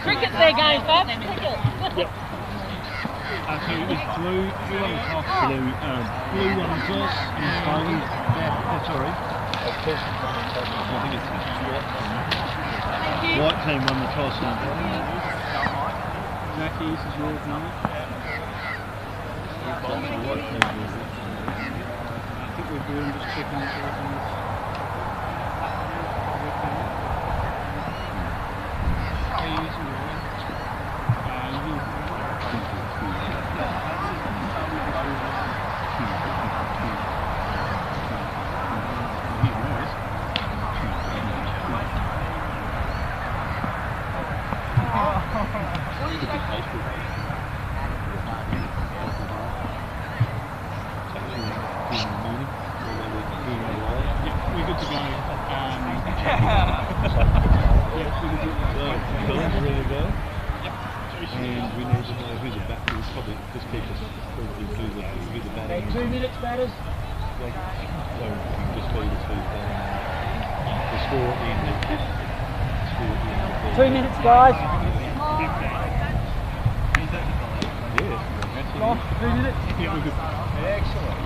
Cricket's their game, Fab. Cricket. Yep. So it was blue on the top, blue on the toss, and Staley. Sorry. I think it's white team won the toss and Jackie, this is yours now. White team was it. I think we're doing just checking this out. And we need to know who the batter is. Probably just keep us who the batting is. 2 minutes, batters. So we can just leave us who's batting. The score at the end of the 2 minutes, guys. Yeah. 2 minutes. Yeah, we're good. Excellent.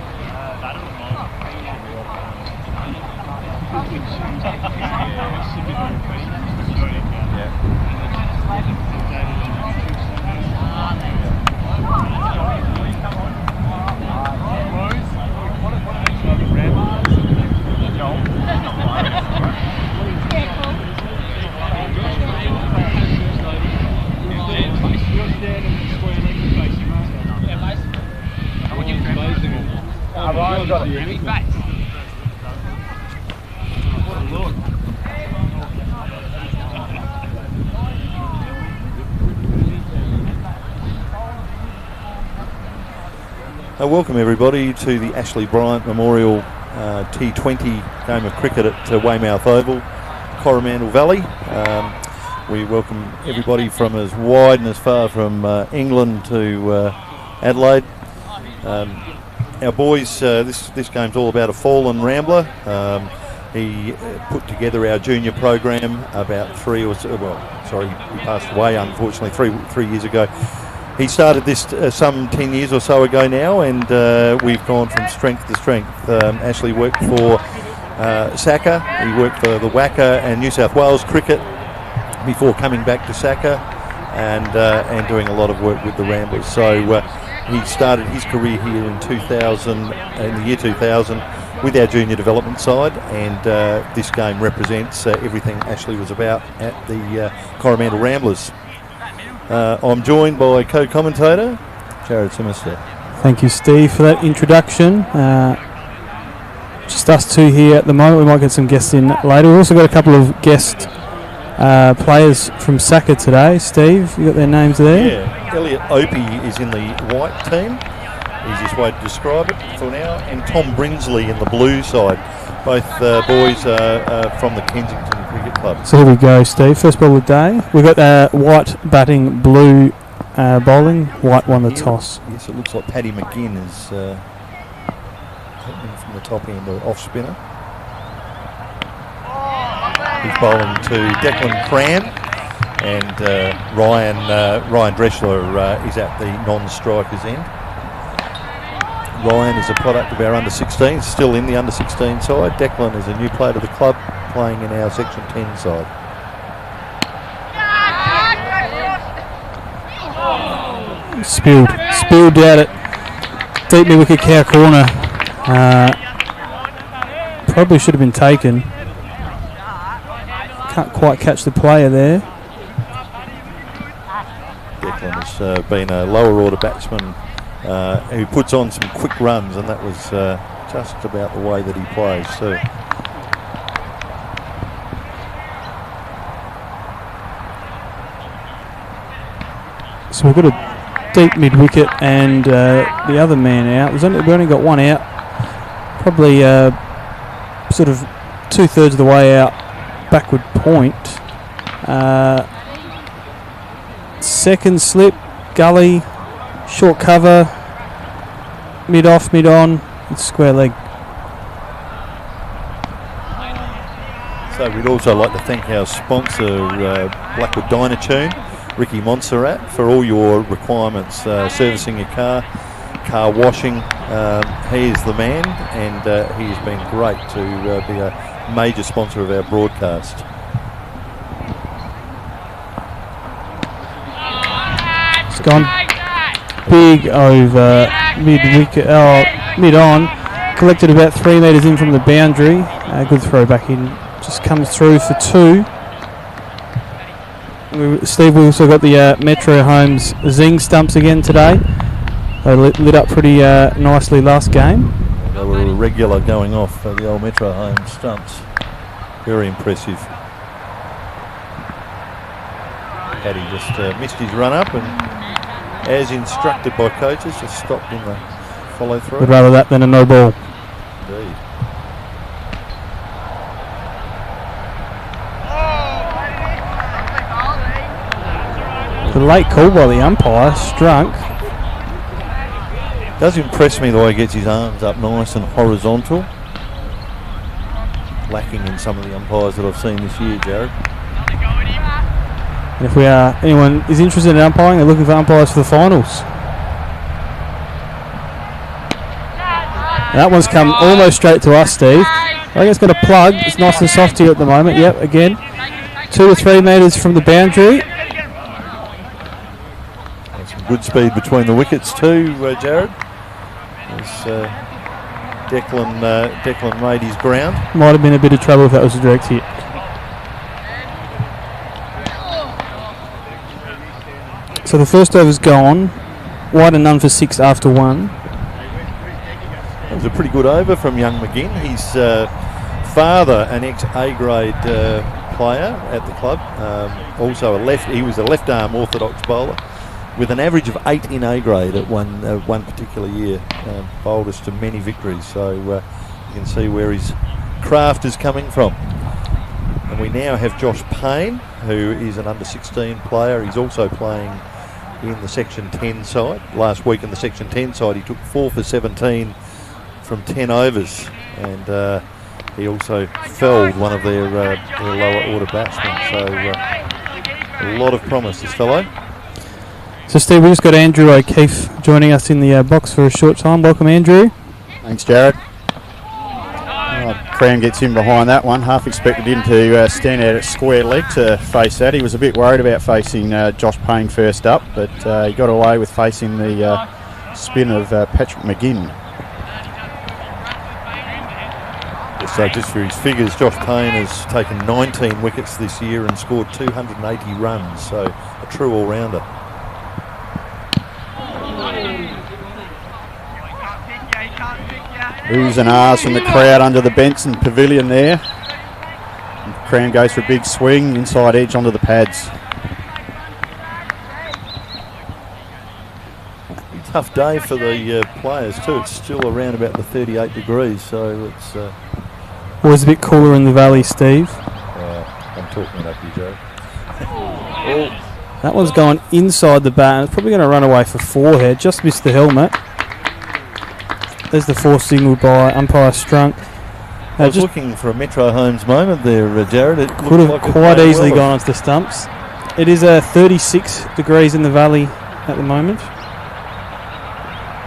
Welcome everybody to the Ashley Bryant Memorial T20 game of cricket at Weymouth Oval, Coromandel Valley. We welcome everybody from as wide and as far from England to Adelaide. Our boys, this game's all about a fallen Rambler. He put together our junior program about he passed away unfortunately three years ago. He started this some 10 years or so ago now, and we've gone from strength to strength. Ashley worked for SACA, he worked for the WACA and New South Wales Cricket before coming back to SACA and doing a lot of work with the Ramblers. So he started his career here in the year 2000 with our junior development side, and this game represents everything Ashley was about at the Coromandel Ramblers. I'm joined by co-commentator Jared Simister. Thank you, Steve, for that introduction. Just us two here at the moment. We might get some guests in later. We've also got a couple of guest players from SACA today. Steve, you got their names there? Yeah, Elliot Opie is in the white team. Easiest way to describe it for now. And Tom Brinsley in the blue side. Both boys are from the Kensington Cricket Club. So here we go, Steve. First ball of the day. We've got white batting, blue bowling. White won the toss. Yes, it looks like Paddy McGinn is hitting from the top end or off spinner. He's bowling to Declan Cran, and Ryan Dreschler is at the non-striker's end. Ryan is a product of our under-16s, still in the under-16 side. Declan is a new player to the club, playing in our Section 10 side. Spilled out at deep mid-wicket cow corner. Probably should have been taken. Can't quite catch the player there. Declan has been a lower order batsman who puts on some quick runs, and that was just about the way that he plays. So we've got a deep mid-wicket and the other man out. We've only got one out, probably sort of 2/3 of the way out, backward point. Second slip, gully, short cover, mid-off, mid-on, it's square leg. So we'd also like to thank our sponsor, Blackwood Dynatune, Ricky Montserrat, for all your requirements, servicing your car washing. He is the man, and he has been great to be a major sponsor of our broadcast. It's gone big over mid-wicket, mid-on. Collected about 3 metres in from the boundary. Good throw back in. Just comes through for 2. Steve, we also got the Metro Homes Zing stumps again today. They lit up pretty nicely last game. They were a regular going off for the old Metro Homes stumps. Very impressive. Paddy just missed his run up, and as instructed by coaches, just stopped in the follow through. Would rather that than a no ball. Indeed. The late call by the umpire, Strunk. Does impress me the way he gets his arms up nice and horizontal. Lacking in some of the umpires that I've seen this year, Jared. And if anyone is interested in umpiring, they're looking for umpires for the finals. That one's come almost straight to us, Steve. I think it's got a plug. It's nice and soft here at the moment. Yep, again. 2 to 3 metres from the boundary. Good speed between the wickets too, Jared. As Declan made his ground. Might have been a bit of trouble if that was a direct hit. So the first over's gone. Wide and none for 6 after 1. It was a pretty good over from young McGinn. His father, an ex-A grade player at the club, also he was a left arm orthodox bowler, with an average of 8 in A grade at one particular year. Bowled us to many victories, so you can see where his craft is coming from. And we now have Josh Payne, who is an under-16 player. He's also playing in the Section 10 side. Last week in the Section 10 side, he took 4 for 17 from 10 overs, and he also felled one of their lower order batsmen. So a lot of promise, this fellow. So Steve, we just got Andrew O'Keefe joining us in the box for a short time. Welcome, Andrew. Thanks, Jared. Crown gets in behind that one. Half expected him to stand out at square leg to face that. He was a bit worried about facing Josh Payne first up, but he got away with facing the spin of Patrick McGinn. So just for his figures, Josh Payne has taken 19 wickets this year and scored 280 runs, so a true all-rounder. Oohs and ahs from the crowd under the Benson Pavilion there. Crown goes for a big swing, inside edge onto the pads. Tough day for the players too. It's still around about the 38 degrees, so it's always a bit cooler in the valley, Steve. I'm talking it up here, Joe. Oh. That one's going inside the bat, and it's probably going to run away for 4 here. Just missed the helmet. There's the 4 signalled by umpire Strunk. I was looking for a Metro Homes moment there, Jared. It could have like quite easily gone onto the stumps. It is 36 degrees in the valley at the moment.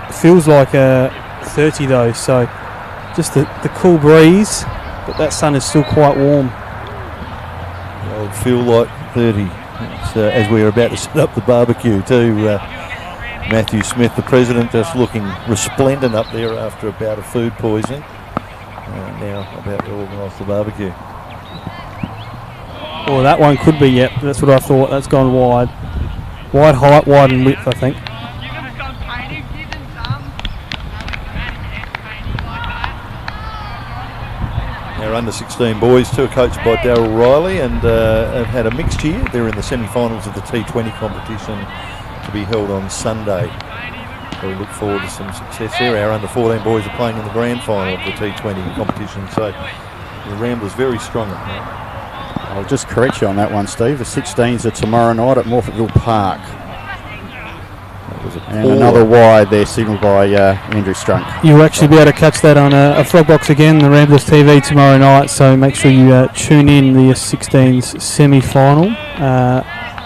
It feels like 30 though, so just the cool breeze, but that sun is still quite warm. It would feel like 30. It's, as we are about to set up the barbecue too. Matthew Smith, the president, just looking resplendent up there after a bout of food poisoning. Now about to organise the barbecue. Oh, that one could be, yep, that's what I thought. That's gone wide. Wide height, wide in width, I think. Our under-16 boys too are coached by Darryl Riley and have had a mixed year. They're in the semi-finals of the T20 competition to be held on Sunday. So we look forward to some success there. Our under-14 boys are playing in the grand final of the T20 competition, so the Ramblers very strong at the moment. I'll just correct you on that one, Steve. The 16s are tomorrow night at Morphettville Park. was a And another wide there signalled by Andrew Strunk. You'll actually be able to catch that on a Frogbox again, the Ramblers TV tomorrow night, so make sure you tune in the 16s semi-final.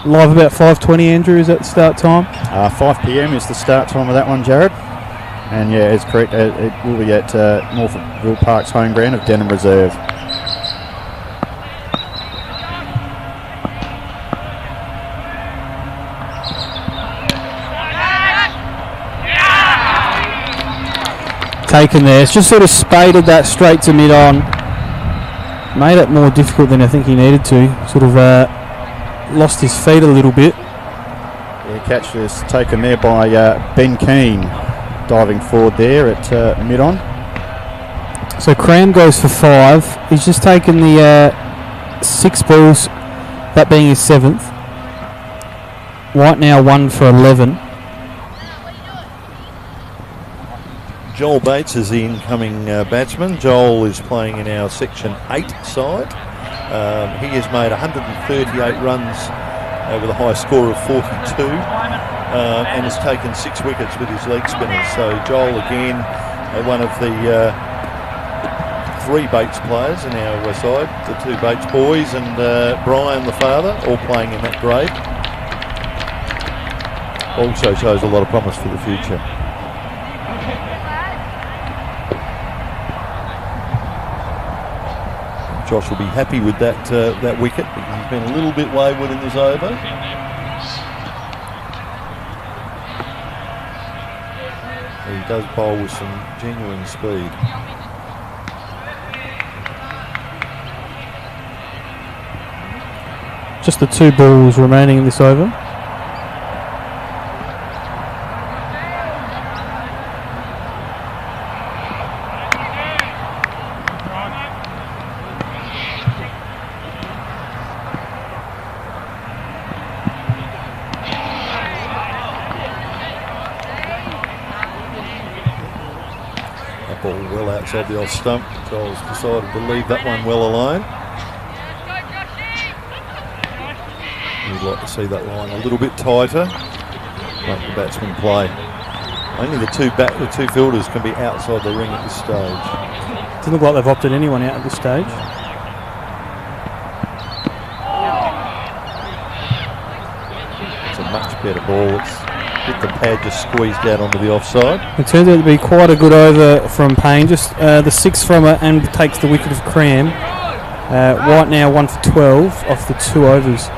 Live about 5:20, Andrew, is that the start time? 5 p.m. is the start time of that one, Jared. And yeah, it's correct. It will be at Norfolkville Park's home ground of Denham Reserve. Taken there. It's just sort of spaded that straight to mid-on. Made it more difficult than I think he needed to. Sort of lost his feet a little bit. Yeah, catch is taken there by Ben Keane, diving forward there at mid-on. So Cram goes for 5. He's just taken the 6 balls, that being his 7th. White now 1 for 11. Joel Bates is the incoming batsman. Joel is playing in our Section 8 side. He has made 138 runs with a high score of 42 and has taken 6 wickets with his leg spinners. So Joel again, one of the 3 Bates players in our side, the 2 Bates boys and Brian the father, all playing in that grade. Also shows a lot of promise for the future. Josh will be happy with that wicket because he's been a little bit wayward in this over. He does bowl with some genuine speed. Just the 2 balls remaining in this over. Outside the off stump. Joel's decided to leave that one well alone. We'd like to see that line a little bit tighter. Let the batsman play. Only the two fielders can be outside the ring at this stage. Doesn't look like they've opted anyone out at this stage. It's a much better ball. It's hit the pad, just squeezed out onto the offside. It turns out to be quite a good over from Payne. Just the 6 from it and takes the wicket of Cram. White now 1 for 12 off the 2 overs.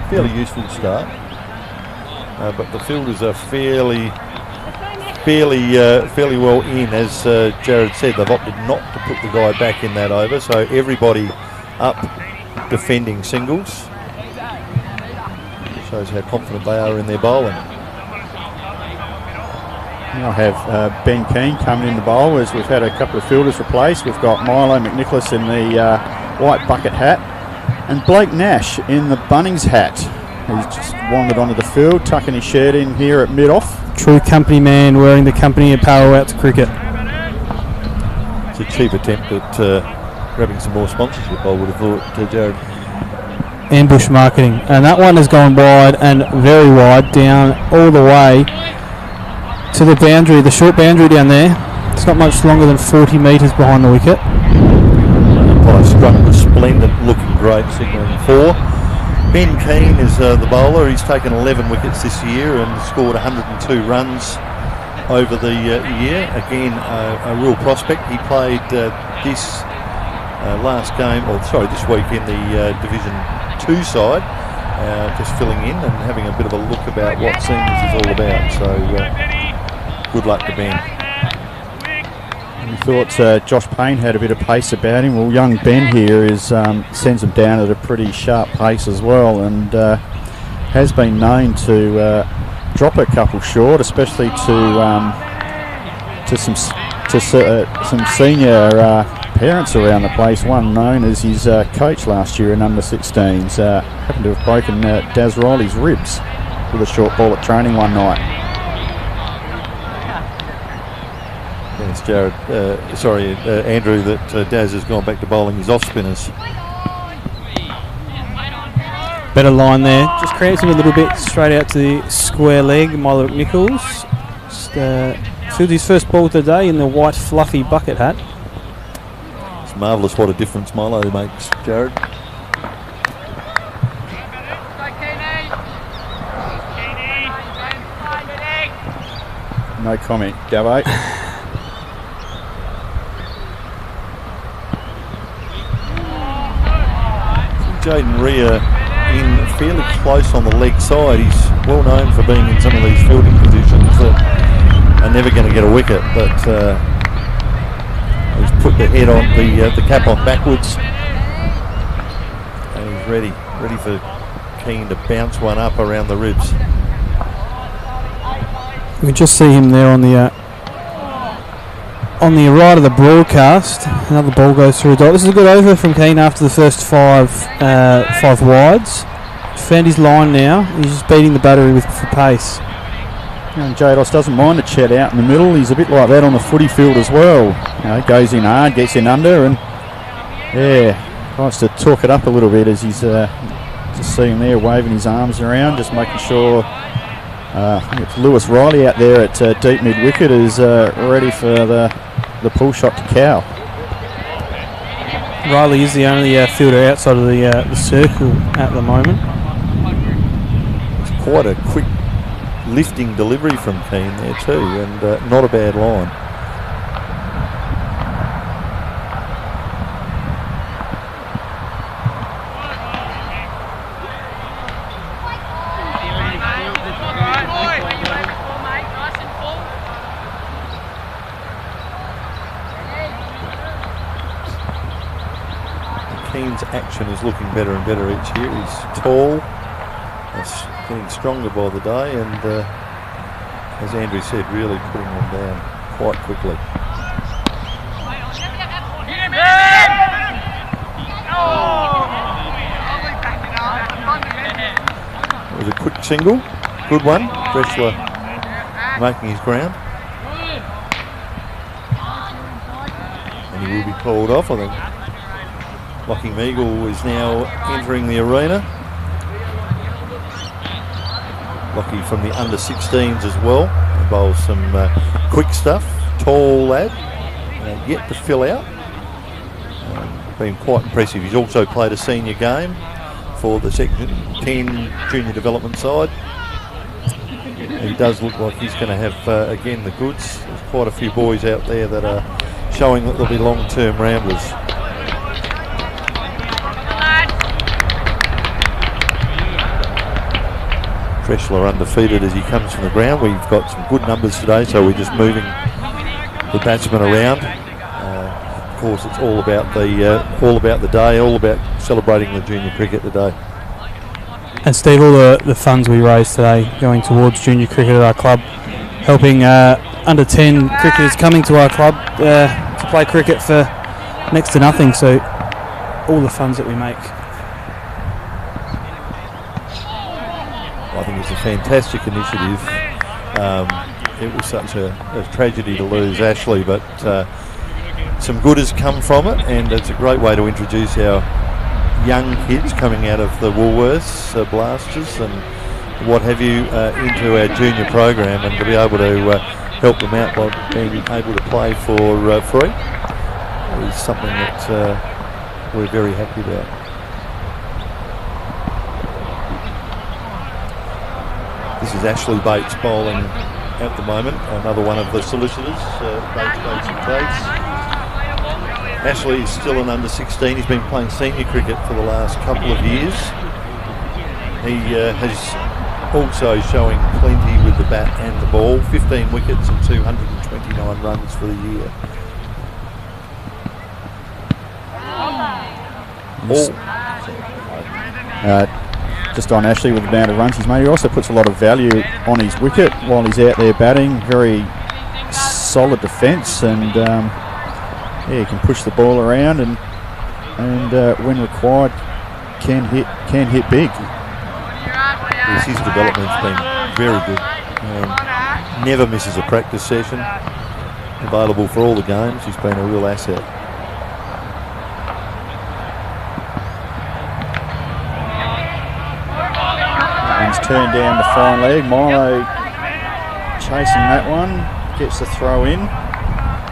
Fairly useful start, but the fielders are fairly well in. As Jared said, they've opted not to put the guy back in that over, so everybody up defending singles. Shows how confident they are in their bowling. Now have Ben Keane coming in the bowl as we've had a couple of fielders replaced. We've got Milo McNicholas in the white bucket hat and Blake Nash in the Bunnings hat. He's just wandered onto the field, tucking his shirt in here at mid-off. True company man wearing the company apparel out to cricket. It's a cheap attempt at grabbing some more sponsorship, I would have thought, Jared. Ambush marketing, and that one has gone wide and very wide down all the way to the boundary, the short boundary down there. It's not much longer than 40 metres behind the wicket. Umpire Strunk was splendid, looking great, signalling 4. Ben Keane is the bowler. He's taken 11 wickets this year and scored 102 runs over the year. Again, a real prospect. He played this this week in the Division 2 side, just filling in and having a bit of a look about what seniors is all about. So good luck to Ben. We thought Josh Payne had a bit of pace about him. Well, young Ben here sends him down at a pretty sharp pace as well, and has been known to drop a couple short, especially to some senior parents around the place. One known as his coach last year in under 16s happened to have broken Daz Riley's ribs with a short ball at training one night. Yes, Jared. Andrew, that Daz has gone back to bowling his off spinners. better line there. Just creates him a little bit straight out to the square leg. Milo Nichols just filled his first ball of the day in the white fluffy bucket hat. It's marvellous what a difference Milo makes, Jared. No comment, Gabo. Jaden Rhea in fairly close on the leg side. He's well known for being in some of these fielding positions that are never going to get a wicket, but he's put the head on the cap on backwards, and he's ready for Keane to bounce one up around the ribs. We just see him there on the right of the broadcast. Another ball goes through a dot. This is a good over from Keane after the first five wides. Found his line now. He's just beating the battery for pace. And Jados doesn't mind a chat out in the middle. He's a bit like that on the footy field as well. Goes in hard, gets in under, and likes to talk it up a little bit as he's just see him there waving his arms around, just making sure. It's Lewis Riley out there at deep mid wicket is ready for the pull shot to cow. Riley is the only fielder outside of the circle at the moment. It's quite a quick lifting delivery from Keane there too, and not a bad line. Keane's action is looking better and better each year. He's tall, he's getting stronger by the day, and as Andrew said, really putting them down quite quickly. It was a quick single, good one. Dressler making his ground, and he will be called off, I think. Lockie Meagle is now entering the arena. Lockie from the under-16s as well. He bowls some quick stuff. Tall lad, yet to fill out. Been quite impressive. He's also played a senior game for the Section 10 junior development side. He does look like he's going to have, again, the goods. There's quite a few boys out there that are showing that they'll be long-term Ramblers. Dressler undefeated as he comes from the ground. We've got some good numbers today, so we're just moving the batsmen around. Of course, it's all about the day, all about celebrating the junior cricket today. And Steve, all the funds we raised today going towards junior cricket at our club, helping under 10 cricketers coming to our club to play cricket for next to nothing. So all the funds that we make. I think it's a fantastic initiative. It was such a tragedy to lose Ashley, but some good has come from it, and it's a great way to introduce our young kids coming out of the Woolworths Blasters and what have you into our junior program, and to be able to help them out by being able to play for free is something that we're very happy about. This is Ashley Bates bowling at the moment, another one of the solicitors, Bates and Bates. Ashley is still an under-16. He's been playing senior cricket for the last couple of years. He has also showing plenty with the bat and the ball. 15 wickets and 229 runs for the year. Just on Ashley with the amount of runs he's made, he also puts a lot of value on his wicket while he's out there batting. Very solid defence, and he can push the ball around, and when required can hit big. His development's been very good. Never misses a practice session. Available for all the games. He's been a real asset. one's turned down the fine leg. Milo chasing that one, gets the throw in,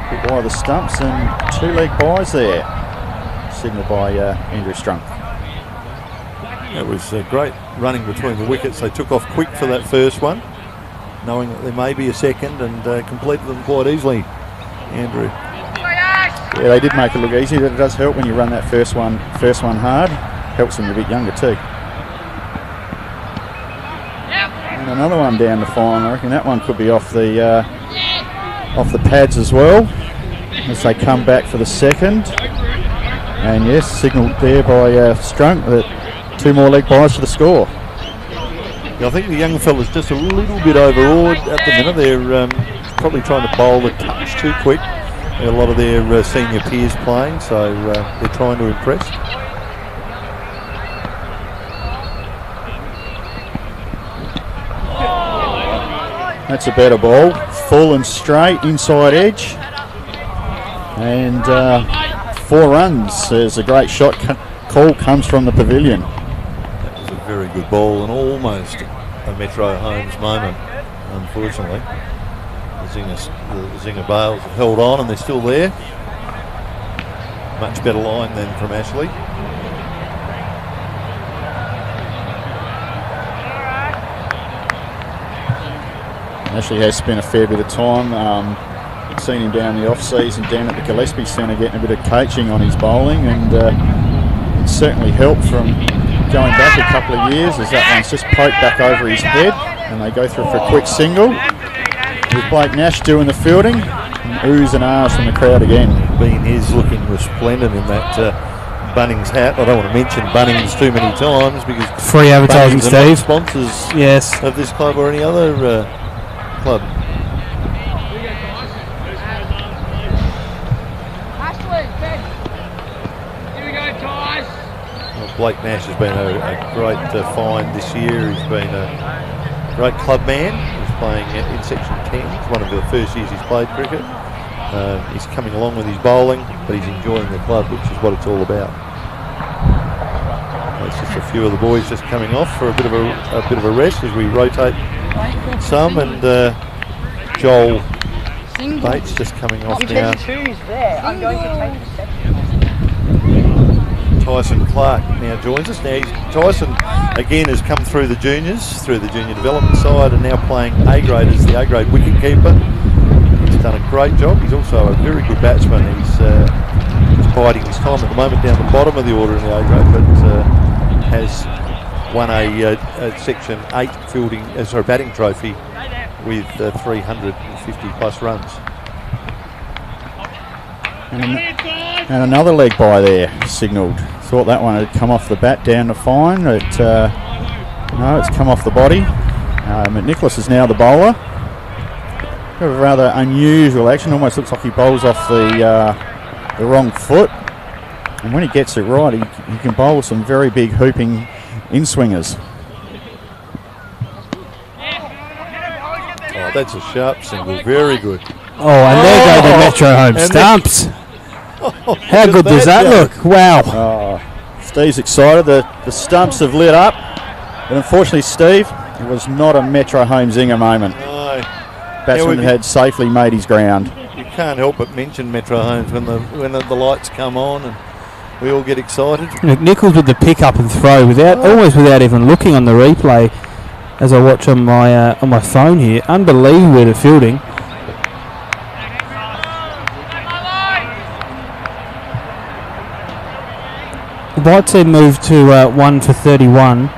hit by the stumps, and 2 leg buys there. Signalled by Andrew Strunk. It was great running between the wickets. They took off quick for that first one, knowing that there may be a second, and completed them quite easily, Andrew. Yeah, they did make it look easy, but it does help when you run that first one hard. Helps them a bit younger too. And another one down the fine. I reckon that one could be off the pads as well, as they come back for the second. And yes, signalled there by Strunk that 2 more leg buys for the score. Yeah, I think the young fella's just a little bit overawed at the minute. They're probably trying to bowl the touch too quick. A lot of their senior peers playing, so they're trying to impress. That's a better ball. Full and straight, inside edge. And 4 runs. There's a great shot call comes from the pavilion. That was a very good ball and almost a Metro Holmes moment, unfortunately. The Zinger Bales have held on and they're still there. Much better line than from Ashley. Ashley has spent a fair bit of time. Seen him down the off-season down at the Gillespie Centre getting a bit of coaching on his bowling, and it certainly helped from going back a couple of years, as that one's just poked back over his head and they go through for a quick single. With Blake Nash doing the fielding, and oohs and ahs from the crowd again. Bean is looking resplendent in that Bunnings hat. I don't want to mention Bunnings too many times because free advertising, Bunnings are not Steve. Sponsors Yes. of this club or any other club. Well, Blake Nash has been a great find this year. He's been a great club man. He's playing in Section 10. It's one of the first years he's played cricket. He's coming along with his bowling, but he's enjoying the club, which is what it's all about. That's just a few of the boys just coming off for a bit of a rest as we rotate some, and Joel Bates just coming off now. I'm going to take the second. Tyson Clark now joins us. Now Tyson again has come through the juniors, through the junior development side, and now playing A grade as the A grade wicket keeper. He's done a great job. He's also a very good batsman. He's biding his time at the moment down the bottom of the order in the A grade, but has won a Section 8 batting trophy with 350 plus runs. And another leg by there signalled. Thought that one had come off the bat down the fine, but no, it's come off the body. McNicholas is now the bowler. A rather unusual action. Almost looks like he bowls off the wrong foot. And when he gets it right, he can bowl some very big hooping in-swingers. Oh, that's a sharp single. Very good. Oh, and there go the Metro Home stumps. How good does that look? Wow. Oh, Steve's excited. The stumps have lit up. But unfortunately, Steve, it was not a Metro Home zinger moment. No. Batsman had safely made his ground. You can't help but mention Metro Homes when the lights come on and we all get excited. Nichols with the pick up and throw almost without even looking on the replay as I watch on my phone here. Unbelievable bit of fielding. The White team moved to 1 for 31,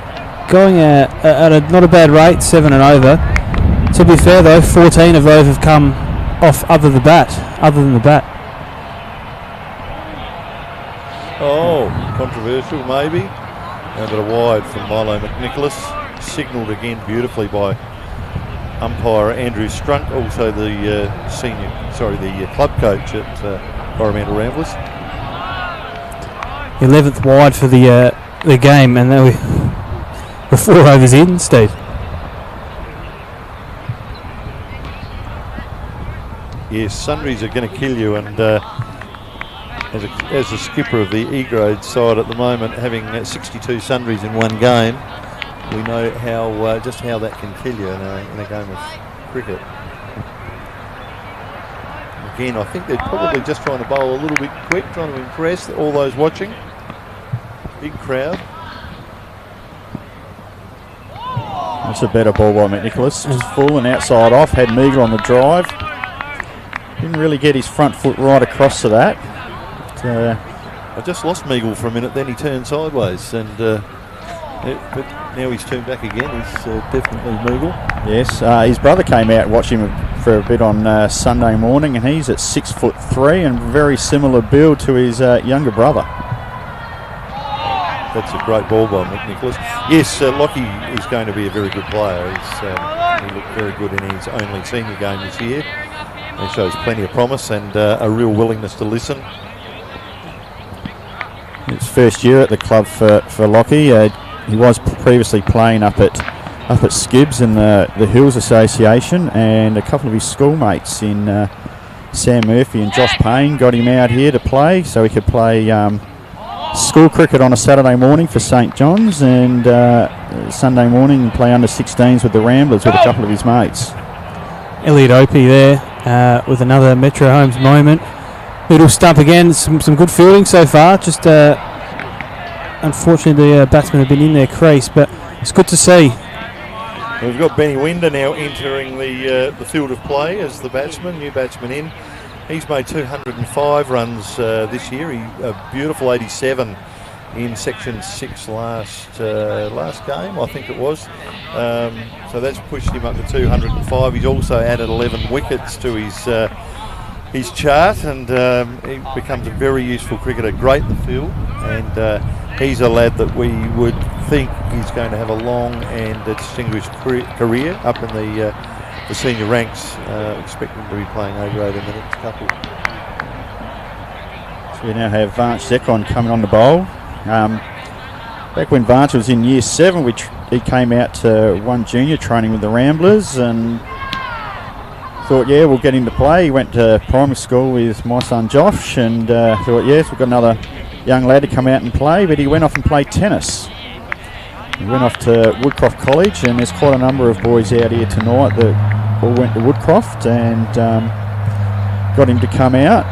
going at a not a bad rate, 7 and over. To be fair though, 14 of those have come off other than the bat. Oh, controversial maybe. But a wide from Milo McNicholas, signalled again beautifully by umpire Andrew Strunk, also the club coach at Coromandel Ramblers. 11th wide for the game, and then we're 4 overs in, Steve. Yes, sundries are going to kill you, and as a skipper of the E grade side at the moment, having 62 sundries in one game, we know how just how that can kill you in a game of cricket. Again, I think they're probably just trying to bowl a little bit quick, trying to impress all those watching. Big crowd. That's a better ball by McNicholas. It was full and outside off, had Meagle on the drive. Didn't really get his front foot right across to that. But, I just lost Meagle for a minute, then he turned sideways, and but now he's turned back again. He's definitely Meagle. yes, his brother came out and watched him for a bit on Sunday morning, and he's at 6'3" and very similar build to his younger brother. That's a great ball by McNicholas. Yes, Lockie is going to be a very good player. He looked very good in his only senior game this year. He shows plenty of promise and a real willingness to listen. It's first year at the club for Lockie. He was previously playing up at Skibbs in the Hills Association, and a couple of his schoolmates in Sam Murphy and Josh Payne got him out here to play, so he could play school cricket on a Saturday morning for St John's, and Sunday morning play under 16s with the Ramblers with a couple of his mates. Elliot Opie there with another Metro Homes moment. Middle stump again. Some good fielding so far. Just unfortunately the batsmen have been in their crease, but it's good to see. We've got Benny Winder now entering the field of play as the batsman, new batsman in. He's made 205 runs this year. A beautiful 87 in Section 6 last game, I think it was. So that's pushed him up to 205. He's also added 11 wickets to his chart, and he becomes a very useful cricketer, great in the field, and he's a lad that we would think he's going to have a long and distinguished career up in the senior ranks. Expect him to be playing A-grade in the next couple. So we now have Vanch Zekon coming on the bowl. Back when Vanch was in year 7, he came out to one junior training with the Ramblers and thought, yeah, we'll get him to play. He went to primary school with my son Josh, and thought, yes, we've got another young lad to come out and play, but he went off and played tennis. He went off to Woodcroft College, and there's quite a number of boys out here tonight that all went to Woodcroft, and got him to come out.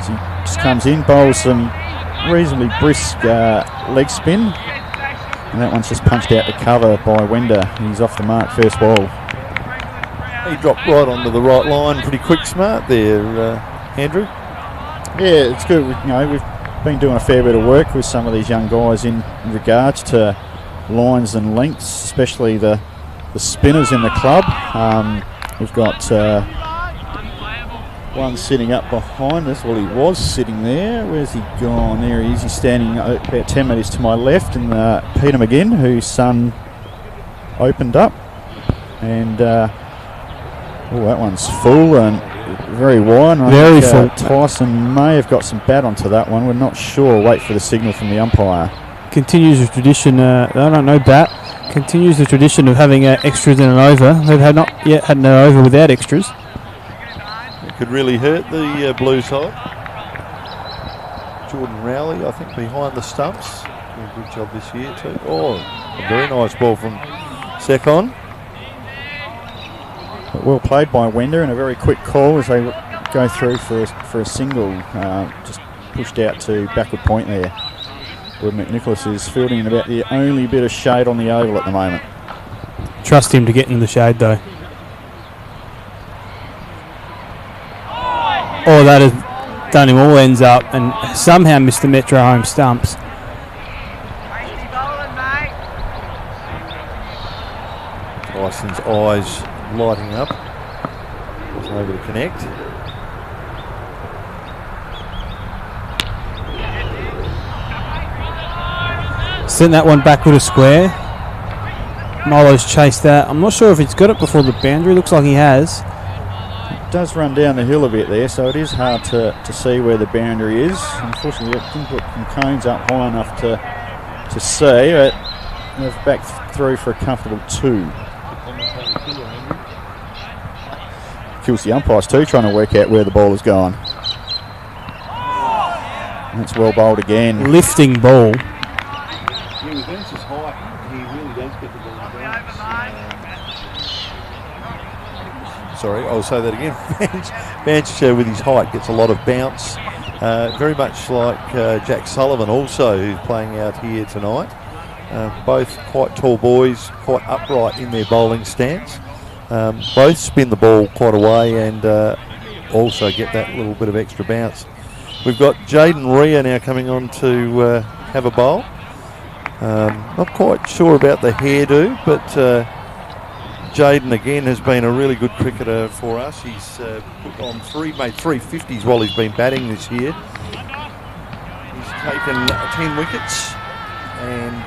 So he just comes in, bowls some reasonably brisk leg spin, and that one's just punched out to cover by Wender. He's off the mark, first ball. He dropped right onto the right line, pretty quick, smart there, Andrew. Yeah, it's good. We've been doing a fair bit of work with some of these young guys in regards to lines and lengths, especially the spinners in the club. We've got one sitting up behind us. Well, he was sitting there. Where's he gone? There he is. He's standing about 10 metres to my left, and Peter McGinn, whose son opened up, and that one's full and very wide. Very full. Tyson may have got some bat onto that one. We're not sure. Wait for the signal from the umpire. Continues the tradition. I don't know bat. Continues the tradition of having extras in an over. They've not yet had an over without extras. It could really hurt the blue side. Jordan Rowley, I think, behind the stumps. Doing a good job this year too. Oh, a very nice ball from Sekon. Well played by Wender, and a very quick call as they go through for a single. Just pushed out to backward point there, where McNicholas is fielding in about the only bit of shade on the oval at the moment. Trust him to get into the shade though. Oh, that has done him all ends up and somehow missed the Metro home stumps. Tyson's eyes lighting up. Was able to connect. Sent that one back with a square. Milo's chased that. I'm not sure if he's got it before the boundary. Looks like he has. It does run down the hill a bit there, so it is hard to see where the boundary is. Unfortunately, I didn't put some cones up high enough to see, but they've back through for a comfortable 2. Kills the umpires too, trying to work out where the ball has gone. And it's well bowled again. Lifting ball. Yeah, with Vance's height, he really does get the ball bounce. Sorry, I'll say that again. Vance with his height gets a lot of bounce. Very much like Jack Sullivan also, who's playing out here tonight. Both quite tall boys, quite upright in their bowling stance. Both spin the ball quite a way and also get that little bit of extra bounce. We've got Jaden Rhea now coming on to have a bowl. Not quite sure about the hairdo, but Jaden again has been a really good cricketer for us. He's put on made 350s while he's been batting this year. He's taken 10 wickets and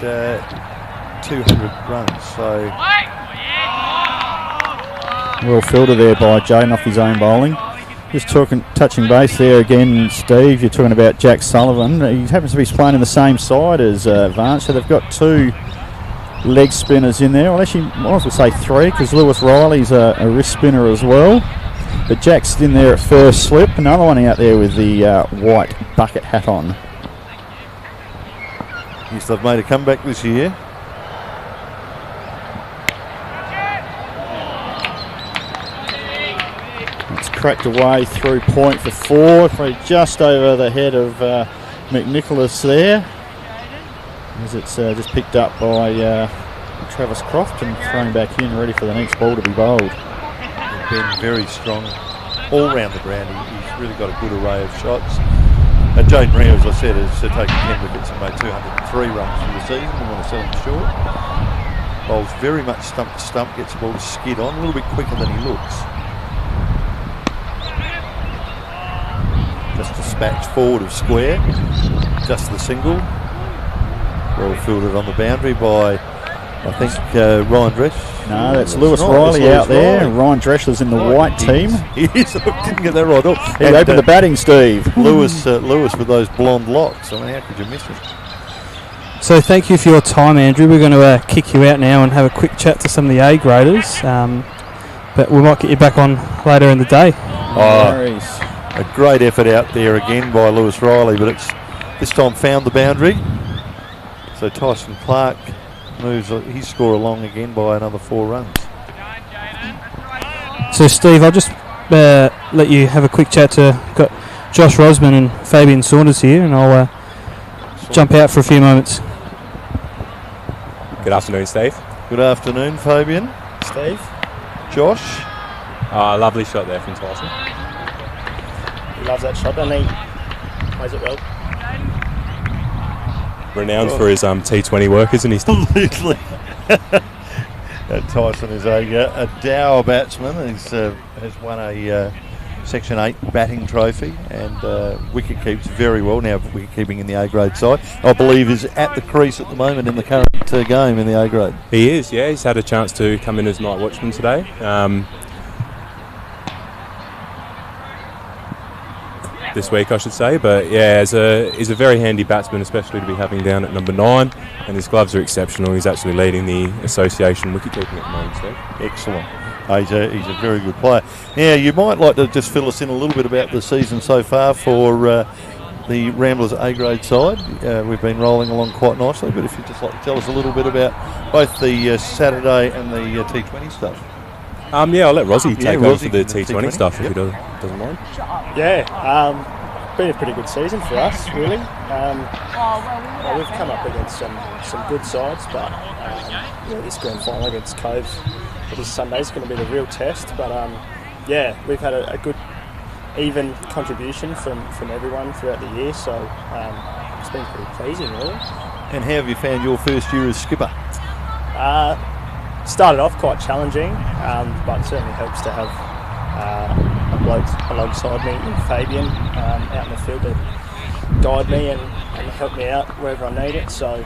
200 runs. So well fielded there by Jaden off his own bowling. Just touching base there again, Steve. You're talking about Jack Sullivan. He happens to be playing in the same side as Vance, so they've got two leg spinners in there. Well, actually, I might as well say three, because Lewis Riley's a wrist spinner as well. But Jack's in there at first slip. Another one out there with the white bucket hat on. Yes, they've made a comeback this year. It's cracked away through point for 4, probably just over the head of McNicholas there, as it's just picked up by Travis Croft and thrown back in, ready for the next ball to be bowled. He's been very strong all round the ground. He's really got a good array of shots. Jaden Rhea, as I said, has taken 10 wickets and made 203 runs for the season. We want to sell him short. Bowls very much stump to stump, gets the ball to skid on, a little bit quicker than he looks. Just dispatched forward of square, just the single. Well fielded on the boundary by, I think, Ryan Dresch. No, that's Lewis Riley out there. Riley. Ryan Dreschler's in the white team. He is. I didn't get that right. He opened the batting, Steve. Lewis with those blonde locks. I mean, how could you miss it? So thank you for your time, Andrew. We're going to kick you out now and have a quick chat to some of the A graders. But we might get you back on later in the day. A great effort out there again by Lewis Riley, but it's this time found the boundary. So Tyson Clark moves his score along again by another 4 runs. So Steve, I'll just let you have a quick chat to got Josh Rosman and Fabian Saunders here, and I'll jump out for a few moments. Good afternoon, Steve. Good afternoon, Fabian. Steve. Josh. Lovely shot there from Tyson. He loves that shot, doesn't he? Plays it well. Renowned for his T20 work, isn't he? Absolutely. Tyson is a dour batsman. He's has won a Section 8 batting trophy and wicket keeps very well. Now wicket keeping in the A grade side, I believe, is at the crease at the moment in the current game in the A grade. He is, yeah. He's had a chance to come in as night watchman today. This week, I should say, but yeah, he's a very handy batsman, especially to be having down at number 9, and his gloves are exceptional. He's actually leading the association wicket-keeping at the moment, Steve. Excellent. He's a very good player. Now, you might like to just fill us in a little bit about the season so far for the Ramblers A-grade side. We've been rolling along quite nicely, but if you'd just like to tell us a little bit about both the Saturday and the T20 stuff. Yeah, I'll let Rozzy take over for the T20 stuff if he doesn't mind. Yeah, been a pretty good season for us, really. We've come up against some good sides, but this grand final against Cove this Sunday is going to be the real test. But yeah, we've had a good, even contribution from everyone throughout the year, so it's been pretty pleasing, really. And how have you found your first year as skipper? Started off quite challenging, but it certainly helps to have a bloke alongside me in Fabian out in the field to guide me and help me out wherever I need it. So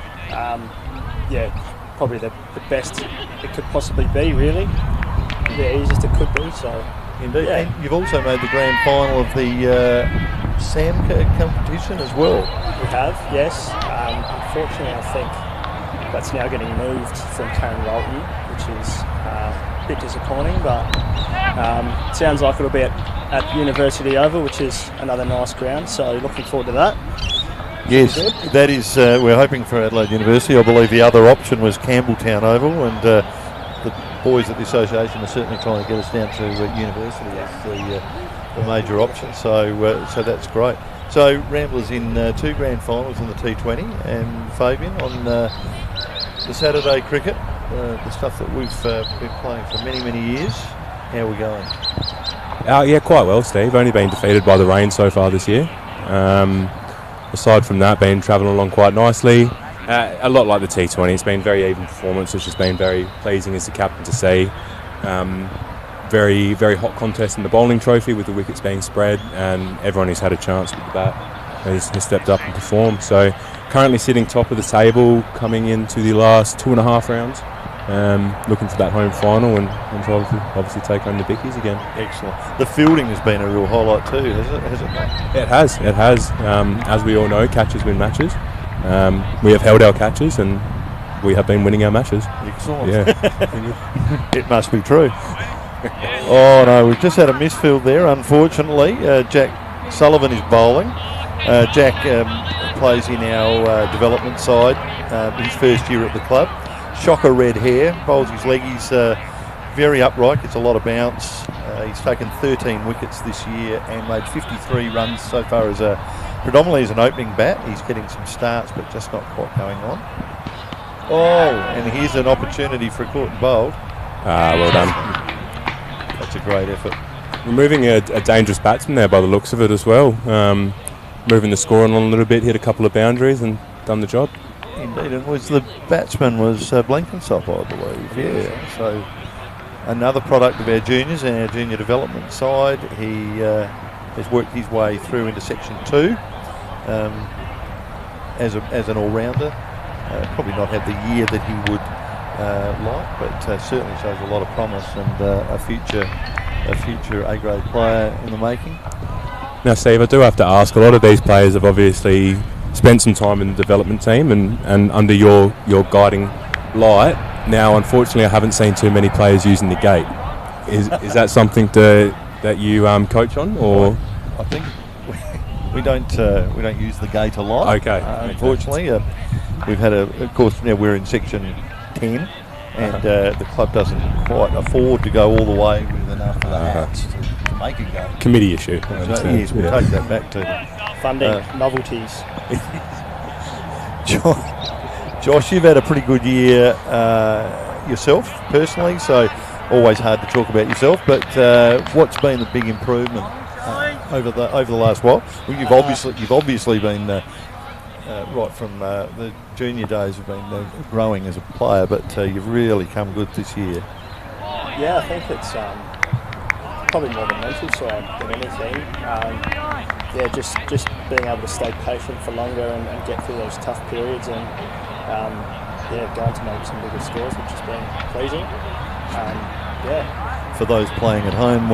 yeah, probably the best it could possibly be, really. The easiest it could be. So indeed. Yeah. And you've also made the grand final of the SAMCA competition as well. We have, yes. Unfortunately, I think that's now getting moved from Karen Walton, which is a bit disappointing, but sounds like it'll be at University Oval, which is another nice ground, so looking forward to that. Yes, that is. We're hoping for Adelaide University. I believe the other option was Campbelltown Oval, and the boys at the association are certainly trying to get us down to University as the major option. So that's great. So Ramblers in 2 grand finals in the T20, and Fabian on the Saturday cricket, the stuff that we've been playing for many years. How are we going? Yeah, quite well, Steve. Only been defeated by the rain so far this year. Aside from that, been travelling along quite nicely. A lot like the T20, it's been very even performance, which has been very pleasing as the captain to see. Very hot contest in the bowling trophy with the wickets being spread, and everyone who's had a chance with the bat has stepped up and performed. So currently sitting top of the table, coming into the last 2.5 rounds. Looking for that home final and to obviously take home the bickies again. Excellent. The fielding has been a real highlight too, has it not? It has. As we all know, catches win matches. We have held our catches and we have been winning our matches. Excellent. Yeah. It must be true. Oh no, we've just had a misfield there, unfortunately. Jack Sullivan is bowling. Jack plays in our development side, his first year at the club. Shocker red hair, bowls his leg. He's very upright, gets a lot of bounce. He's taken 13 wickets this year and made 53 runs so far as predominantly as an opening bat. He's getting some starts but just not quite going on. Oh, and here's an opportunity for a caught and bowled. Well done. That's a great effort. Removing a dangerous batsman there by the looks of it as well. Moving the score on a little bit, hit a couple of boundaries and done the job. Indeed, and the batsman was Blenkinsop, I believe. Yeah, so another product of our juniors and our junior development side. He has worked his way through into Section 2 as an all-rounder. Probably not had the year that he would like, but certainly shows a lot of promise and a future A-grade player in the making. Now, Steve, I do have to ask, a lot of these players have obviously spent some time in the development team and under your guiding light. Now, unfortunately, I haven't seen too many players using the gate. Is that something that you coach on, or? I think we don't use the gate a lot. Okay. Unfortunately, we've had of course now we're in Section 10, and the club doesn't quite afford to go all the way with enough of the hats to make a gate. Committee issue. Yes, we'll take that back to funding, novelties. Josh, you've had a pretty good year yourself personally, so always hard to talk about yourself. But what's been the big improvement over the last while? Well, you've obviously been right from the junior days have been growing as a player, but you've really come good this year. Yeah, I think it's probably more the mental side than anything. Just being able to stay patient for longer and get through those tough periods and going to make some bigger scores, which has been pleasing. For those playing at home,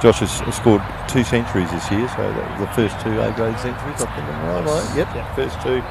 Josh has scored 2 centuries this year, so that was the first 2 A-grade centuries, I think I'm right. Yep, first 2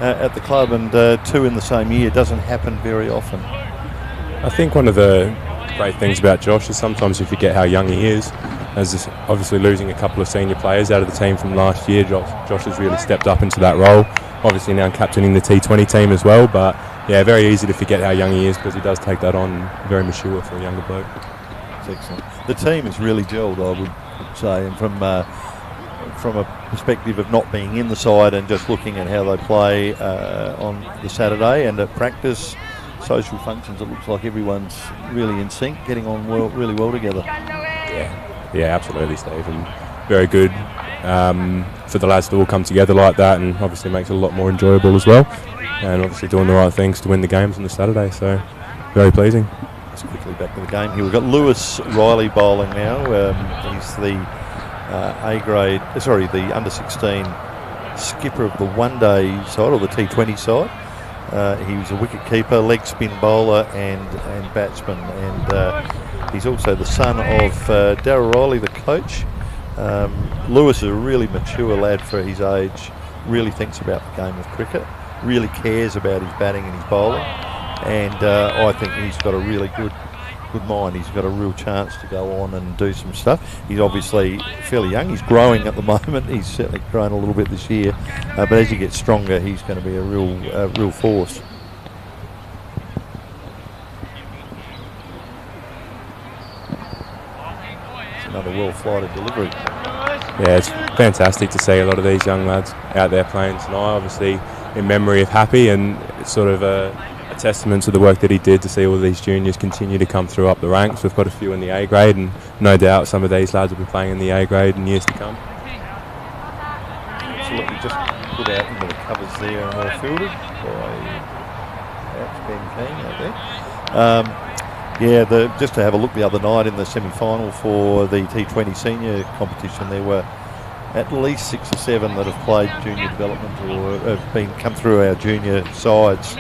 at the club, and 2 in the same year. Doesn't happen very often. I think one of the great things about Josh is sometimes you forget how young he is. As obviously losing a couple of senior players out of the team from last year, Josh has really stepped up into that role. Obviously now captaining the T20 team as well, but yeah, very easy to forget how young he is because he does take that on very mature for a younger bloke. That's excellent. The team is really gelled, I would say, and from a perspective of not being in the side and just looking at how they play on the Saturday and at practice, social functions, it looks like everyone's really in sync, getting on really well together. Yeah, absolutely, Steve, and very good for the lads to all come together like that, and obviously makes it a lot more enjoyable as well, and obviously doing the right things to win the games on the Saturday, so very pleasing. Let's quickly back to the game here. We've got Lewis Riley bowling now. He's the the under-16 skipper of the one-day side, or the T20 side. He was a wicket keeper, leg spin bowler and batsman, and he's also the son of Darryl Riley, the coach. Lewis is a really mature lad for his age, really thinks about the game of cricket, really cares about his batting and his bowling, and I think he's got a really good mind. He's got a real chance to go on and do some stuff. He's obviously fairly young. He's growing at the moment. He's certainly grown a little bit this year, but as he gets stronger, he's going to be a real force. It's another well-flighted delivery. Yeah, it's fantastic to see a lot of these young lads out there playing tonight, obviously in memory of Happy, and it's sort of a testament to the work that he did to see all of these juniors continue to come through up the ranks. We've got a few in the A grade, and no doubt some of these lads will be playing in the A grade in years to come. Absolutely, just put out into the covers there and well fielded by Ben Keane out there. Just to have a look the other night in the semi-final for the T20 senior competition, there were at least 6 or 7 that have played junior development or have come through our junior sides,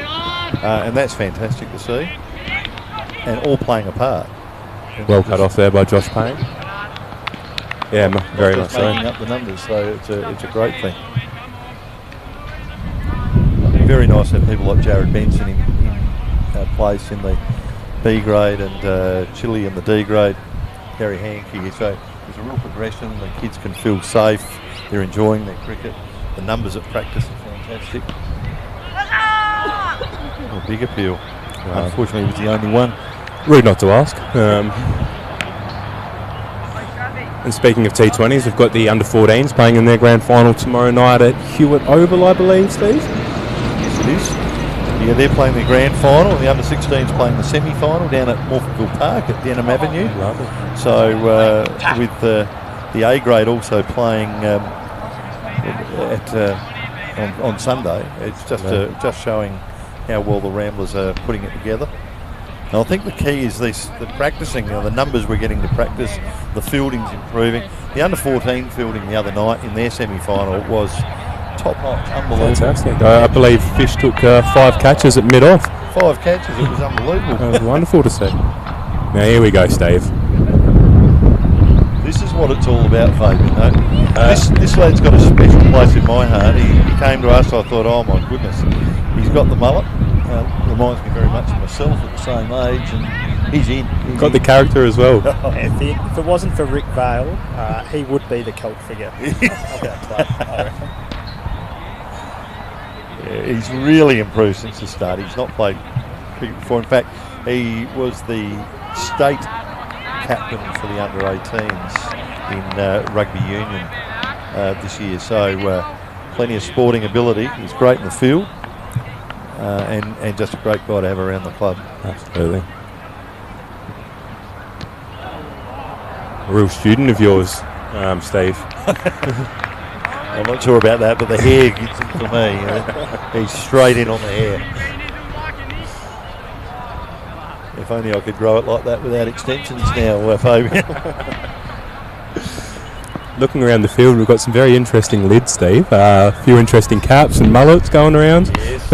and that's fantastic to see, and all playing a part. Well cut off there by Josh Payne. Yeah, very much so. Making up the numbers, so it's a great thing. Very nice to have people like Jared Benson in place in the B grade, and Chile in the D grade, Gary Hankey. So there's a real progression. The kids can feel safe. They're enjoying their cricket. The numbers at practice are fantastic. A big appeal. Unfortunately, it was the only one. Rude not to ask. And speaking of T20s, we've got the under-14s playing in their grand final tomorrow night at Hewitt Oval, I believe, Steve? Yes, it is. Yeah, they're playing the grand final, and the under-16s playing the semi-final down at Morphettville Park at Denham Avenue. Lovely. So with the A grade also playing on Sunday, it's just showing how well the Ramblers are putting it together. And I think the key is the practicing, the numbers we're getting to practice, the fielding's improving. The under-14 fielding the other night in their semi-final was top-notch, unbelievable. Fantastic. I believe Fish took 5 catches at mid-off. 5 catches, it was unbelievable. That was wonderful to see. Now here we go, Steve. This is what it's all about, Fabian. This lad's got a special place in my heart. He came to us, I thought, oh my goodness, he's got the mullet. Reminds me very much of myself at the same age, and he's in. Got the character as well. If it wasn't for Rick Vale, he would be the cult figure. I reckon. Yeah, he's really improved since the start. He's not played cricket before. In fact, he was the state captain for the under-18s in rugby union this year. So plenty of sporting ability. He's great in the field. And just a great guy to have around the club. Absolutely. A real student of yours, Steve. I'm not sure about that, but the hair gets it for me. He's straight in on the hair. If only I could grow it like that without extensions now, Fabian. Looking around the field, we've got some very interesting lids, Steve. A few interesting caps and mullets going around. Yes.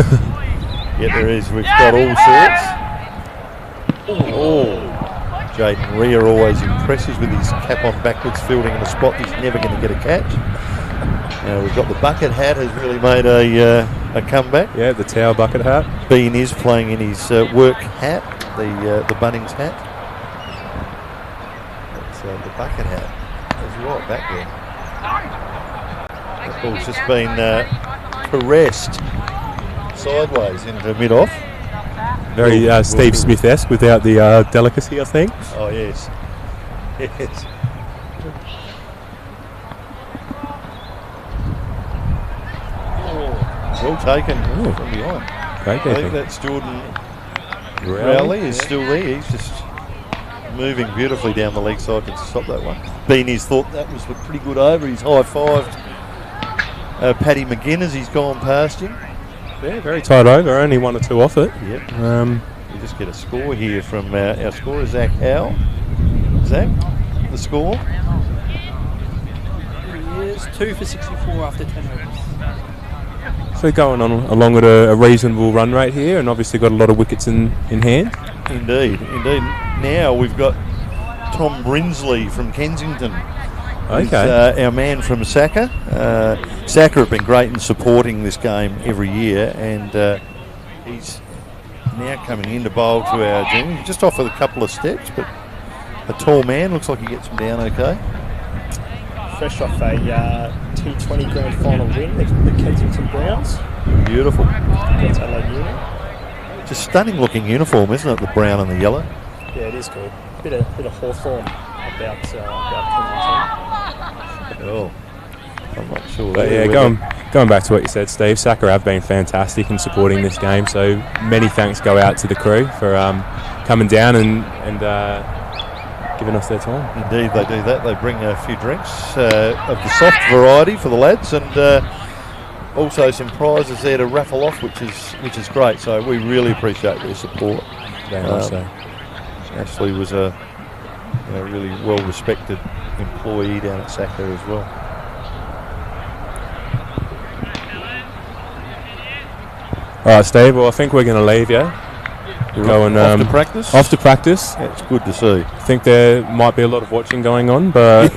Yeah, there is. We've got all sorts. Oh, Jaden Rhea always impresses with his cap on backwards, fielding in a spot he's never going to get a catch. We've got the bucket hat has really made a comeback. Yeah, the towel bucket hat. Bean is playing in his work hat, the Bunnings hat. That's the bucket hat. That's right back there. The ball's just been caressed sideways into mid-off. Very Steve Smith-esque without the delicacy, I think. Oh, yes. Yes. Well taken from behind. Great I think that's Jordan Rowley is still there. He's just moving beautifully down the leg side to stop that one. Beanies thought that was a pretty good over. He's high-fived Paddy McGinn as he's gone past him. Yeah, very tight over, only 1 or 2 off it. Yep. We just get a score here from our scorer, Zach Howe. Zach, the score? Yes, 2 for 64 after 10 overs. So going on along at a reasonable run rate here, and obviously got a lot of wickets in hand. Indeed. Now we've got Tom Brinsley from Kensington. Okay. Our man from ASCA. ASCA have been great in supporting this game every year, and he's now coming in to bowl to our junior. Just off with a couple of steps, but a tall man. Looks like he gets him down okay. Fresh off a T20 Grand Final win, the Kensington Browns. Beautiful. Against Adelaide Uni. Just stunning looking uniform, isn't it? The brown and the yellow. Yeah, it is good. Bit of Hawthorn about Kensington. Oh, I'm not sure. But yeah, going back to what you said, Steve, ASCA have been fantastic in supporting this game. So many thanks go out to the crew for coming down and giving us their time. Indeed, they do that. They bring a few drinks of the soft variety for the lads, and also some prizes there to raffle off, which is great. So we really appreciate their support. Very much so. Ashley was a really well-respected employee down at ASCA as well. All right, Steve. Well, I think we're going to leave you. Going off to practice. Off to practice. Yeah, it's good to see. I think there might be a lot of watching going on, but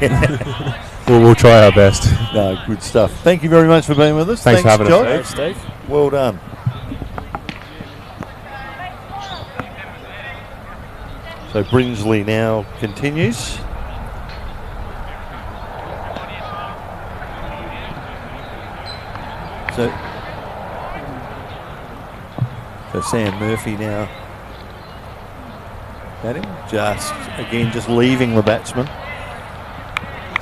we'll try our best. No, good stuff. Thank you very much for being with us. Thanks for having Josh. us, Steve. Well done. So Brinsley now continues. So Sam Murphy now at him, just leaving the batsman,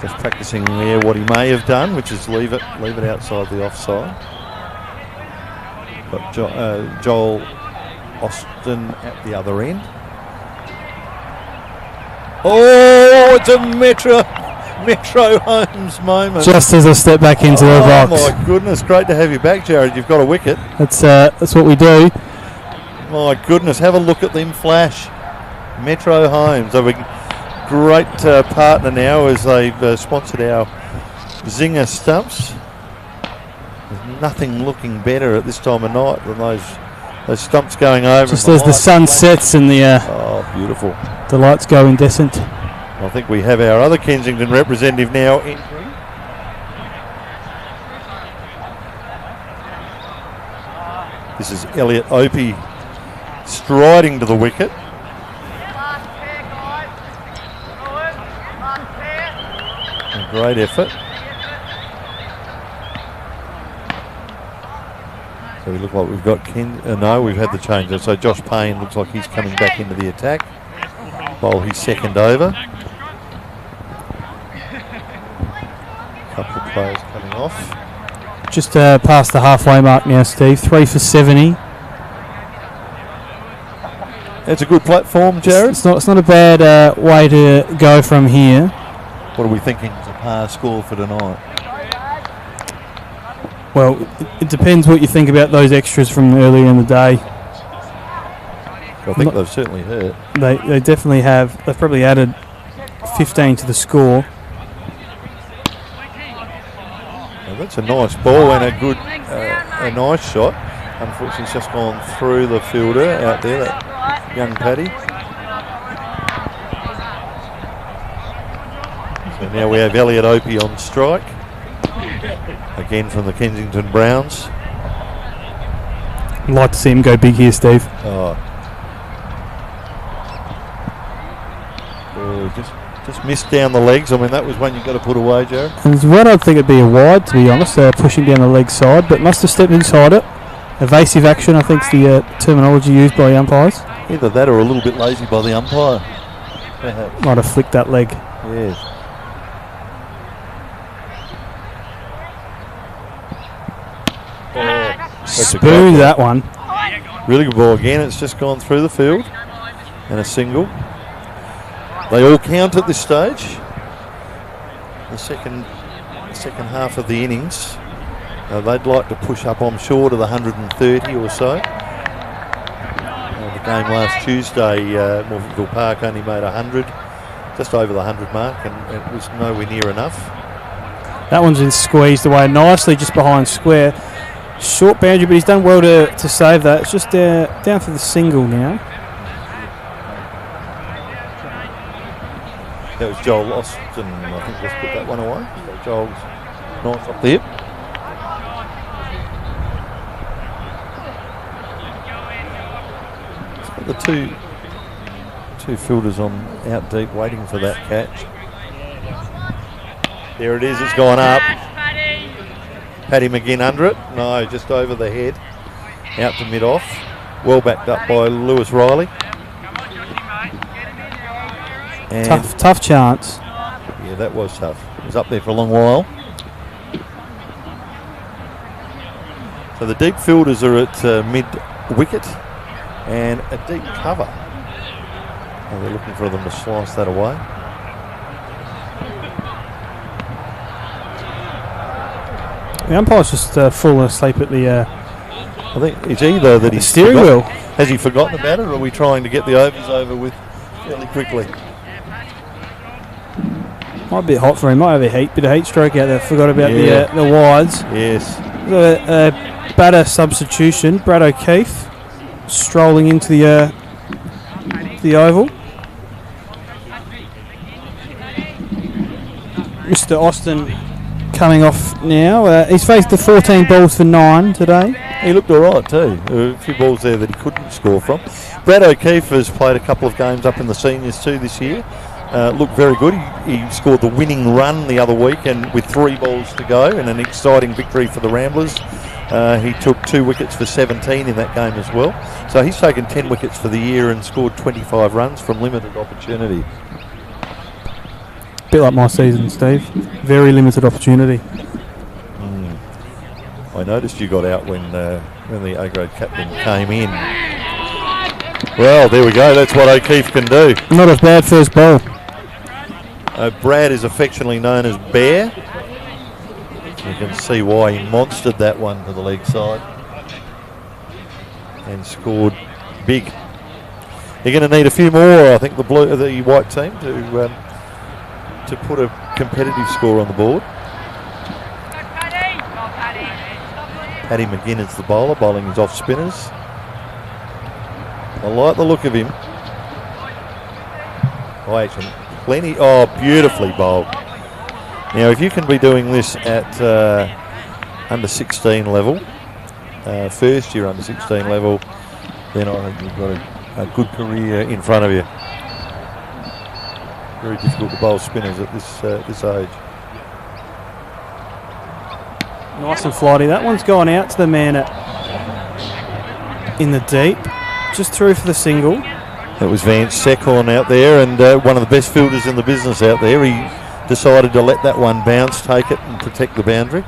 just practicing there what he may have done, which is leave it outside the offside. Got Joel Austin at the other end. Oh, it's a Metro Holmes moment. Just as I step back into the box. Oh my goodness, great to have you back, Jared. You've got a wicket. That's what we do. My goodness, have a look at them flash. Metro Holmes, a great partner now as they've sponsored our Zinger stumps. There's nothing looking better at this time of night than those stumps going over. Just as the sun sets and the beautiful. The lights go incandescent. I think we have our other Kensington representative now entering. This is Elliot Opie striding to the wicket. A great effort. So we look like we've got no, we've had the change. So Josh Payne looks like he's coming back into the attack while he's second over. Couple of players coming off. Just past the halfway mark now, Steve. 3 for 70. It's a good platform, Jared. It's not a bad way to go from here. What are we thinking is a par score for tonight? Well, it depends what you think about those extras from earlier in the day. I think they've certainly hurt. They definitely have. They've probably added 15 to the score. Well, that's a nice ball and a nice shot. Unfortunately, it's just gone through the fielder out there, that young Paddy. So now we have Elliot Opie on strike. Again from the Kensington Browns. I'd like to see him go big here, Steve. Just missed down the legs. I mean, that was one you've got to put away, Jared. And there's one I'd think it'd be a wide, to be honest, pushing down the leg side, but must have stepped inside it. Evasive action, I think, is the terminology used by the umpires. Either that or a little bit lazy by the umpire. Perhaps. Might have flicked that leg. Yes. Spoon that one. Really good ball again. It's just gone through the field and a single. They all count at this stage. The second half of the innings. They'd like to push up, I'm sure, to the 130 or so. The game last Tuesday, Morphettville Park only made 100, just over the 100 mark, and it was nowhere near enough. That one's been squeezed away nicely just behind square. Short boundary, but he's done well to save that. It's just down for the single now. That was Joel Austin, I think, just put that one away. So Joel's nice up there. It's got the two fielders on out deep waiting for that catch. There it is, it's gone up. Paddy McGinn under it. No, just over the head. Out to mid-off. Well backed up by Lewis Riley. And Tough chance. yeah, that was tough. It was up there for a long while. So the deep fielders are at mid-wicket and a deep cover. And they're looking for them to slice that away. The umpire's just fallen asleep at the I think it's either that he's steering wheel. Has he forgotten about it, or are we trying to get the overs over with fairly quickly? Might be hot for him. Might have a bit of heat stroke out there. Forgot about the wides. Yes. A batter substitution. Brad O'Keefe strolling into the oval. Mr. Austin coming off now. He's faced the 14 balls for 9 today. He looked all right too. There were a few balls there that he couldn't score from. Brad O'Keefe has played a couple of games up in the seniors too this year. Looked very good. He scored the winning run the other week, and with 3 balls to go and an exciting victory for the Ramblers. He took 2 wickets for 17 in that game as well. So he's taken 10 wickets for the year and scored 25 runs from limited opportunity. Bit like my season, Steve. Very limited opportunity. I noticed you got out when the A-grade captain came in. Well, there we go. That's what O'Keefe can do. Not a bad first ball. Brad is affectionately known as Bear. You can see why he monstered that one to the leg side and scored big. You're going to need a few more, I think, the white team to put a competitive score on the board. Paddy McGinn is the bowler, bowling his off spinners. I like the look of him. Beautifully bowled. Now, if you can be doing this at under 16 level, first year under 16 level, then I think you've got a good career in front of you. Very difficult to bowl spinners at this age. Nice and flighty. That one's gone out to the man in the deep. Just through for the single. That was Vance Seckhorn out there, and one of the best fielders in the business out there. He decided to let that one bounce, take it and protect the boundary.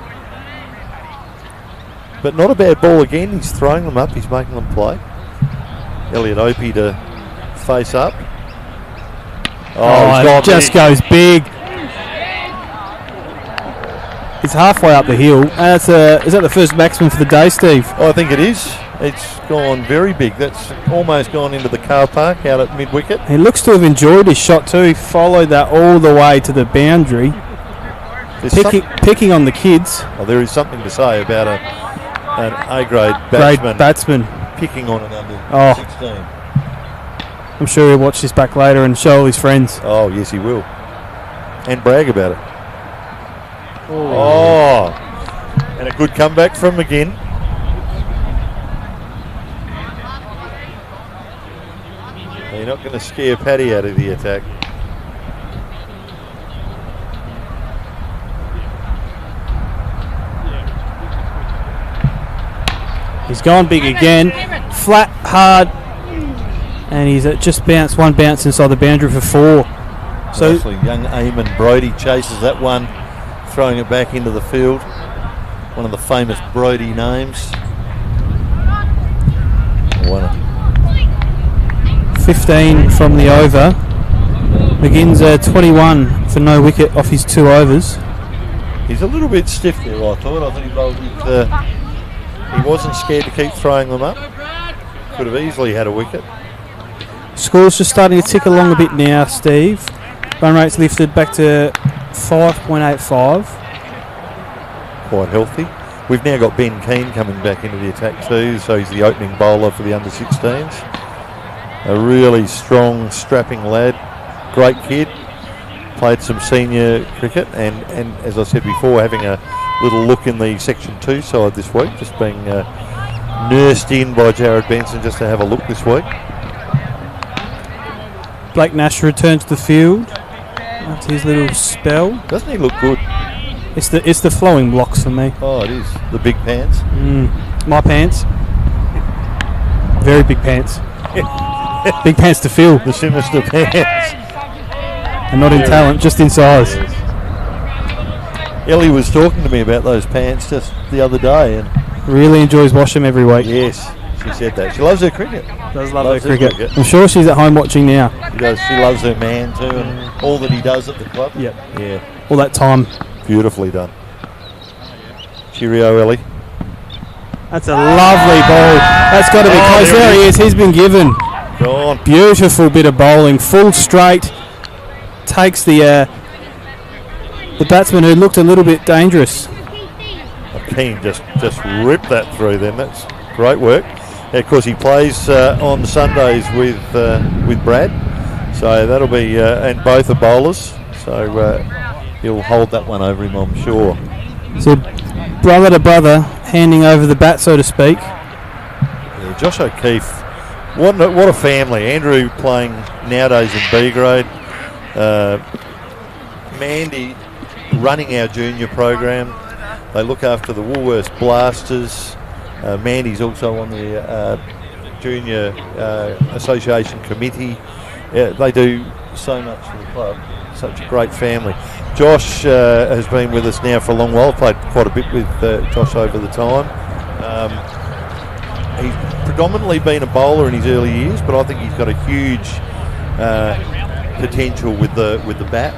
But not a bad ball again. He's throwing them up. He's making them play. Elliot Opie to face up. It just goes big. It's halfway up the hill. Is that the first maximum for the day, Steve? I think it is. It's gone very big. That's almost gone into the car park out at mid-wicket. He looks to have enjoyed his shot too. He followed that all the way to the boundary. Picking on the kids. Oh, there is something to say about an A-grade batsman picking on an under 16. I'm sure he'll watch this back later and show all his friends. Oh, yes, he will. And brag about it. Oh. And a good comeback from McGinn. You're not going to scare Paddy out of the attack. He's gone big again. Flat, hard. And he's just bounced one bounce inside the boundary for 4. So young Eamon Brodie chases that one, throwing it back into the field. One of the famous Brodie names. 15 from the over. McGinn's 21 for no wicket off his 2 overs. He's a little bit stiff there, I thought. I thought he wasn't scared to keep throwing them up. Could have easily had a wicket. Score's just starting to tick along a bit now, Steve. Run rate's lifted back to 5.85. Quite healthy. We've now got Ben Keane coming back into the attack too, so he's the opening bowler for the under-16s. A really strong, strapping lad. Great kid. Played some senior cricket and as I said before, having a little look in the Section 2 side this week, just being nursed in by Jared Benson just to have a look this week. Blake Nash returns to the field after his little spell. Doesn't he look good? It's the flowing blocks for me. Oh, it is. The big pants. My pants. Very big pants. Big pants to fill. The sinister pants. And not in talent, just in size. Yes. Ellie was talking to me about those pants just the other day, and Really enjoys washing them every week. yes, she said that. She loves her cricket. Does love Loves her her cricket. cricket. I'm sure she's at home watching now. She does. She loves her man too, and all that he does at the club. Yep. Yeah, All that time. beautifully done. Cheerio, Ellie. That's a lovely ball. That's got to be close. there There it he is. He's been given. Go on. Beautiful bit of bowling. Full straight. Takes the batsman who looked a little bit dangerous. Keane just ripped that through then. That's great work. Yeah, of course, he plays on Sundays with Brad, so that'll be and both are bowlers, so he'll hold that one over him, I'm sure. So brother to brother, handing over the bat, so to speak. Yeah, Josh O'Keefe, what a family. Andrew playing nowadays in B grade. Mandy running our junior program. They look after the Woolworths Blasters. Mandy's also on the Junior Association Committee. They do so much for the club. Such a great family. Josh has been with us now for a long while. I've played quite a bit with Josh over the time. He's predominantly been a bowler in his early years, but I think he's got a huge potential with the bat.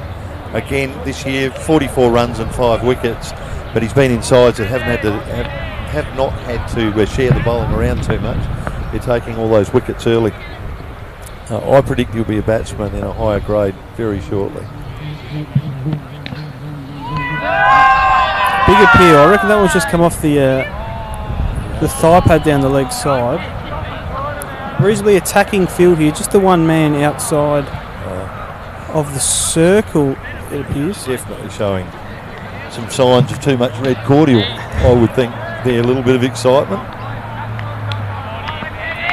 Again, this year, 44 runs and 5 wickets. But he's been in sides that have not had to share the bowling around too much. They're taking all those wickets early. I predict he'll be a batsman in a higher grade very shortly. Big appeal. I reckon that one's just come off the thigh pad down the leg side. Reasonably attacking field here. Just the one man outside of the circle, it appears. Definitely showing some signs of too much red cordial, I would think. There, a little bit of excitement.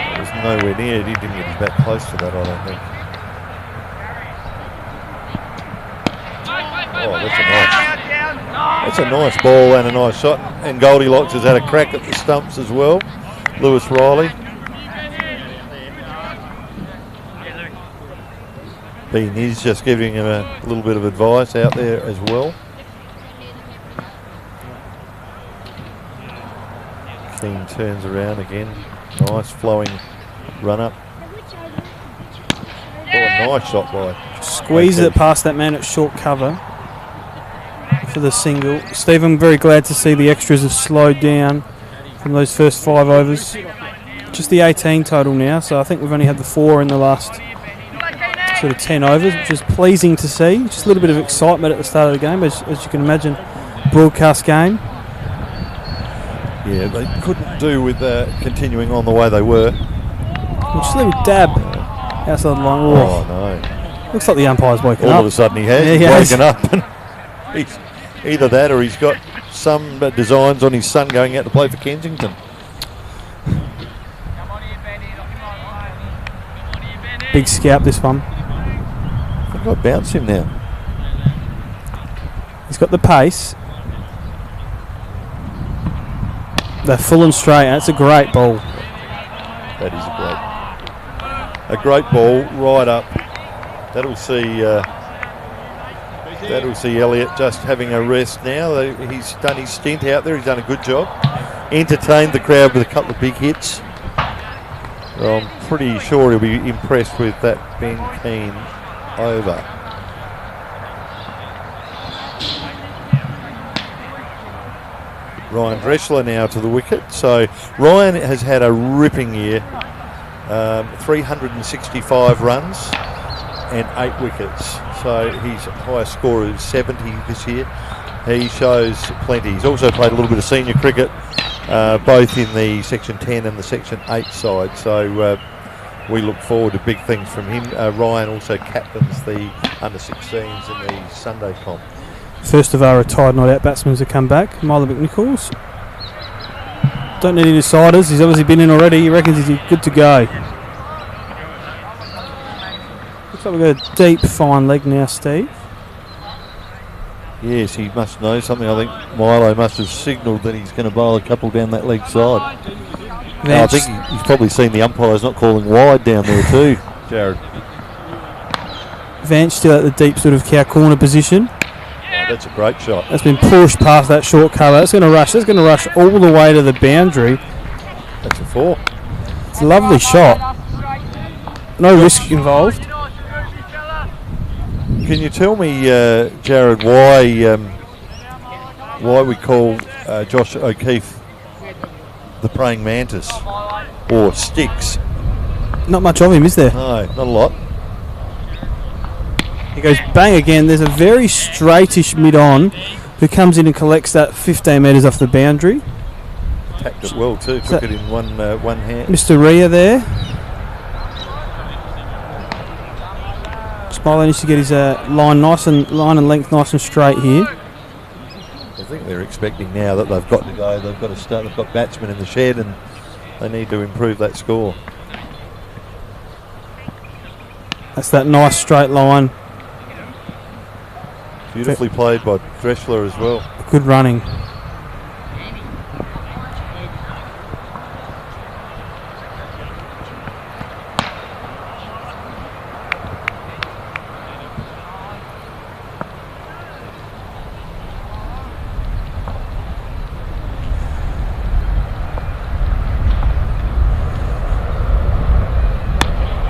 It was nowhere near. He didn't get his bat close to that, I don't think. Oh, that's a nice ball and a nice shot. And Goldilocks has had a crack at the stumps as well. Lewis Riley. Bean is just giving him a little bit of advice out there as well. Keane turns around again. Nice flowing run up. Oh, a nice shot by. Squeeze it past that man at short cover for the single. Steve, I'm very glad to see the extras have slowed down from those first 5 overs. Just the 18 total now, so I think we've only had the 4 in the last sort of 10 overs, which is pleasing to see. Just a little bit of excitement at the start of the game, as you can imagine. Broadcast game. Yeah, they couldn't do with continuing on the way they were. Just a little dab outside the line. Oh, no. Looks like the umpire's woken All up. of a sudden he has. Yeah, he he's has. woken up. And he's either that or he's got some designs on his son going out to play for Kensington. Big scalp, this one. I think I bounce him now. He's got the pace. They're full and straight. That's a great ball. That is a great ball right up. That'll see Elliott just having a rest now. He's done his stint out there. He's done a good job. Entertained the crowd with a couple of big hits. Well, I'm pretty sure he'll be impressed with that Ben Keane over. Ryan Dressler now to the wicket. So Ryan has had a ripping year. 365 runs and 8 wickets. So his highest score is 70 this year. He shows plenty. He's also played a little bit of senior cricket, both in the Section 10 and the Section 8 side. So we look forward to big things from him. Ryan also captains the under-16s in the Sunday comp. First of our retired not-out batsmen to come back, Milo McNichols. Don't need any deciders. He's obviously been in already. He reckons he's good to go. Looks like we've got a deep, fine leg now, Steve. Yes, he must know something. I think Milo must have signalled that he's going to bowl a couple down that leg side. I think he's probably seen the umpires not calling wide down there too, Jared. Vance still at the deep sort of cow corner position. Oh, that's a great shot. That's been pushed past that short cover. That's going to rush. That's going to rush all the way to the boundary. That's a 4. It's a lovely shot. No risk involved. Can you tell me, Jared, why we call Josh O'Keefe the praying mantis or Sticks? Not much of him, is there? No, not a lot. He goes bang again. There's a very straightish mid-on who comes in and collects that 15 metres off the boundary. Attacked it well too. Took it in one hand. Mr. Rhea there. Smiley needs to get his line and length nice and straight here. I think they're expecting now that they've got to go. They've got to start. They've got batsmen in the shed, and they need to improve that score. That's that nice straight line. Beautifully played by Dressler as well. Good running.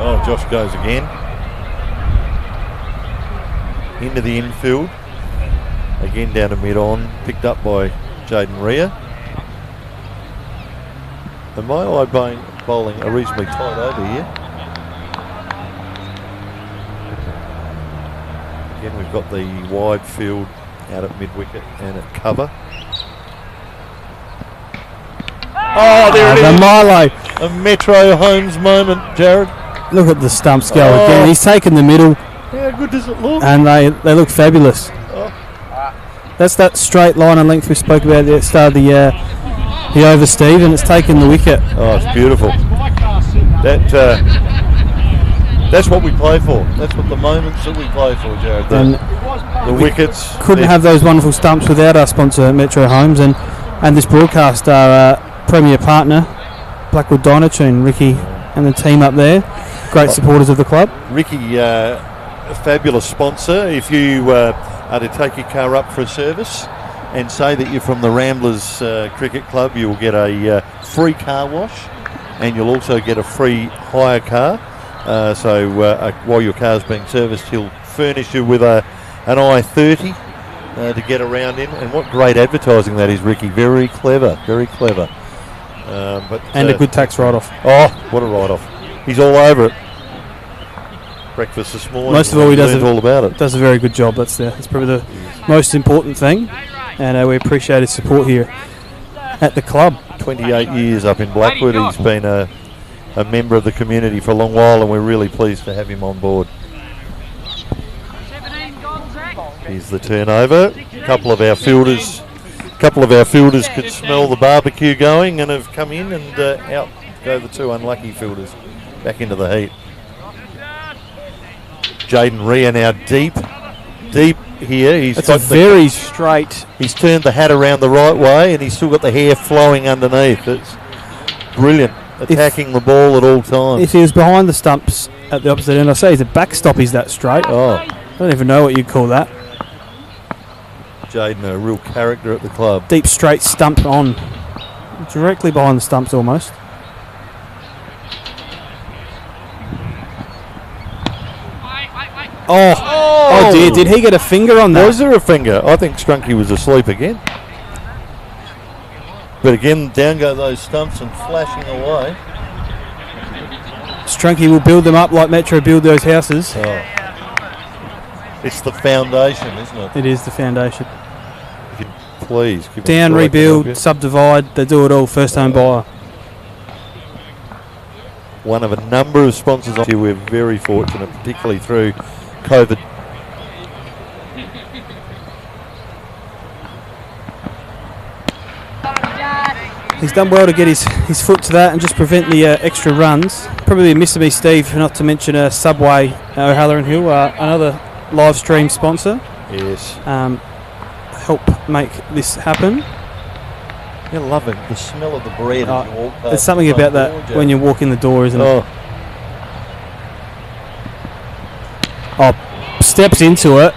Oh, Josh goes again. Into the infield. Again down to mid-on. Picked up by Jaden Rhea. And Milo bowling a reasonably tight over here. Again, we've got the wide field out at mid-wicket and at cover. Oh, there it is. The Milo. A Metro Holmes moment, Jared. Look at the stumps go again. He's taken the middle. How good does it look? And they look fabulous. Oh. That's that straight line and length we spoke about at the start of the over, Steve, and it's taken the wicket. Oh, it's beautiful. That's what we play for. That's what the moments that we play for, Jared. The wickets. Couldn't have those wonderful stumps without our sponsor, Metro Homes, and this broadcast, our premier partner, Blackwood Dynatune, Ricky and the team up there. Great supporters of the club. Ricky, a fabulous sponsor. If you are to take your car up for a service and say that you're from the Ramblers Cricket Club, you will get a free car wash, and you'll also get a free hire car. So while your car's being serviced, he'll furnish you with an i30 to get around in. And what great advertising that is, Ricky. Very clever, very clever. And a good tax write-off. Oh, what a write-off. He's all over it. Breakfast this morning. Most of all, he does all about it. Does a very good job. That's probably the most important thing, and we appreciate his support here at the club. 28 years up in Blackwood. He's been a member of the community for a long while, and we're really pleased to have him on board. Here's the turnover. A couple of our fielders could smell the barbecue going and have come in, and out go the two unlucky fielders back into the heat. Jaden Rhea now deep here. That's a very straight. He's turned the hat around the right way, and he's still got the hair flowing underneath. It's brilliant, attacking the ball at all times. If he was behind the stumps at the opposite end, I say he's a backstop. He's that straight. Oh, I don't even know what you'd call that. Jaden, a real character at the club. Deep straight stump on, directly behind the stumps almost. Oh dear, did he get a finger on that? Was there a finger? I think Strunky was asleep again. But again, down go those stumps and flashing away. Strunky will build them up like Metro build those houses. Oh. It's the foundation, isn't it? It is the foundation. Please. Give Down, rebuild, subdivide, they do it all, first home buyer. One of a number of sponsors here. We're very fortunate, particularly through COVID. He's done well to get his foot to that and just prevent the extra runs. Probably a miss of me, Steve, not to mention Subway O'Halloran Hill, another live stream sponsor. Yes. help make this happen. You're loving the smell of the bread as you walk past. There's something the about front that door, when you walk in the door, isn't Oh, it? Oh, steps into it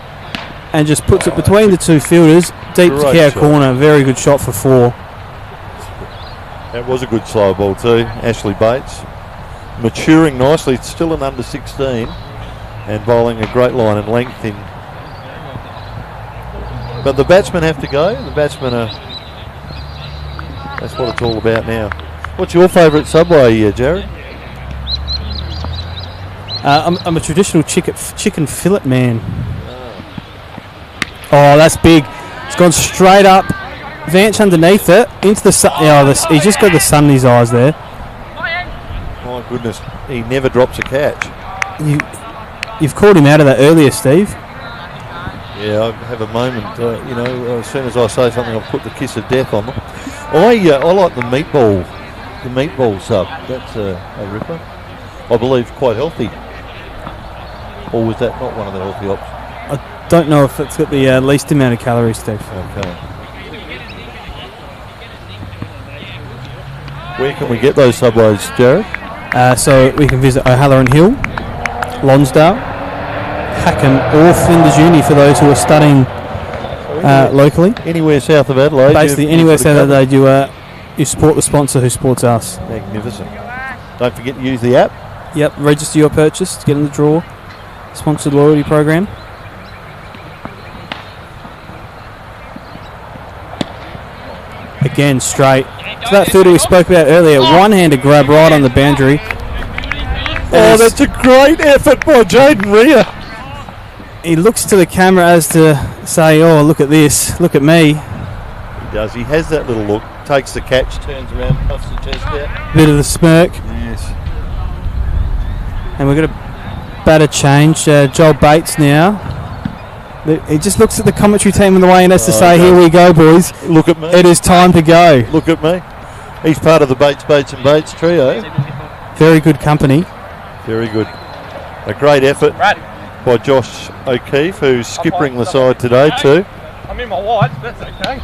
and just puts it between the two fielders, deep to Great cow shot. corner. Very good shot for 4. that was a good slow ball too. Ashley Bates maturing nicely. It's still an under 16 and bowling a great line and length in. But the batsmen have to go. The batsmen are. That's what it's all about now. What's your favourite Subway here, Jared? I'm a traditional chicken fillet man. Oh, that's big. It's gone straight up. Vance underneath it into the sun. He just got the sun in his eyes there. My goodness, he never drops a catch. You've called him out of that earlier, Steve. Yeah, I have a moment. As soon as I say something, I'll put the kiss of death on them. I like the meatball sub. That's a ripper. I believe quite healthy. Or was that not one of the healthy options? I don't know if it's got the least amount of calories, Steve. Okay. Where can we get those Subways, Jared? So we can visit O'Halloran Hill, Lonsdale, Hackham or Flinders Uni for those who are studying locally. Anywhere south of Adelaide. Basically, anywhere south of Adelaide, you support the sponsor who supports us. Magnificent. Don't forget to use the app. Yep, register your purchase to get in the draw. Sponsored loyalty program. Again, straight. So that fielder we spoke about earlier, one-handed grab right on the boundary. Oh, that's a great effort by Jaden Rhea. He looks to the camera as to say, oh, look at this, look at me. He does. He has that little look. Takes the catch, turns around, puffs the chest out. Bit of the smirk. Yes. And we're going to batter change. Joel Bates now. He just looks at the commentary team on the way and has to say, here we go, boys. Look at me. It is time to go. Look at me. He's part of the Bates and Bates trio. Very good company. Very good. A great effort by Josh O'Keefe, who's skippering the side today too. I'm in my whites, that's okay.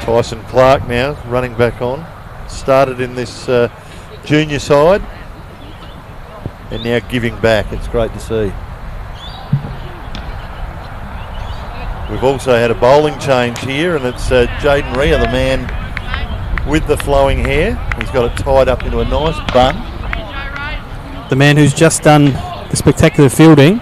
Tyson Clark now running back on. Started in this junior side and now giving back. It's great to see. We've also had a bowling change here, and it's Jaden Rhea, the man with the flowing hair. He's got it tied up into a nice bun. The man who's just done the spectacular fielding.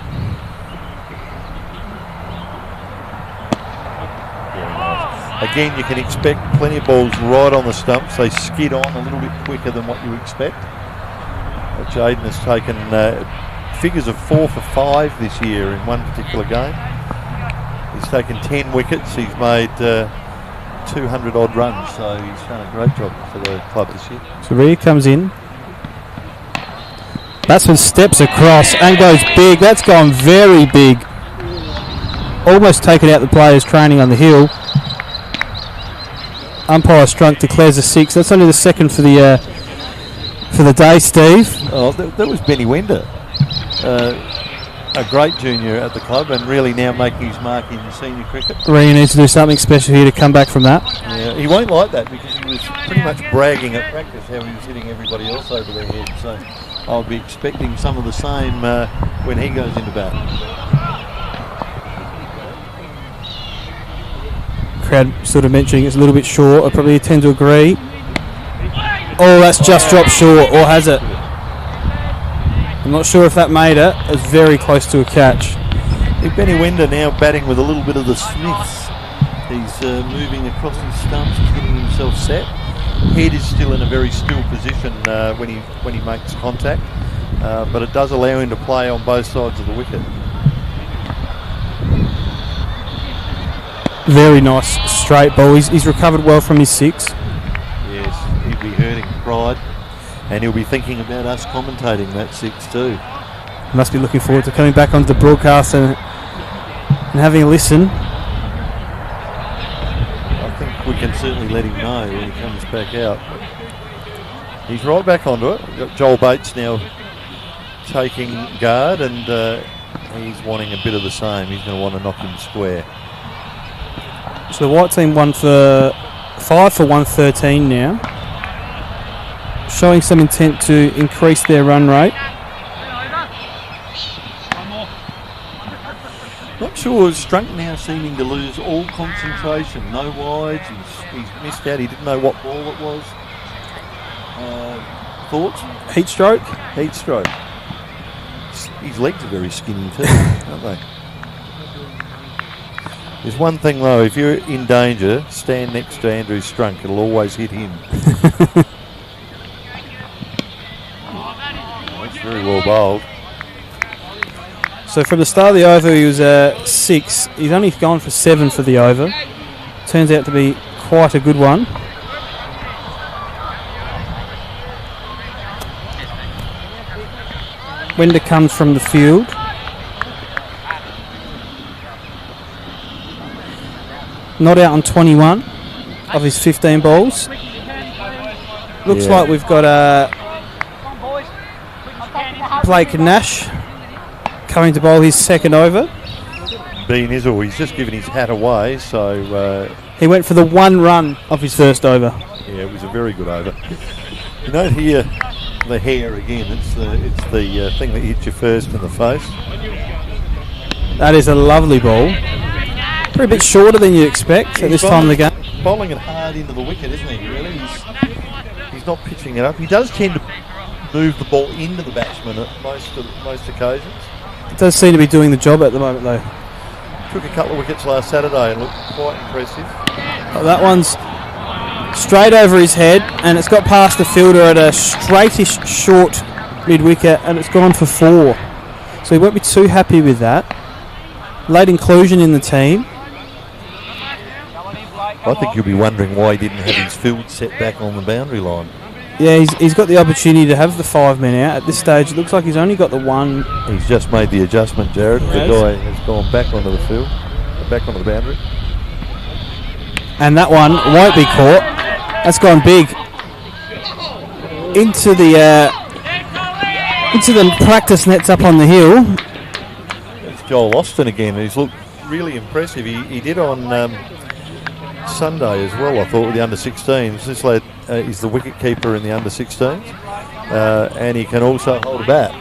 Again, you can expect plenty of balls right on the stumps. They skid on a little bit quicker than what you expect. But Jaden has taken figures of 4 for 5 this year in one particular game. He's taken 10 wickets. He's made 200 odd runs, so he's done a great job for the club this year. So Rhea comes in. Batsman steps across and goes big. That's gone very big. Almost taken out the players training on the hill. Umpire Strunk declares a 6. That's only the second for the day, Steve. Oh, that was Benny Winder. A great junior at the club and really now making his mark in senior cricket. Rhea needs to do something special here to come back from that. Yeah, he won't like that because he was pretty much bragging at practice how he was hitting everybody else over their head. So I'll be expecting some of the same when he goes into bat. Crowd sort of mentioning it's a little bit short. I probably tend to agree. Oh, that's just dropped short, or has it? I'm not sure if that made it. It was very close to a catch. Benny Winder now batting with a little bit of the Smiths. He's moving across his stumps, he's getting himself set. Head is still in a very still position when he makes contact, but it does allow him to play on both sides of the wicket. Very nice straight ball. He's recovered well from his 6. Yes, he'd be hurting pride, and he'll be thinking about us commentating that 6 too. Must be looking forward to coming back onto the broadcast and having a listen. I think we can certainly let him know when he comes back out. He's right back onto it. We've got Joel Bates now taking guard, and he's wanting a bit of the same. He's going to want to knock him square. So the white team won for 5 for 113 now, showing some intent to increase their run rate. Not sure, Strunk now seeming to lose all concentration. No wides, he's missed out, he didn't know what ball it was. Thoughts? Heat stroke? Heat stroke. His legs are very skinny too, aren't they? There's one thing though, if you're in danger, stand next to Andrew Strunk, it'll always hit him. That's very well bowled. So from the start of the over he was 6. He's only gone for 7 for the over. Turns out to be quite a good one. Winder comes from the field. Not out on 21 of his 15 balls. Looks like we've got Blake Nash coming to bowl his second over. Bean Izzle, he's just given his hat away, so... he went for the 1 run of his first over. Yeah, it was a very good over. You note here the hair again, it's the thing that hits you first in the face. That is a lovely ball. Probably a bit shorter than you expect at this time of the game. Bowling it hard into the wicket, isn't he, really? He's not pitching it up. He does tend to move the ball into the batsman at most occasions. It does seem to be doing the job at the moment, though. Took a couple of wickets last Saturday and looked quite impressive. Oh, that one's straight over his head, and it's got past the fielder at a straightish short mid-wicket, and it's gone for 4. So he won't be too happy with that. Late inclusion in the team. I think you'll be wondering why he didn't have his field set back on the boundary line. Yeah, he's got the opportunity to have the 5 men out. At this stage, it looks like he's only got the 1. He's just made the adjustment, Jared. The guy has gone back onto the field, back onto the boundary. And that one won't be caught. That's gone big. Into the practice nets up on the hill. It's Joel Austin again. He's looked really impressive. He did on Sunday as well, I thought, with the under-16s. This lad is the wicket keeper in the under-16s, and he can also hold a bat.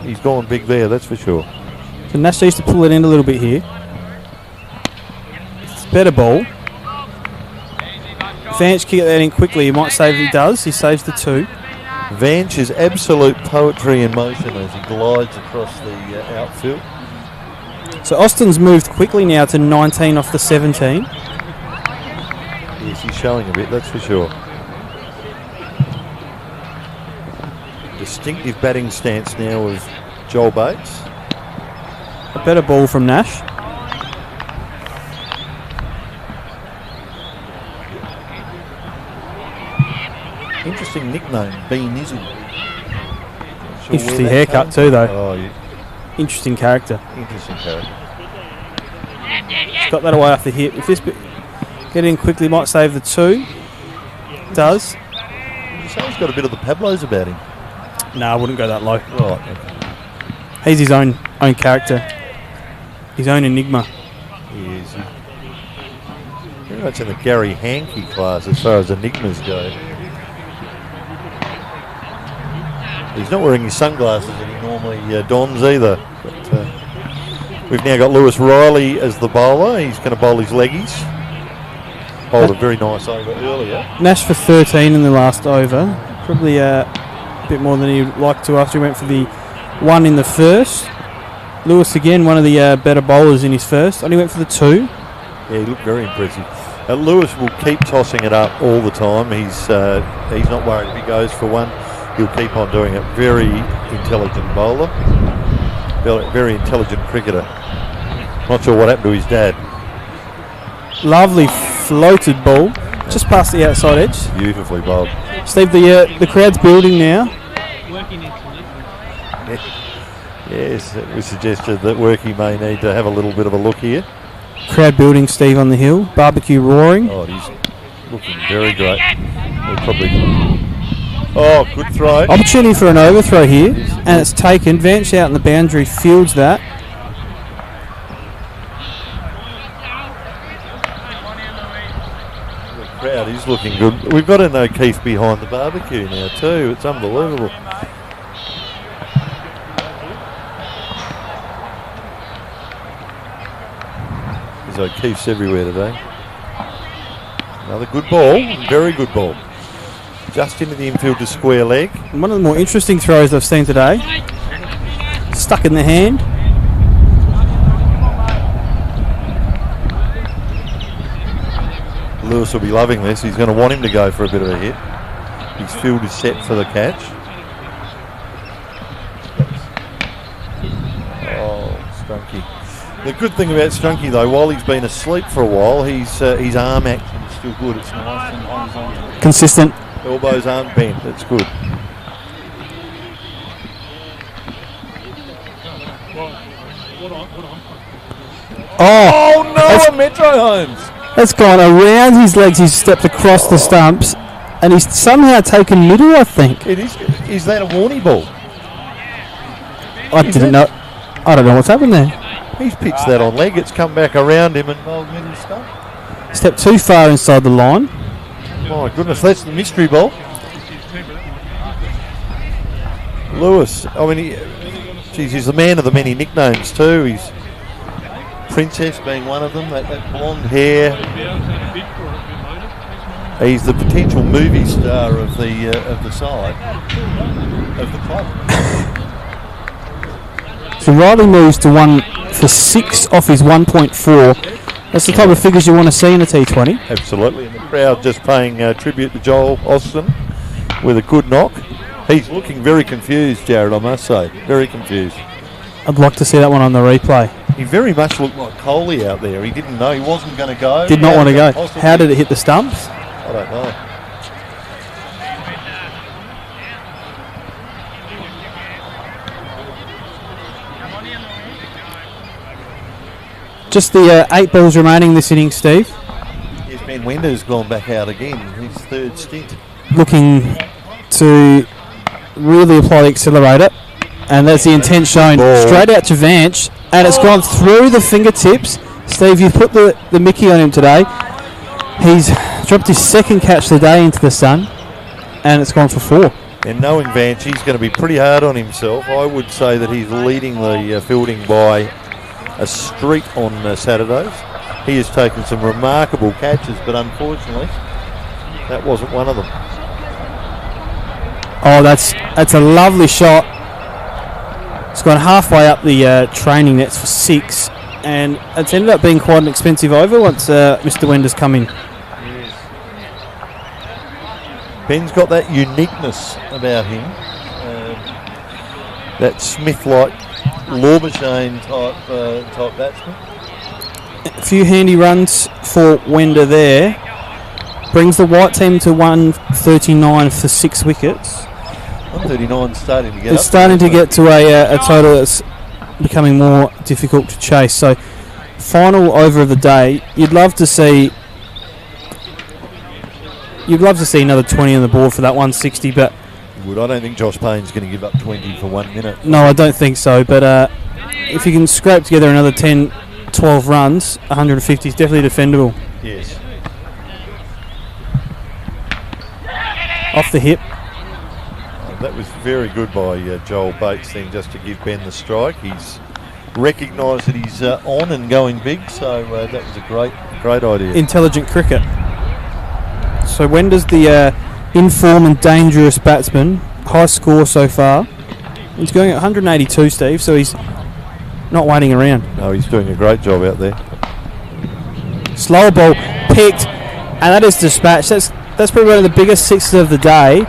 He's gone big there, that's for sure. So Nash needs to pull it in a little bit here. It's a better ball. Vanch can get that in quickly. He might save. He does. He saves the 2. Vanch is absolute poetry in motion as he glides across the outfield. So Austin's moved quickly now to 19 off the 17. Yes, he's showing a bit, that's for sure. Distinctive batting stance now of Joel Bates. A better ball from Nash. Interesting nickname, Bean Izzle. Interesting haircut too, though. Oh, yeah. Interesting character. Interesting character. Got that away off the hip. If this get in quickly, might save the 2. Does. You say he's got a bit of the Pablos about him. No, I wouldn't go that low. Right. Okay. He's his own character. His own enigma. He is. Very much in the Gary Hankey class as far as enigmas go. He's not wearing his sunglasses that he normally dons either. But we've now got Lewis Riley as the bowler. He's going to bowl his leggies. Bowled a very nice over earlier. Nash for 13 in the last over. Probably a bit more than he'd like to after he went for the 1 in the first. Lewis again, one of the better bowlers in his first. Only went for the 2. Yeah, he looked very impressive. Lewis will keep tossing it up all the time. He's not worried if he goes for 1. He'll keep on doing it. Very intelligent bowler. Very intelligent cricketer. Not sure what happened to his dad. Lovely floated ball. Just past the outside edge. Beautifully bowled. Steve, the crowd's building now. Yes, it was suggested that Worky may need to have a little bit of a look here. Crowd building, Steve, on the hill. Barbecue roaring. Oh, he's looking very great. We'll probably... Oh, good throw. Opportunity for an overthrow here, and it's taken. Vanch out in the boundary, fields that. crowd is looking good. We've got an O'Keefe behind the barbecue now too. It's unbelievable. There's O'Keefe's everywhere today. Another good ball, very good ball. Just into the infield to square leg. One of the more interesting throws I've seen today. Stuck in the hand. Lewis will be loving this. He's going to want him to go for a bit of a hit. His field is set for the catch. Oh, Strunky. The good thing about Strunky, though, while he's been asleep for a while, his arm action is still good. It's nice and horizontal. Consistent. Elbows aren't bent. It's good. Oh no, Metro Holmes. That's gone around his legs. He's stepped across the stumps, and he's somehow taken middle, I think. It is. Is that a warning ball? I didn't know. I don't know what's happened there. He's pitched that on leg. It's come back around him and bowled middle stump. Stepped too far inside the line. My goodness, that's the mystery ball. Lewis, I mean, he's the man of the many nicknames too. He's Princess being one of them, that blonde hair. He's the potential movie star of the side, of the club. So Riley moves to 1 for 6 off his 1.4. That's the type of figures you want to see in a T20. Absolutely, and the crowd just paying tribute to Joel Austin with a good knock. He's looking very confused, Jared, I must say. Very confused. I'd like to see that one on the replay. He very much looked like Coley out there. He didn't know. He wasn't going to go. Did not want to go. How did it hit the stumps? I don't know. Just the 8 balls remaining this inning, Steve. Yes, Ben Wender's gone back out again. His third stint. Looking to really apply the accelerator. And that's the intent shown straight out to Vanch. And it's gone through the fingertips. Steve, you've put the Mickey on him today. He's dropped his second catch of the day into the sun. And it's gone for 4. And knowing Vanch, he's going to be pretty hard on himself. I would say that he's leading the fielding by a street on Saturdays. He has taken some remarkable catches, but unfortunately, that wasn't one of them. Oh, that's a lovely shot. It's gone halfway up the training nets for 6, and it's ended up being quite an expensive over once Mr. Wender's come in. Yes. Ben's got that uniqueness about him, that Smith-like Lawbashane type batsman. A few handy runs for Wender there. Brings the white team to 139 for 6 wickets. 139 starting to get It's starting to get to a total that's becoming more difficult to chase. So, final over of the day. You'd love to see another 20 on the board for that 160, but I don't think Josh Payne's going to give up 20 for 1 minute. No, I don't think so. But if you can scrape together another 10, 12 runs, 150 is definitely defendable. Yes. Off the hip. That was very good by Joel Bates then, just to give Ben the strike. He's recognised that he's on and going big, so that was a great idea. Intelligent cricket. So Wender's the in-form and dangerous batsman. High score so far. He's going at 182, Steve, so he's not waiting around. No, he's doing a great job out there. Slower ball picked, and that is dispatched. That's probably one of the biggest sixes of the day.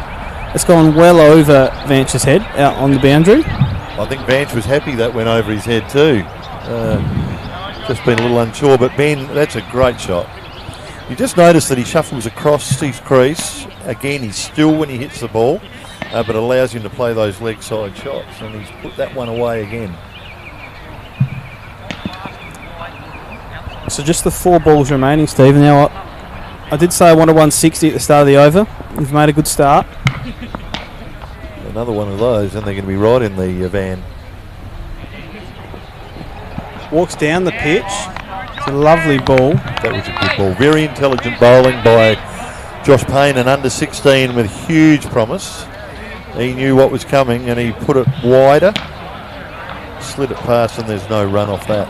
It's gone well over Vanch's head out on the boundary. I think Vanch was happy that went over his head too. Just been a little unsure, but Ben, that's a great shot. You just notice that he shuffles across his crease. Again, he's still when he hits the ball, but allows him to play those leg side shots, and he's put that one away again. So just the 4 balls remaining, Steve. Now, I did say I wanted 160 at the start of the over. We've made a good start. Another one of those, and they're going to be right in the van. Walks down the pitch. It's a lovely ball. That was a good ball. Very intelligent bowling by Josh Payne, an under 16 with huge promise. He knew what was coming and he put it wider, slid it past, and there's no run off that.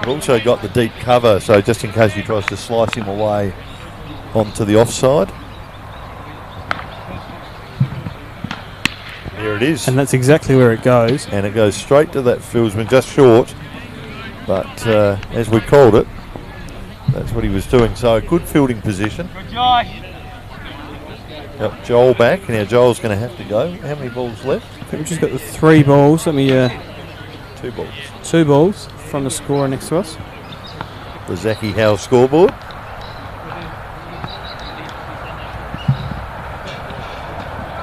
We've also got the deep cover, so just in case he tries to slice him away onto the offside. There it is. And that's exactly where it goes. And it goes straight to that fieldsman, just short. But as we called it, that's what he was doing. So a good fielding position. Yep, Joel back. Now Joel's going to have to go. How many balls left? I think we've just got the 3 balls. Let me... 2 balls. 2 balls from the scorer next to us. The Zachy Howe scoreboard.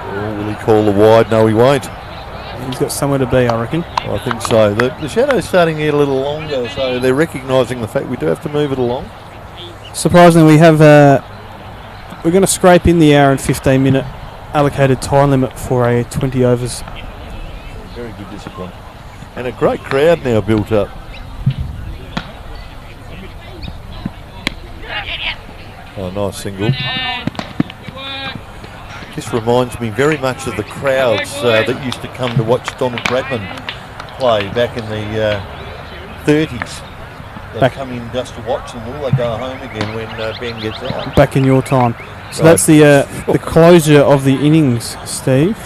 Oh, will he call the wide? No, he won't. He's got somewhere to be, I reckon. I think so. The shadow's starting to get a little longer, so they're recognising the fact we do have to move it along. Surprisingly, we have... we're going to scrape in the hour and 15 minute allocated time limit for a 20 overs. Very good discipline. And a great crowd now built up. Oh, nice single. This reminds me very much of the crowds that used to come to watch Donald Bradman play back in the 30s. They come in just to watch and all they go home again when Ben gets out. Back in your time. So Right. that's the closure of the innings, Steve.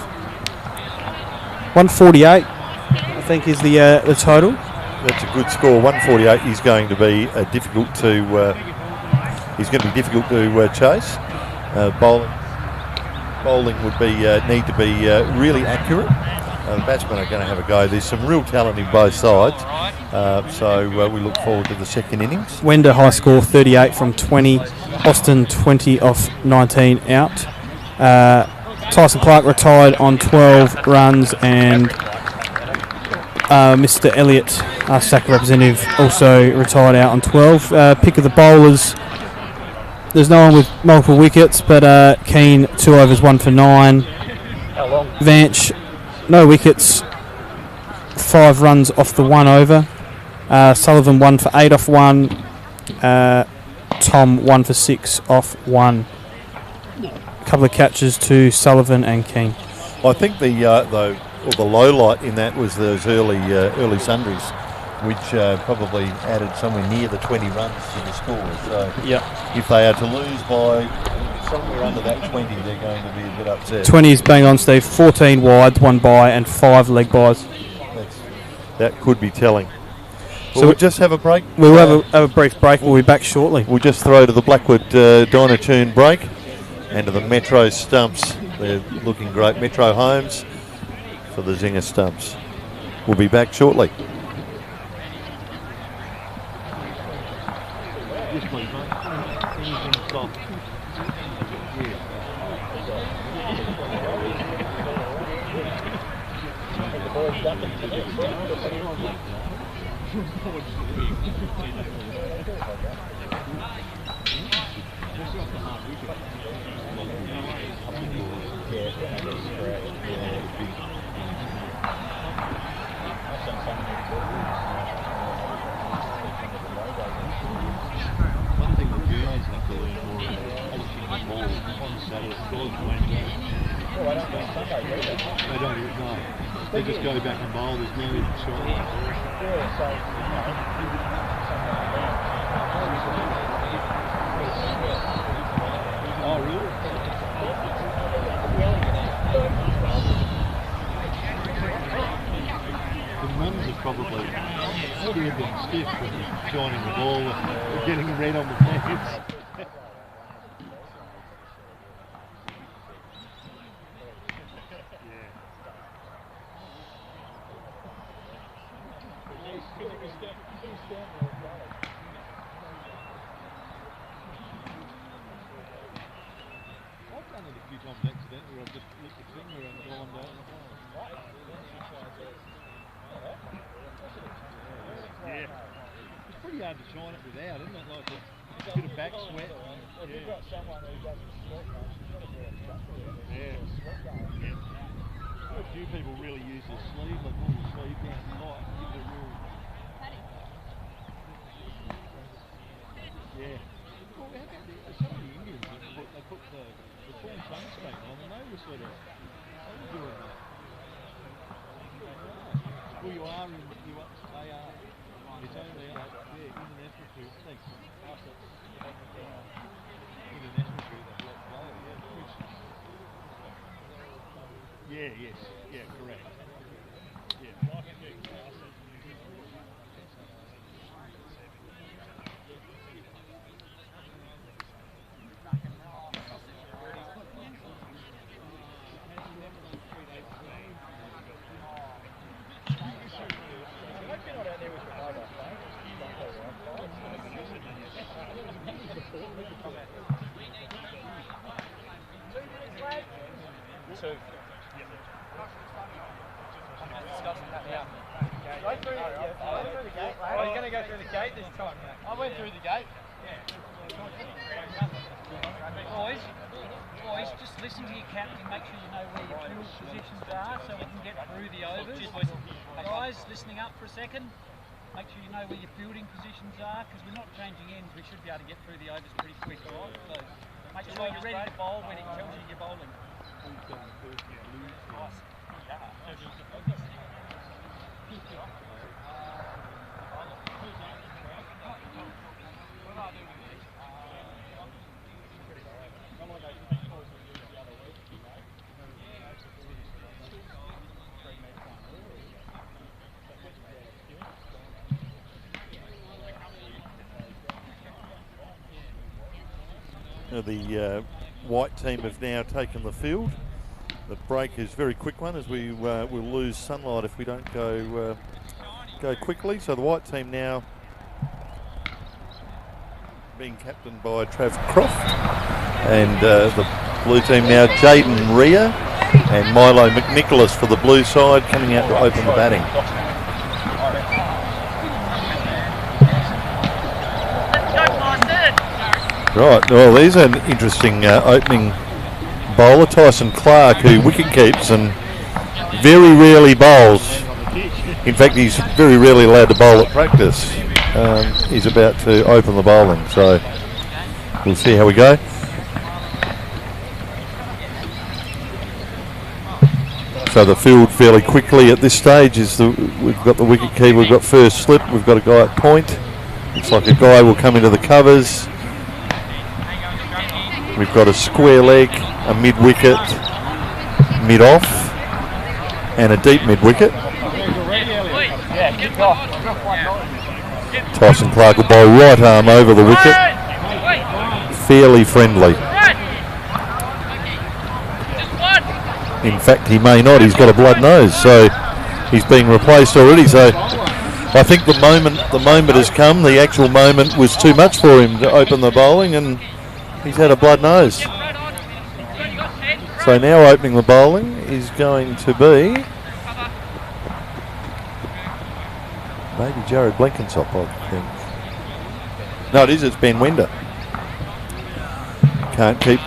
148, I think, is the total. That's a good score. 148 is going to be difficult to. He's going to be difficult to chase. Bowling would be need to be really accurate. The batsmen are going to have a go. There's some real talent in both sides, so we look forward to the second innings. Wender high score 38 from 20. Austin 20 off 19 out. Tyson Clark retired on 12 runs, and Mr. Elliott, our SACA representative, also retired out on 12. Pick of the bowlers. There's no one with multiple wickets, but Keane 2 overs 1 for 9. Vanch no wickets, 5 runs off the 1 over. Sullivan 1 for 8 off 1. Tom 1 for 6 off 1. A couple of catches to Sullivan and Keane. I think the low light in that was those early sundries, which probably added somewhere near the 20 runs to the score. So if they are to lose by somewhere under that 20, they're going to be a bit upset. 20 is bang on, Steve. 14 wides, 1 bye, and 5 leg byes. That could be telling. So we'll just have a break. We'll have a brief break. We'll be back shortly. We'll just throw to the Blackwood Dynatune break and to the Metro stumps. They're looking great. Metro Homes for the Zinger stumps. We'll be back shortly. They just go back and bowl, there's no shot. Oh, really? The mums are probably scared them stiff with shining the ball and getting red on the pads. Hard to shine it without, isn't it? Like a bit of back sweat. If you've got someone who doesn't sweat much, you've got to be a few people really use the sleeve, like pull the sleeve down tight, give it a real. some of the Indians, they put the full sunscreen on and they were sort of doing that. Well, they are. It's only international crew. Thanks. International crew that let go. Yeah, yes. Yeah, correct. Yeah. Boys, just listen to your captain, make sure you know where your field positions are so we can get through the overs. Guys, listening up for a second, make sure you know where your fielding positions are because we're not changing ends, we should be able to get through the overs pretty quick, alright? So make sure you're ready to bowl when it tells you you're bowling. The white team have now taken the field. The break is a very quick one as we will lose sunlight if we don't go quickly. So the white team now being captained by Trav Croft, and the blue team now Jaden Rhea and Milo McNicholas for the blue side coming out to open the batting. Right, well, there's an interesting opening bowler, Tyson Clark, who wicket keeps and very rarely bowls. In fact, he's very rarely allowed to bowl at practice. He's about to open the bowling, so we'll see how we go. So the field fairly quickly at this stage is we've got the wicket keeper, we've got first slip, we've got a guy at point. Looks like a guy will come into the covers. We've got a square leg, a mid-wicket, mid-off, and a deep mid-wicket. Tyson Clark will bowl right arm over the wicket. Fairly friendly. In fact, he may not. He's got a blood nose, so he's being replaced already. So I think the moment has come. The actual moment was too much for him to open the bowling, and he's had a blood nose. So now opening the bowling is going to be maybe Jared Blenkinsop, I think. No, it is. It's Ben Winder. Can't keep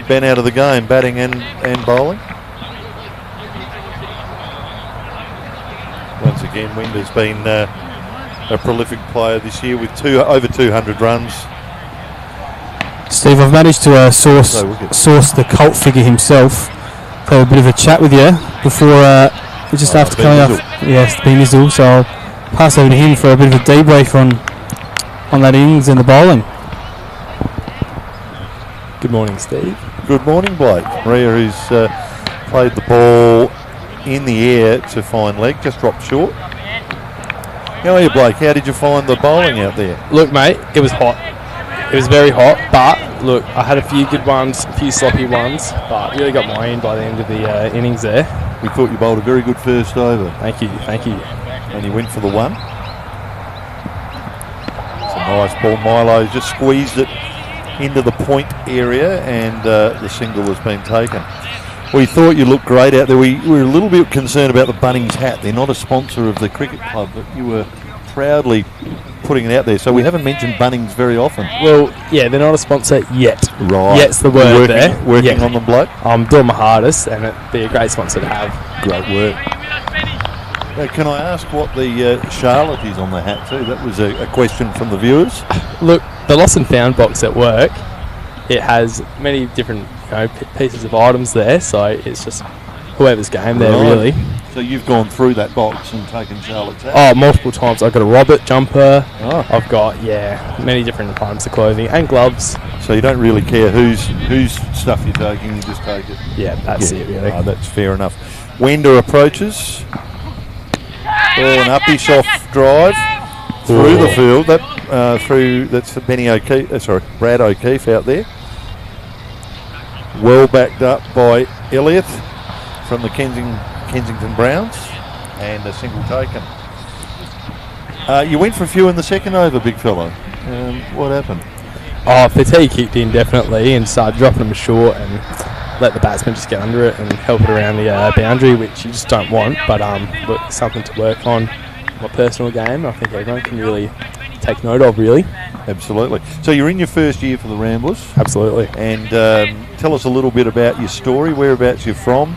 Ben out of the game, batting and bowling. Once again, Winder's been a prolific player this year with over 200 runs. Steve, I've managed to source the cult figure himself. Have a bit of a chat with you before just after coming off. Yes, Ben Izzle. So I'll pass over to him for a bit of a debrief on that innings and the bowling. Good morning, Steve. Good morning, Blake. Maria, who's played the ball in the air to fine leg, just dropped short. How are you, Blake? How did you find the bowling out there? Look, mate, it was hot. It was very hot, but look, I had a few good ones, a few sloppy ones, but really got my in by the end of the innings there. We thought you bowled a very good first over. Thank you. And you went for the one. It's a nice ball. Milo just squeezed it into the point area, and the single has been taken. We thought you looked great out there. We were a little bit concerned about the Bunnings hat. They're not a sponsor of the cricket club, but you were proudly putting it out there. So we haven't mentioned Bunnings very often. Well, yeah, they're not a sponsor yet. Right. Yet's the word working on them, Blake. I'm doing my hardest, and it'd be a great sponsor to have. Great work. Can I ask what the Charlotte is on the hat too? That was a question from the viewers. Look, the lost and found box at work, it has many different pieces of items there, so it's just whoever's game there, really. So you've gone through that box and taken Charlotte's out? Oh, multiple times. I've got a Robert jumper. Oh. I've got, many different items of clothing and gloves. So you don't really care whose stuff you're taking, you just take it? Yeah, that's it, really. Oh, that's fair enough. Wender approaches. An uppy soft drive through the field. That's for Brad O'Keefe out there. Well backed up by Elliott from the Kensington Browns, and a single taken. You went for a few in the second over, big fellow. What happened? Oh, fatigue kicked in definitely and started dropping them short and let the batsman just get under it and help it around the boundary, which you just don't want. But look, something to work on. My personal game, I think everyone can really take note of, really. Absolutely. So you're in your first year for the Ramblers. Absolutely. And tell us a little bit about your story, whereabouts you're from,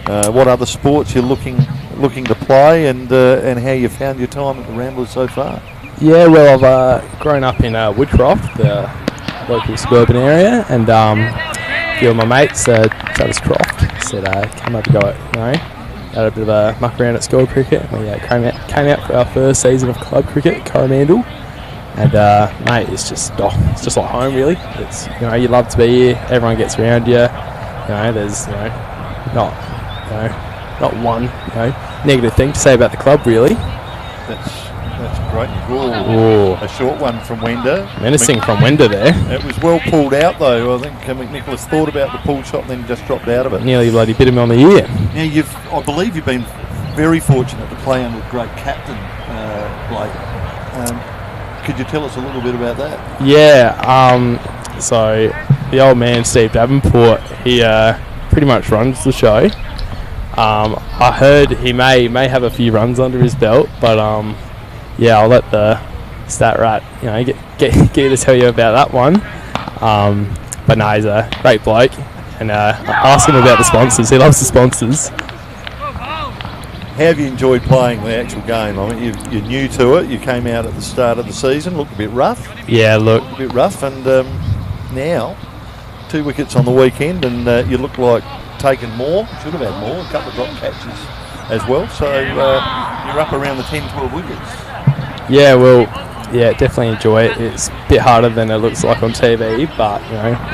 what other sports you're looking to play, and how you found your time at the Ramblers so far. Yeah, well, I've grown up in Woodcroft, the local suburban area, and a few of my mates, Travis Croft, said come up and go had a bit of a muck around at school cricket. We came out for our first season of club cricket at Coromandel, and mate, it's just like home, really. It's you love to be here. Everyone gets around you. There's not one negative thing to say about the club, really. That's great. A short one from Wender. Menacing from Wender there. It was well pulled out though. I think McNicholas thought about the pull shot and then just dropped out of it. Nearly bloody bit him on the ear. Now I believe you've been very fortunate to play under a great captain, Blake. Could you tell us a little bit about that? Yeah. So the old man Steve Davenport, he pretty much runs the show. I heard he may have a few runs under his belt, but I'll let the stat rat get you to tell you about that one. But no, he's a great bloke, and ask him about the sponsors. He loves the sponsors. How have you enjoyed playing the actual game? I mean, you're new to it. You came out at the start of the season, looked a bit rough. Yeah, looked a bit rough, and now 2 wickets on the weekend, and you look like taken more. Should have had more. A couple of drop catches as well. So you're up around the 10-12 wickets. Yeah, well, definitely enjoy it. It's a bit harder than it looks like on TV, but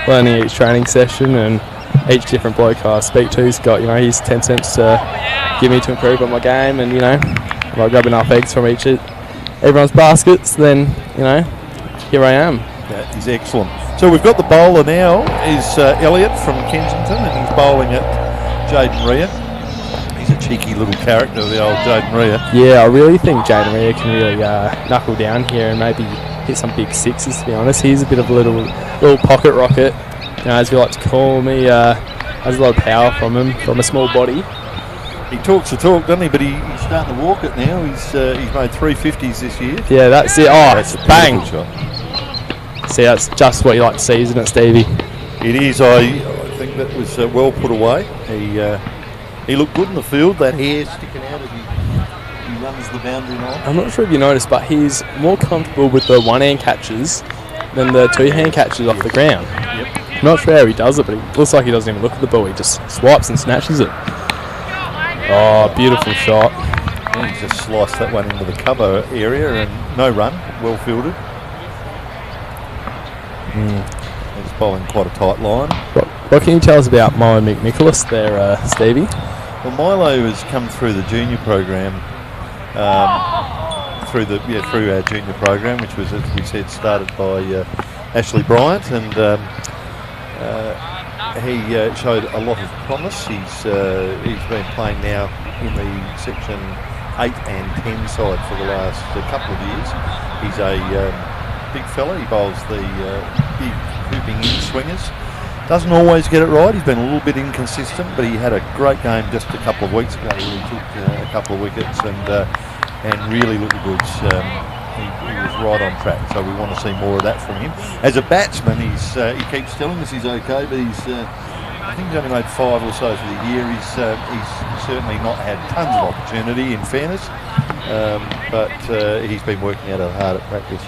learning each training session and each different bloke I speak to's got his 10 cents to give me to improve on my game, and if I grab enough eggs from everyone's baskets, then here I am. That is excellent. So we've got the bowler now is Elliott from Kensington, and he's bowling at Jaden Rhea. He's a cheeky little character, the old Jaden Rhea. Yeah, I really think Jaden Rhea can really knuckle down here and maybe hit some big sixes, to be honest. He's a bit of a little pocket rocket, as we like to call him. He has a lot of power from him, from a small body. He talks the talk, doesn't he? But he's starting to walk it now. He's made 350s this year. Yeah, that's it. Oh, that's a bang shot. See, that's just what you like to see, isn't it, Stevie? It is. I think that was well put away. He looked good in the field. That hair sticking out as he runs the boundary line. I'm not sure if you noticed, but he's more comfortable with the one-hand catches than the two-hand catches off the ground. Yep. I'm not sure how he does it, but it looks like he doesn't even look at the ball. He just swipes and snatches it. Oh, beautiful shot. And he's just sliced that one into the cover area, and no run, well fielded. He's bowling quite a tight line. What can you tell us about Milo McNicholas there, Stevie? Well, Milo has come through the junior program, through our junior program, which was, as we said, started by Ashley Bryant, and he showed a lot of promise. He's been playing now in the Section 8 and 10 side for the last couple of years. He's a big fella. He bowls the big hooping in swingers. Doesn't always get it right. He's been a little bit inconsistent, but he had a great game just a couple of weeks ago. He took a couple of wickets and really looked good. He was right on track, so we want to see more of that from him. As a batsman, he keeps telling us he's okay, but I think he's only made 5 or so for the year. He's certainly not had tons of opportunity, in fairness, but he's been working out hard at practice.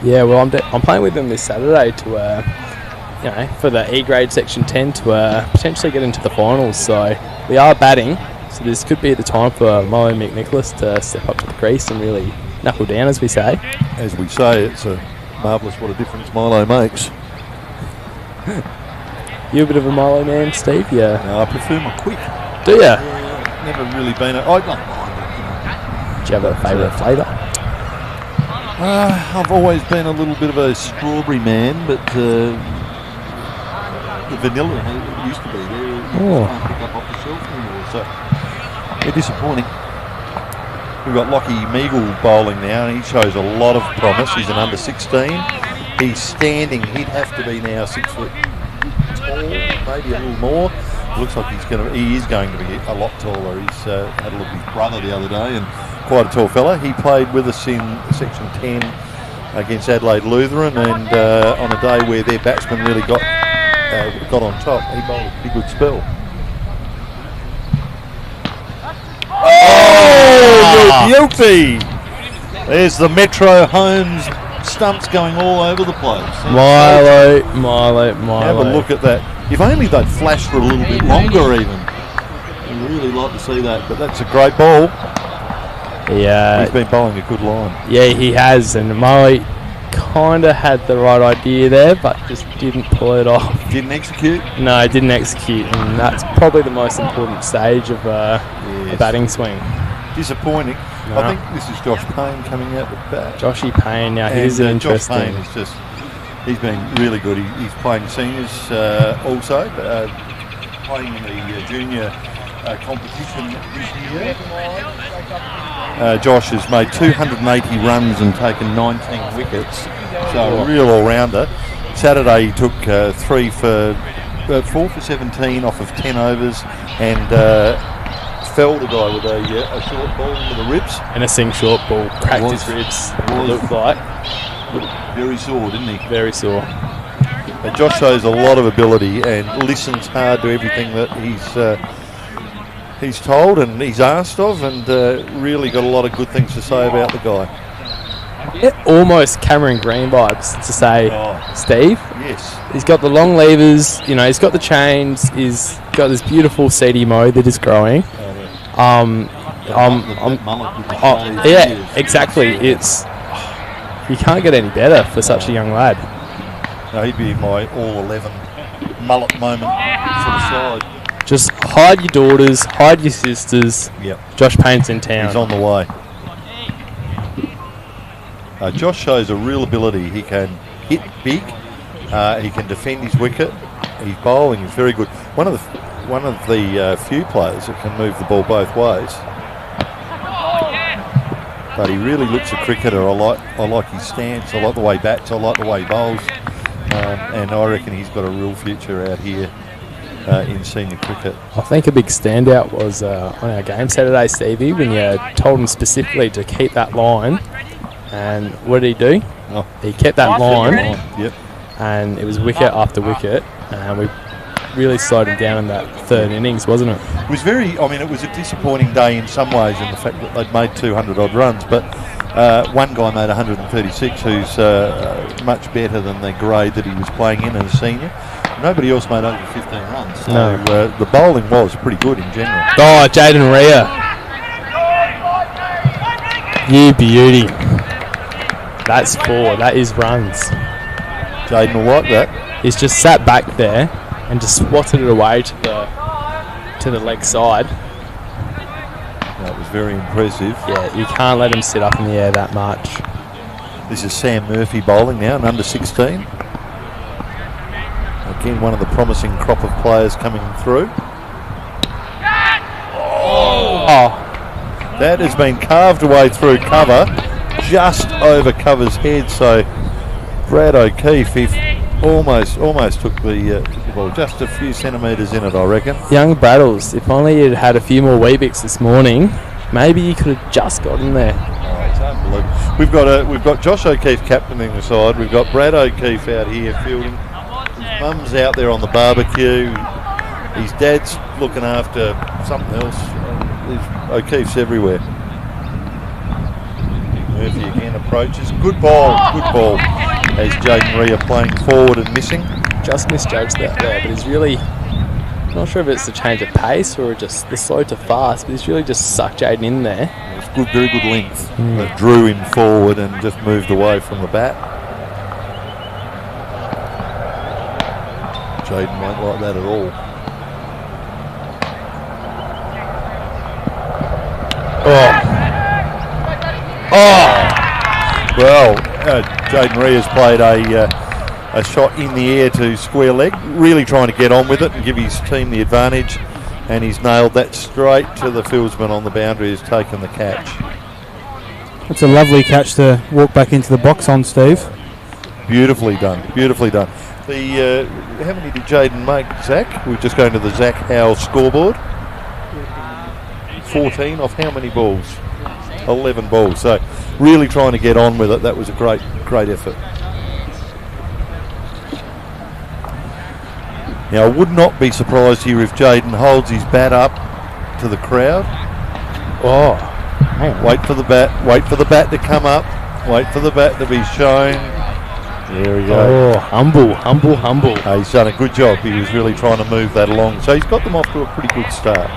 Yeah, well, I'm playing with them this Saturday to, for the E grade section 10 to potentially get into the finals. So we are batting. So this could be the time for Milo McNicholas to step up to the crease and really knuckle down, as we say. As we say, it's marvellous what a difference Milo makes. You a bit of a Milo man, Steve? Yeah. No, I prefer my quick. Do you? Yeah, never really been I don't mind it. Do you have a favourite flavour? I've always been a little bit of a strawberry man, but the vanilla it used to be there. You can't pick up off the shelf anymore, so they're disappointing. We've got Lockie Meagle bowling now, and he shows a lot of promise. He's an under 16. He's standing. He'd have to be now 6 foot tall, maybe a little more. Looks like he is going to be a lot taller. He's had a look at his brother the other day, and quite a tall fella. He played with us in section 10 against Adelaide Lutheran, and on a day where their batsman really got on top, he bowled a pretty good spell. Oh, guilty! There's the Metro Holmes stumps going all over the place. Milo. Have a look at that. If only they'd flash for a little bit longer even. I'd really like to see that, but that's a great ball. Yeah. He's been bowling a good line. Yeah, he has, and Milo kind of had the right idea there, but just didn't pull it off. Didn't execute? No, didn't execute, and that's probably the most important stage of a batting swing. Disappointing. No. I think this is Josh Payne coming out the bat. Joshy Payne, now he's interesting. Josh Payne is he's been really good. He's playing seniors also, playing in the junior competition this year. Josh has made 280 runs and taken 19 wickets, so a real all-rounder. Saturday he took 4 for 17 off of 10 overs and felled a guy with a short ball into the ribs. And a sing short ball, cracked his ribs, it looked like. Very sore, didn't he? Very sore. But Josh shows a lot of ability and listens hard to everything that he's told and he's asked of, and really got a lot of good things to say about the guy. Yeah, almost Cameron Green vibes to say, Steve. Yes. He's got the long levers, he's got the chains, he's got this beautiful seedy mo that is growing. Exactly. You can't get any better for such a young lad. No, he'd be my all-11 mullet moment for the side. Just hide your daughters, hide your sisters. Yep. Josh Payne's in town. He's on the way. Josh shows a real ability. He can hit big. He can defend his wicket. His bowling is very good. One of the few players that can move the ball both ways. But he really looks a cricketer. I like his stance. I like the way he bats. I like the way he bowls. And I reckon he's got a real future out here in senior cricket. I think a big standout was on our game Saturday, Stevie, when you told him specifically to keep that line. And what did he do? Oh. He kept that line. Yep. And it was wicket after wicket. And we really slowed him down in that third innings, wasn't it? It was it was a disappointing day in some ways in the fact that they'd made 200 odd runs, but one guy made 136 who's much better than the grade that he was playing in as a senior. Nobody else made over 15 runs, so the bowling was pretty good in general. Oh, Jaden Rhea. You beauty. That's 4, that is runs. Jaden will like that. He's just sat back there and just swatted it away to the leg side. That was very impressive. Yeah, you can't let him sit up in the air that much. This is Sam Murphy bowling now, an under 16. Again, one of the promising crop of players coming through. Oh! That has been carved away through cover, just over cover's head. So Brad O'Keefe, almost took the ball, just a few centimetres in it, I reckon. Young Braddles, if only he'd had a few more Weebics this morning, maybe he could have just got in there. Oh, it's unbelievable. We've got Josh O'Keefe captaining the side. We've got Brad O'Keefe out here fielding. His mum's out there on the barbecue. His dad's looking after something else. O'Keefe's everywhere. Murphy again approaches. Good ball. As Jaden Rhea playing forward and missing. Just misjudged that there, but he's really, not sure if it's a change of pace or just the slow to fast, but he's really just sucked Jaden in there. It's good, very good length. That drew him forward and just moved away from the bat. Jaden won't like that at all. Well, Jaden Rhea's played a shot in the air to square leg, really trying to get on with it and give his team the advantage, and he's nailed that straight to the fieldsman on the boundary, who's taken the catch. That's a lovely catch to walk back into the box on, Steve. Beautifully done. How many did Jaden make, Zach? We're just going to the Zach Howe scoreboard. 14 off how many balls? 11 balls. So really trying to get on with it. That was a great effort. Now, I would not be surprised here if Jaden holds his bat up to the crowd. Wait for the bat to come up. Wait for the bat to be shown. There we go. Humble. He's done a good job. He was really trying to move that along. So he's got them off to a pretty good start.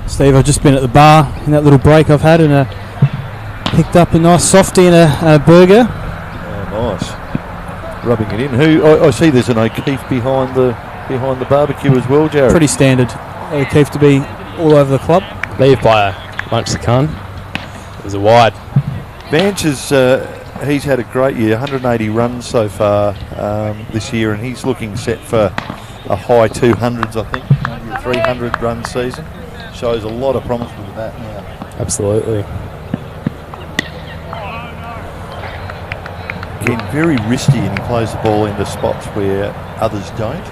Steve, I've just been at the bar in that little break I've had and picked up a nice softie and a burger. Oh, nice. Rubbing it in. I see there's an O'Keefe behind the barbecue as well, Jared. Pretty standard. O'Keefe to be all over the club. Leave by a lunch the con. It was a wide. Vance he's had a great year, 180 runs so far this year, and he's looking set for a high 200s, I think, maybe a 300 run season. Shows a lot of promise with that now. Absolutely. Again, very wristy, and he plays the ball into spots where others don't.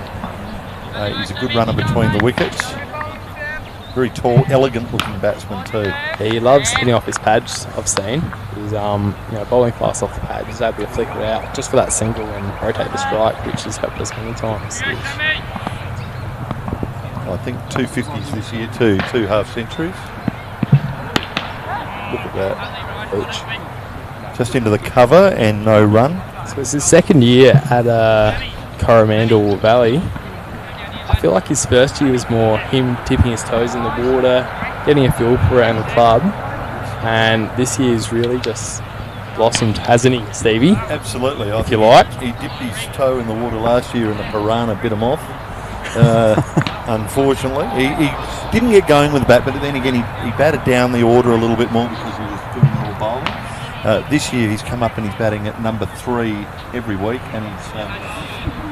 He's a good runner between the wickets. Very tall, elegant-looking batsman too. He loves hitting off his pads. I've seen his bowling class off the pad. He's able to flick it out just for that single and rotate the strike, which has helped us many times. I think 250s this year too, 2 half centuries. Look at that. Ouch. Just into the cover and no run. So it's his second year at Coromandel Valley. I feel like his first year was more him dipping his toes in the water, getting a feel for around the club, and this year's really just blossomed, hasn't he, Stevie? Absolutely. If you like. He dipped his toe in the water last year and the piranha bit him off. Unfortunately, he didn't get going with the bat, but then again he batted down the order a little bit more because he was doing more bowling. This year he's come up and he's batting at number 3 every week, and he's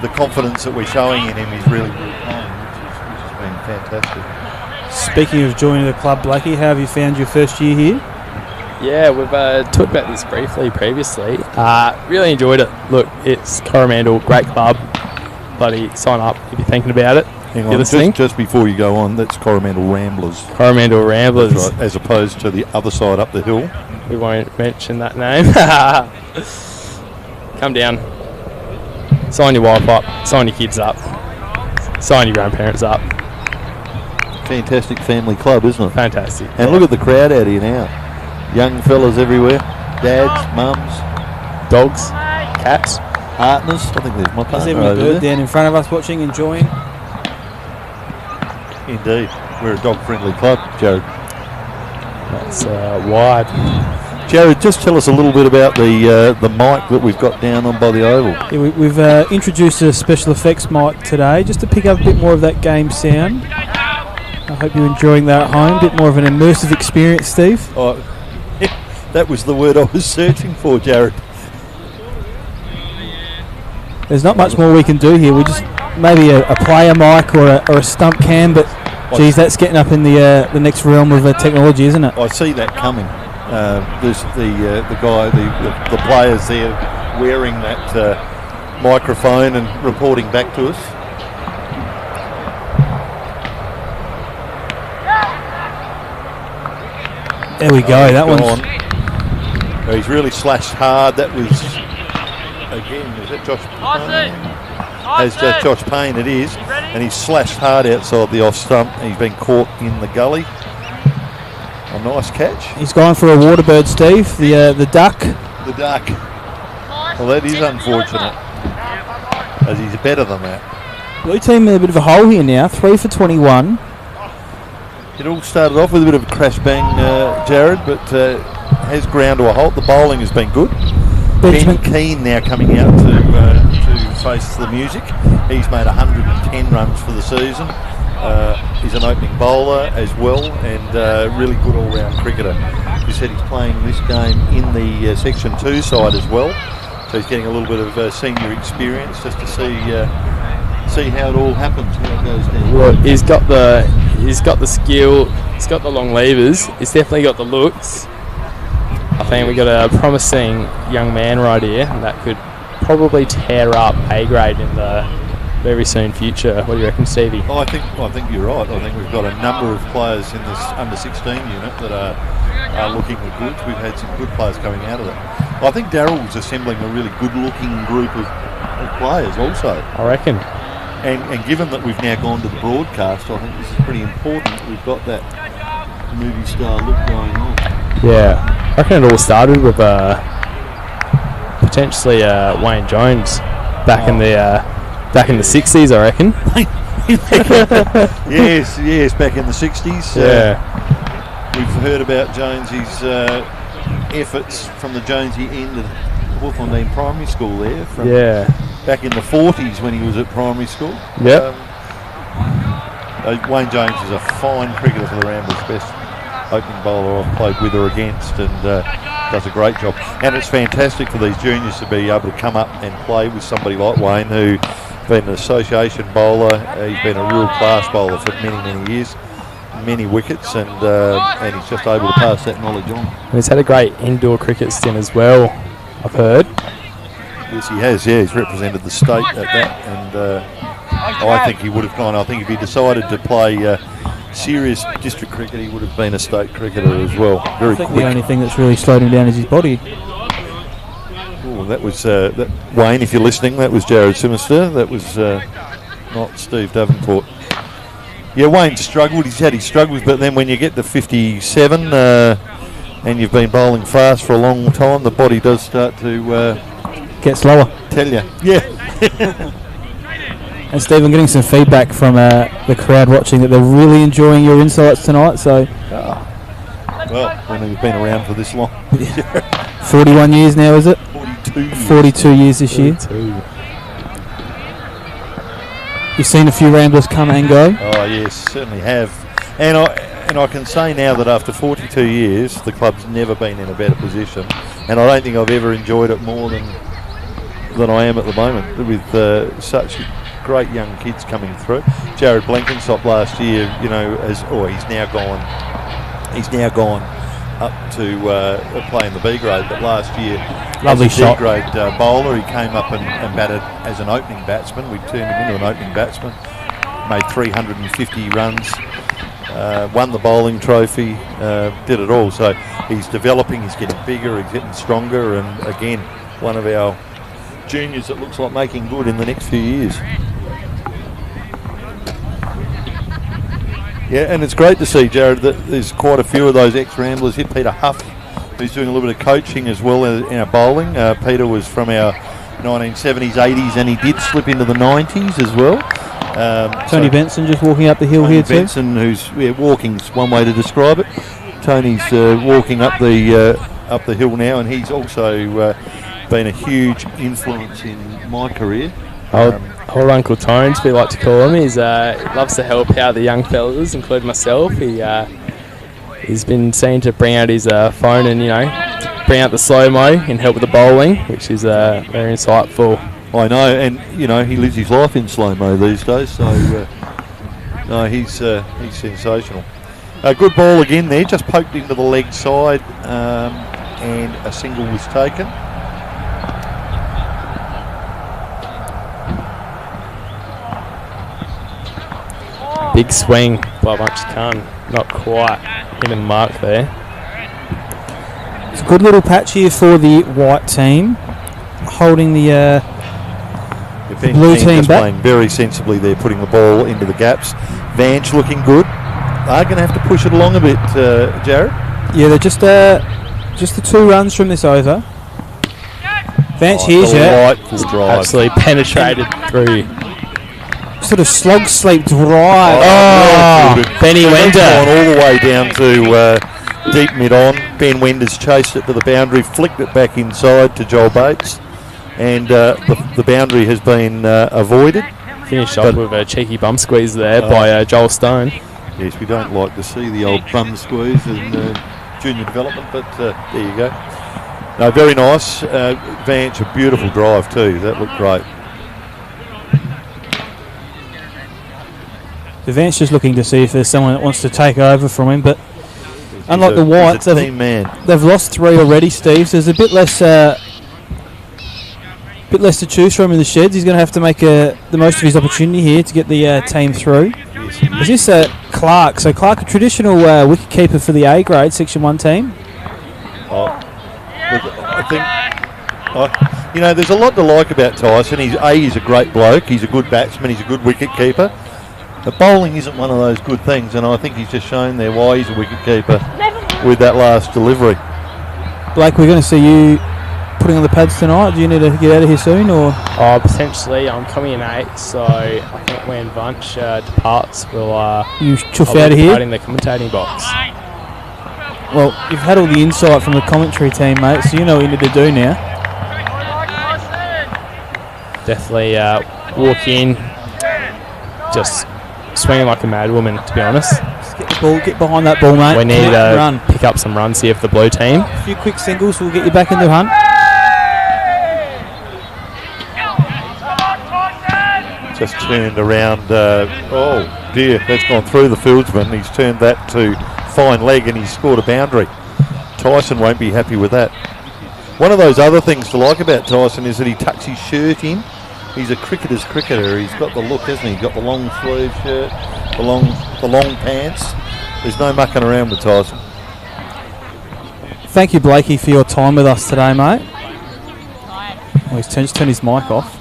the confidence that we're showing in him is really playing, which has been fantastic. Speaking of joining the club, Blackie, how have you found your first year here? Yeah, we've talked about this briefly previously. Really enjoyed it. Look, it's Coromandel, great club. Bloody sign up if you're thinking about it. Hang on, just before you go on, that's Coromandel Ramblers. Coromandel Ramblers. That's right, as opposed to the other side up the hill. We won't mention that name. Come down. Sign your wife up. Sign your kids up. Sign your grandparents up. Fantastic family club, isn't it? Fantastic. And look at the crowd out here now. Young fellas everywhere. Dads, mums. Dogs. Cats. Partners. I think there's my partner. There's even a bird down in front of us watching, enjoying. Indeed. We're a dog-friendly club, Jared. That's wide. Jared, just tell us a little bit about the mic that we've got down on by the oval. Yeah, we've introduced a special effects mic today just to pick up a bit more of that game sound. I hope you're enjoying that at home. A bit more of an immersive experience, Steve. Oh, that was the word I was searching for, Jared. There's not much more we can do here. We just maybe a player mic or a stump cam, but geez, that's getting up in the next realm of technology, isn't it? I see that coming. There's the guy, the players there wearing that microphone and reporting back to us. There we go. That one's He's really slashed hard. That was, again, is that Josh Payne? As Josh Payne it is. And he's slashed hard outside the off stump. He's been caught in the gully. A nice catch. He's gone for a waterbird, Steve, the duck. The duck. Well, that is unfortunate, as he's better than that. Blue team in a bit of a hole here now, 3 for 21. It all started off with a bit of a crash bang, Jared, but has ground to a halt. The bowling has been good. Ben Keane now coming out to face the music. He's made 110 runs for the season. He's an opening bowler as well, and really good all-round cricketer. He said he's playing this game in the Section 2 side as well, so he's getting a little bit of senior experience just to see how it all happens, how it goes down. Well, he's got the skill, he's got the long levers, he's definitely got the looks. I think we've got a promising young man right here that could probably tear up A grade in the very soon future. What do you reckon, Stevie? I think you're right. I think we've got a number of players in this under-16 unit that are looking at goods. We've had some good players coming out of that. I think Darryl's assembling a really good-looking group of players also. I reckon. And given that we've now gone to the broadcast, I think this is pretty important. We've got that movie star look going on. Yeah, I reckon it all started with potentially Wayne Jones back in the 60s, I reckon. yes, back in the 60s. Yeah. We've heard about Jonesy's efforts from the Jonesy end of Hawthorne Primary School there. From back in the 40s when he was at primary school. Yep. Wayne Jones is a fine cricketer for the Ramblers, best opening bowler I've played with or against, and does a great job. And it's fantastic for these juniors to be able to come up and play with somebody like Wayne, who's been an association bowler. He's been a real class bowler for many, many years, many wickets, and he's just able to pass that knowledge on. And he's had a great indoor cricket stint as well, I've heard. Yes, he has. Yeah, he's represented the state at that, and I think he would have gone. I think if he decided to play serious district cricket, he would have been a state cricketer as well. Very quick. The only thing that's really slowed him down is his body. Oh, that was Wayne. If you're listening, that was Jared Simister. That was not Steve Davenport. Yeah, Wayne struggled. He's had his struggles, but then when you get to 57 and you've been bowling fast for a long time, the body does start to get slower. Tell you, yeah. And Steve, I'm getting some feedback from the crowd watching that they're really enjoying your insights tonight. So, well, when we've been around for this long, 41 years now, is it? 42 years this year. You've seen a few Ramblers come and go. Oh yes, certainly have. And I can say now that after 42 years, the club's never been in a better position, and I don't think I've ever enjoyed it more than I am at the moment, with such great young kids coming through. Jared Blenkinsop last year, he's now gone up to playing the B grade, but last year, lovely as a shot. B grade bowler, he came up and batted as an opening batsman. We turned him into an opening batsman, made 350 runs, won the bowling trophy, did it all. So he's developing, he's getting bigger, he's getting stronger, and again, one of our juniors that looks like making good in the next few years. Yeah, and it's great to see, Jared, that there's quite a few of those ex-Ramblers here. Peter Huff, who's doing a little bit of coaching as well in our bowling. Peter was from our 1970s, 80s, and he did slip into the 90s as well. Tony Benson just walking up the hill here too. Benson, who's walking's one way to describe it. Tony's walking up the hill now, and he's also been a huge influence in my career. Old Uncle Tones, we like to call him. He loves to help out the young fellas, including myself. He's been seen to bring out his phone and bring out the slow-mo and help with the bowling, which is very insightful. I know, and he lives his life in slow-mo these days. So no, he's sensational. A good ball again there, just poked into the leg side, and a single was taken. Big swing by Bunch Khan, not quite hitting the mark there. It's a good little patch here for the white team, holding the blue team back. Playing very sensibly there, putting the ball into the gaps. Vance looking good. Are going to have to push it along a bit, Jared. Yeah, they're just the 2 runs from this over. Vance here's you. Delightful drive. Absolutely penetrated through. Sort of slog sleep drive. Benny Wender. Gone all the way down to deep mid on. Ben Wender's chased it to the boundary, flicked it back inside to Joel Bates, and the boundary has been avoided. Finished off with a cheeky bum squeeze there by Joel Stone. Yes, we don't like to see the old bum squeeze in junior development, but there you go. No, very nice. Vance, a beautiful drive too. That looked great. The Vance just looking to see if there's someone that wants to take over from him, but unlike the Whites, they've lost 3 already, Steve, so there's a bit less to choose from in the sheds. He's going to have to make the most of his opportunity here to get the team through. Is this Clark? So Clark, a traditional wicket keeper for the A grade Section 1 team. I think, there's a lot to like about Tyson. He's a great bloke. He's a good batsman. He's a good wicket keeper. But bowling isn't one of those good things, and I think he's just shown there why he's a wicket keeper with that last delivery. Blake, we're going to see you putting on the pads tonight. Do you need to get out of here soon, or? Potentially. I'm coming in 8, so I think when Bunch departs, you chuff out of here in the commentating box. Well, you've had all the insight from the commentary team, mate, so you know what you need to do now. Definitely walk in, just swinging like a mad woman, to be honest. Just get the ball, get behind that ball, mate. We need to pick up some runs here for the blue team. A few quick singles will get you back in the hunt. Just turned around. Oh dear, that's gone through the fieldsman. He's turned that to fine leg and he's scored a boundary. Tyson won't be happy with that. One of those other things to like about Tyson is that he tucks his shirt in. He's a cricketer's cricketer. He's got the look, hasn't he? He's got the long sleeve shirt, the long pants. There's no mucking around with Tyson. Thank you, Blakey, for your time with us today, mate. Oh, he's just turned his mic off.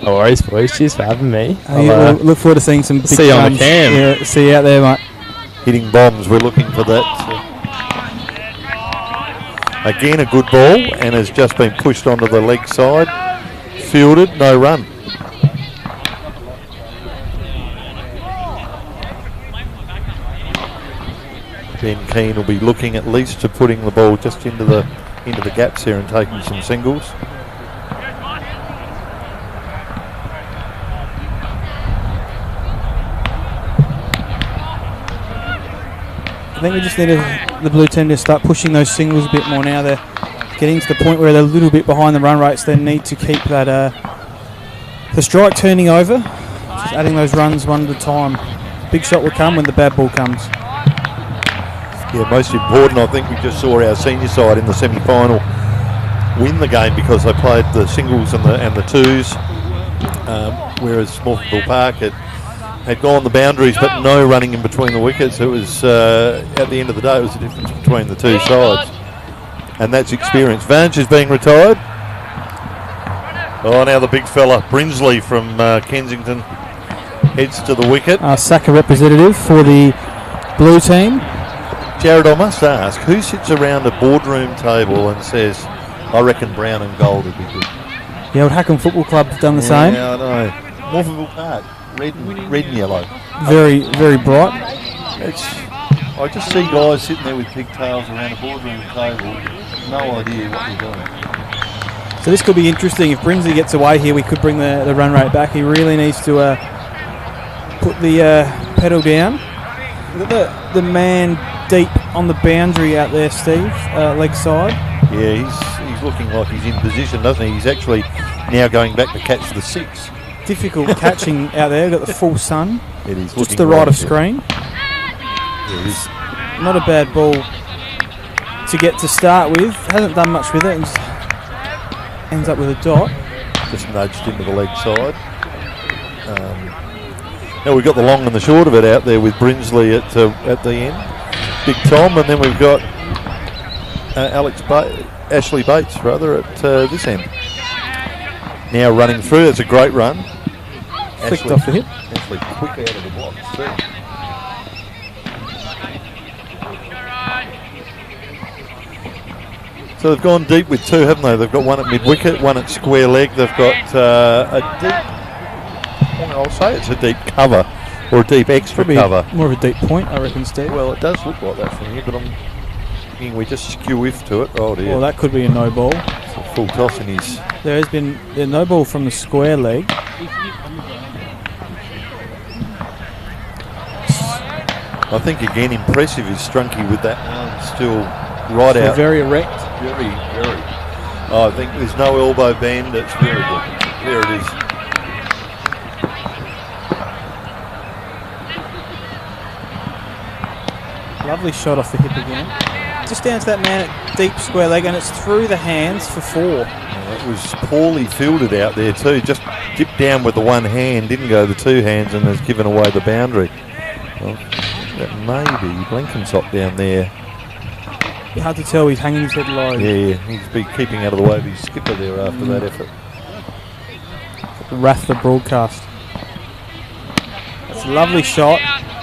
No worries, boys. Cheers for having me. We'll look forward to seeing some big see you on the cam. Yeah, see you out there, mate. Hitting bombs. We're looking for that. Again, a good ball, and has just been pushed onto the leg side. Fielded, no run. Ben Keane will be looking at least to putting the ball just into the gaps here and taking some singles. I think we just need the blue team to start pushing those singles a bit more now. They're getting to the point where they're a little bit behind the run rates. They need to keep that the strike turning over, just adding those runs one at a time. Big shot will come when the bad ball comes. Yeah, most important, I think we just saw our senior side in the semi-final win the game because they played the singles and the twos, whereas Smallville Park had gone the boundaries but no running in between the wickets. It was, at the end of the day, it was the difference between the two sides. And that's experience. Vange is being retired. Oh, now the big fella, Brinsley from Kensington, heads to the wicket. ASCA representative for the blue team. Jared, I must ask, who sits around a boardroom table and says, I reckon brown and gold would be good? The old Hackham Football Club's done the same. Yeah, I know. Morphettville Park, red and yellow. Very, very bright. I just see guys sitting there with pigtails around a boardroom table, no idea what they're doing. So this could be interesting. If Brinsley gets away here, we could bring the run rate back. He really needs to put the pedal down. Look at the man deep on the boundary out there, Steve, leg side. Yeah, he's looking like he's in position, doesn't he? He's actually now going back to catch the 6. Difficult catching out there. Got the full sun. It is just the right of screen. Yeah, it is. Not a bad ball to get to start with. Hasn't done much with it and just ends up with a dot. Just nudged into the leg side. Now we've got the long and the short of it out there with Brinsley at the end. Big Tom, and then we've got Ashley Bates rather at this end. Now running through, that's a great run. Flicked off the hip. Ashley quick out of the blocks too. So they've gone deep with two, haven't they? They've got one at mid-wicket, one at square leg. They've got a deep, I'll say it's a deep cover, or a deep extra cover. More of a deep point, I reckon, Steve. Well, it does look like that from here, but I'm thinking we just skew whiff to it. Oh dear. Well, that could be a no ball. It's a full toss in his... There has been a no ball from the square leg. I think again impressive is Strunky with that arm still right So out. very erect. Very. Oh, I think there's no elbow bend. It's very good. There it is. Lovely shot off the hip again. Just down to that man at deep square leg, and it's through the hands for 4. It was poorly fielded out there too. Just dipped down with the one hand, didn't go the two hands, and has given away the boundary. Well, that may be Blenkinsop down there. Hard to tell, he's hanging his head low. Yeah, he's been keeping out of the way of his skipper there after that effort. Wrath the broadcast. That's a lovely shot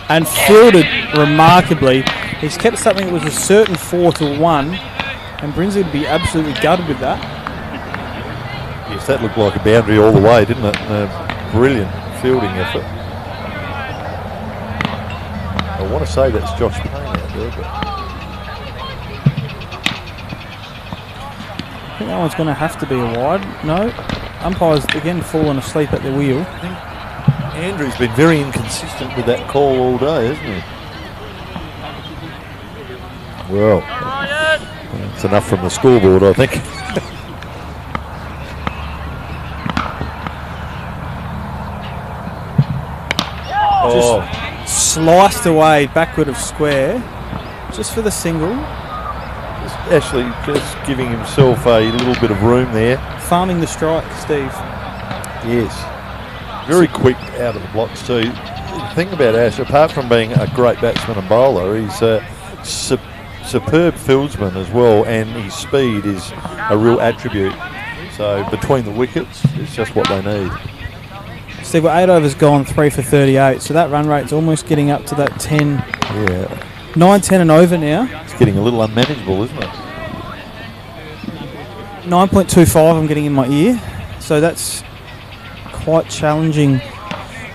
and fielded remarkably. He's kept something that was a certain 4-1, and Brinsley would be absolutely gutted with that. Yes, that looked like a boundary all the way, didn't it? Brilliant fielding effort. I want to say that's Josh Payne out there, but I think that one's going to have to be a wide. No, umpire's again fallen asleep at the wheel. Andrew's been very inconsistent with that call all day, hasn't he? Well, that's enough from the scoreboard, I think. Just sliced away backward of square, just for the single. Ashley just giving himself a little bit of room there. Farming the strike, Steve. Yes. Very quick out of the blocks too. The thing about Ash, apart from being a great batsman and bowler, he's a superb fieldsman as well, and his speed is a real attribute. So between the wickets, it's just what they need. Steve, 8 overs gone, 3 for 38, so that run rate's almost getting up to that 10. Yeah. 9-10 and over now. It's getting a little unmanageable, isn't it? 9.25 I'm getting in my ear, so that's quite challenging.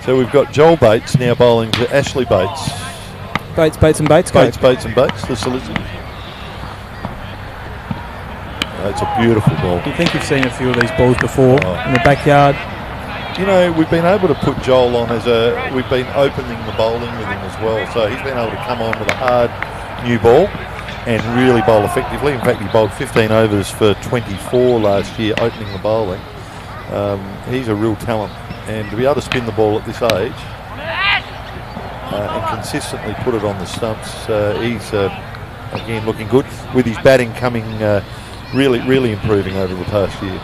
So we've got Joel Bates now bowling to Ashley Bates. Bates, Bates and Bates go. Bates and Bates, the solicitors. That's a beautiful ball. You think you've seen a few of these balls before in the backyard? You know, we've been able to put Joel on as we've been opening the bowling with him as well. So he's been able to come on with a hard new ball and really bowl effectively. In fact, he bowled 15 overs for 24 last year, opening the bowling. He's a real talent. And to be able to spin the ball at this age and consistently put it on the stumps, he's, again, looking good. With his batting coming, really improving over the past year.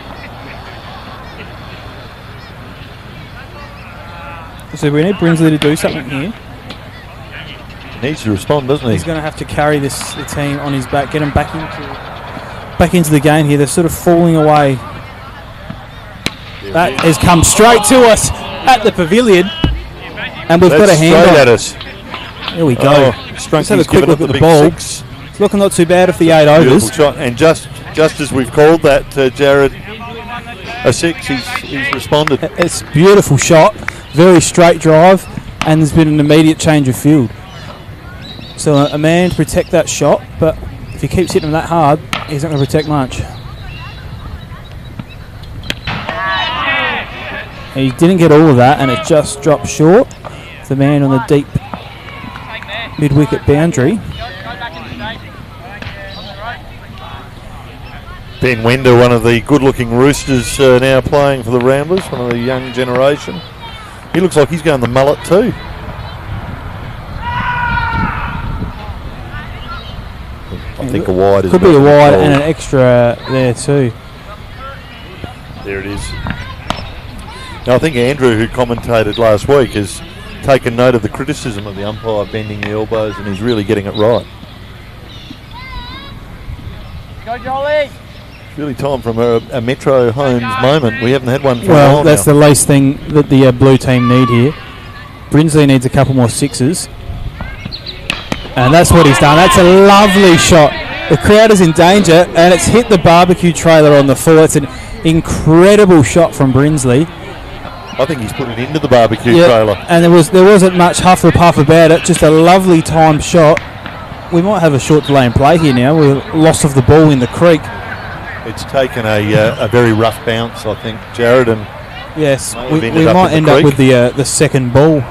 So we need Brinsley to do something here. He needs to respond, doesn't he? He's going to have to carry the team on his back, get them back into the game here. They're sort of falling away. That has come straight to us at the pavilion, and we've got a hand straight on. at us. Here we go. Let's have a quick look at the ball. It's looking not too bad for the 8 overs. Shot. And just as we've called that, Jared, a 6, he's responded. It's a beautiful shot, very straight drive, and there's been an immediate change of field. So a man to protect that shot, but if he keeps hitting him that hard, he's not going to protect much. He didn't get all of that, and it just dropped short. The man on the deep mid-wicket boundary. Ben Wender, one of the good-looking roosters now playing for the Ramblers, one of the young generation. He looks like he's going the mullet too. I think a wide is could be a wide and an extra there too. There it is. Now I think Andrew, who commentated last week, has taken note of the criticism of the umpire bending the elbows, and he's really getting it right. Go, Jolly! Really time from a Metro Homes moment. We haven't had one for a Well, while that's now. the least thing that the blue team need here. Brinsley needs a couple more sixes. And that's what he's done. That's a lovely shot. The crowd is in danger, and it's hit the barbecue trailer on the full. It's an incredible shot from Brinsley. I think he's put it into the barbecue trailer. And there wasn't much huff or puff about it. Just a lovely timed shot. We might have a short delay in play here now. With loss of the ball in the creek. It's taken a very rough bounce, I think, Jared, and yes, may we have ended might in end the up creek. with the second ball.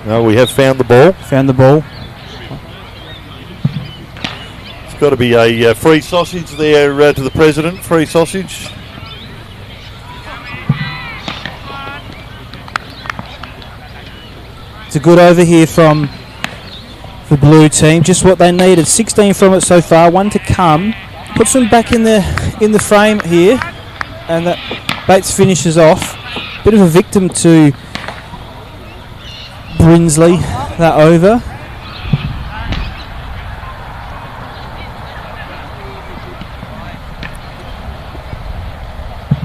No, we have found the ball. Found the ball. It's got to be a free sausage there to the president. Free sausage. It's a good over here from the blue team. Just what they needed. 16 from it so far. One to come. Puts them back in the frame here, and that Bates finishes off. Bit of a victim to Brinsley, that over.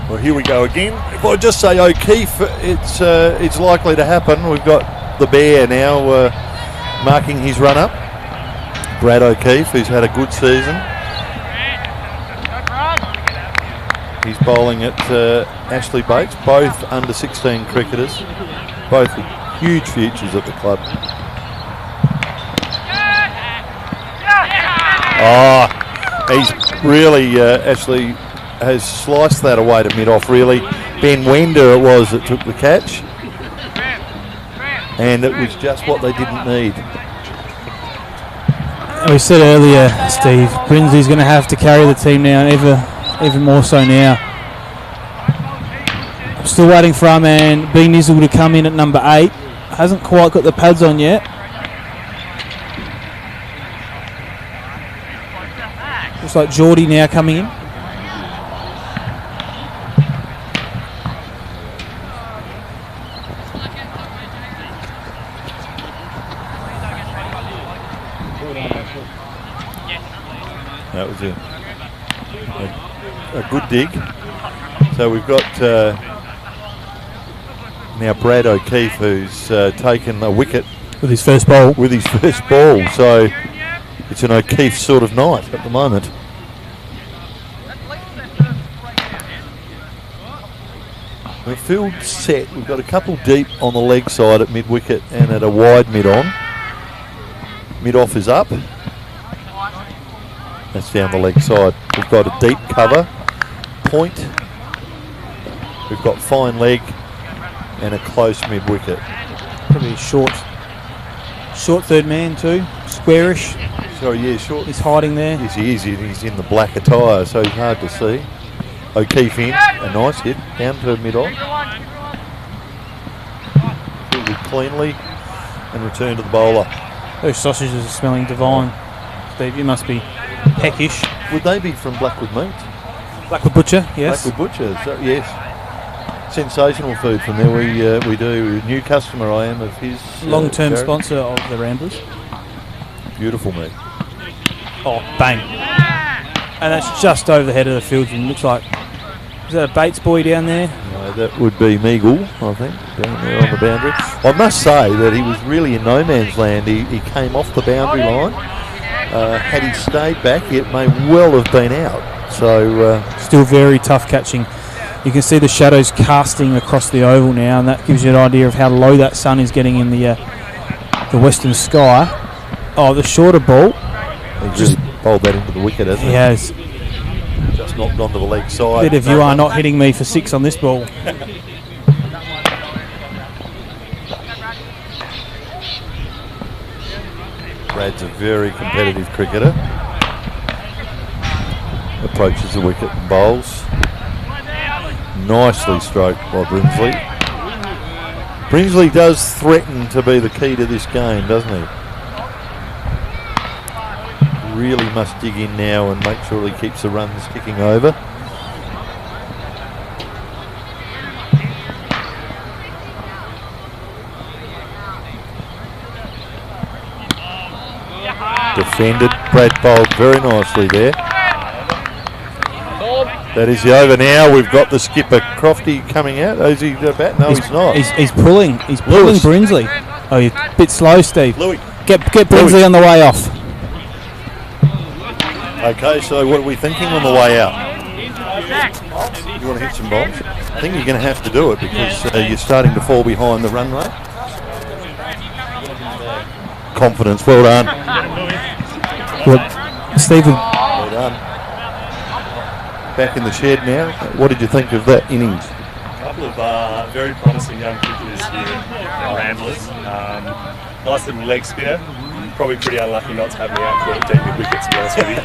Well, here we go again. If I just say O'Keefe, it's likely to happen. We've got the Bear now marking his run up. Brad O'Keefe, who's had a good season. He's bowling at Ashley Bates, both under 16 cricketers, both with huge futures at the club. He's really, Ashley has sliced that away to mid-off, really. Ben Wender it was that took the catch, and it was just what they didn't need. We said earlier, Steve, Brinsley's going to have to carry the team now, and even more so now. I'm still waiting for our man B Nizzle to come in at number 8. Hasn't quite got the pads on yet. Looks like Geordie now coming in. That was a good dig. So we've got now Brad O'Keefe, who's taken a wicket with his first ball. So it's an O'Keefe sort of night at the moment. The field's set. We've got a couple deep on the leg side at mid wicket and at a wide mid on. Mid off is up. That's down the leg side. We've got a deep cover, point. We've got fine leg and a close mid wicket. Probably a short third man too, squarish. Sorry, yeah, short. He's hiding there. Yes, he is. He's in the black attire, so he's hard to see. O'Keefe in, a nice hit, down to mid-on. Fielded cleanly and return to the bowler. Those sausages are smelling divine. Steve, you must be peckish. Would they be from Blackwood Meat? Blackwood Butcher, yes. Blackwood Butcher, so, yes. Sensational food from there. We do. New customer I am of his. Long-term sponsor of the Ramblers. Beautiful meat. Oh, bang. And that's just over the head of the field. And looks like, is that a Bates boy down there? No, that would be Meagle, I think, down there on the boundary. I must say that he was really in no man's land. He came off the boundary line. Had he stayed back, it may well have been out. So still very tough catching. You can see the shadows casting across the oval now, and that gives you an idea of how low that sun is getting in the western sky. Oh, the shorter ball. He's just bowled that into the wicket, hasn't he? He has. Just knocked onto the leg side. Bit of you are not hitting me for 6 on this ball. Brad's a very competitive cricketer. Approaches the wicket and bowls. Nicely stroked by Brinsley. Brinsley does threaten to be the key to this game, doesn't he? Really must dig in now and make sure he keeps the runs kicking over. Defended. Brad bowled very nicely there. That is the over now. We've got the skipper Crofty coming out. Oh, is he bat? No, he's not. He's pulling. He's pulling Brinsley. Oh, you're a bit slow, Steve. Louis. Get Brinsley on the way off. Okay, so what are we thinking on the way out? You want to hit some bombs? I think you're going to have to do it because you're starting to fall behind the run rate. Confidence, well done. Well, Steve. Well done. Back in the shed now. What did you think of that innings? A couple of very promising young cricketers here at Ramblers. Nice little leg spinner. Probably pretty unlucky not to have me out for a deep mid wicket, to be honest with you.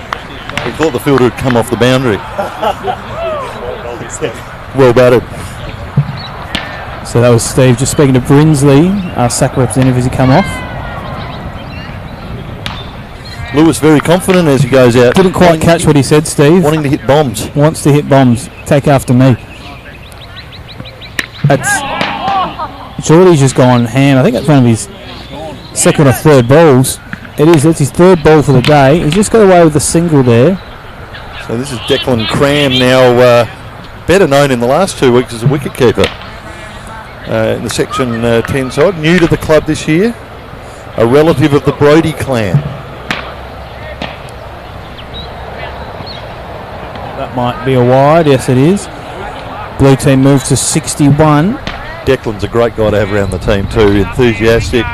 We thought the fielder had come off the boundary. Well batted. So that was Steve just speaking to Brinsley, our SACA representative, as he come off. Lewis very confident as he goes out. Didn't quite catch what he said, Steve. Wanting to hit bombs. Wants to hit bombs. Take after me. Geordie's just gone ham. I think that's one of his second or third balls. It is. That's his third ball for the day. He's just got away with the single there. So this is Declan Cram now, better known in the last 2 weeks as a wicketkeeper in the Section 10 side. New to the club this year. A relative of the Brodie clan. That might be a wide. Yes, it is. Blue team moves to 61. Declan's a great guy to have around the team too. Enthusiastic.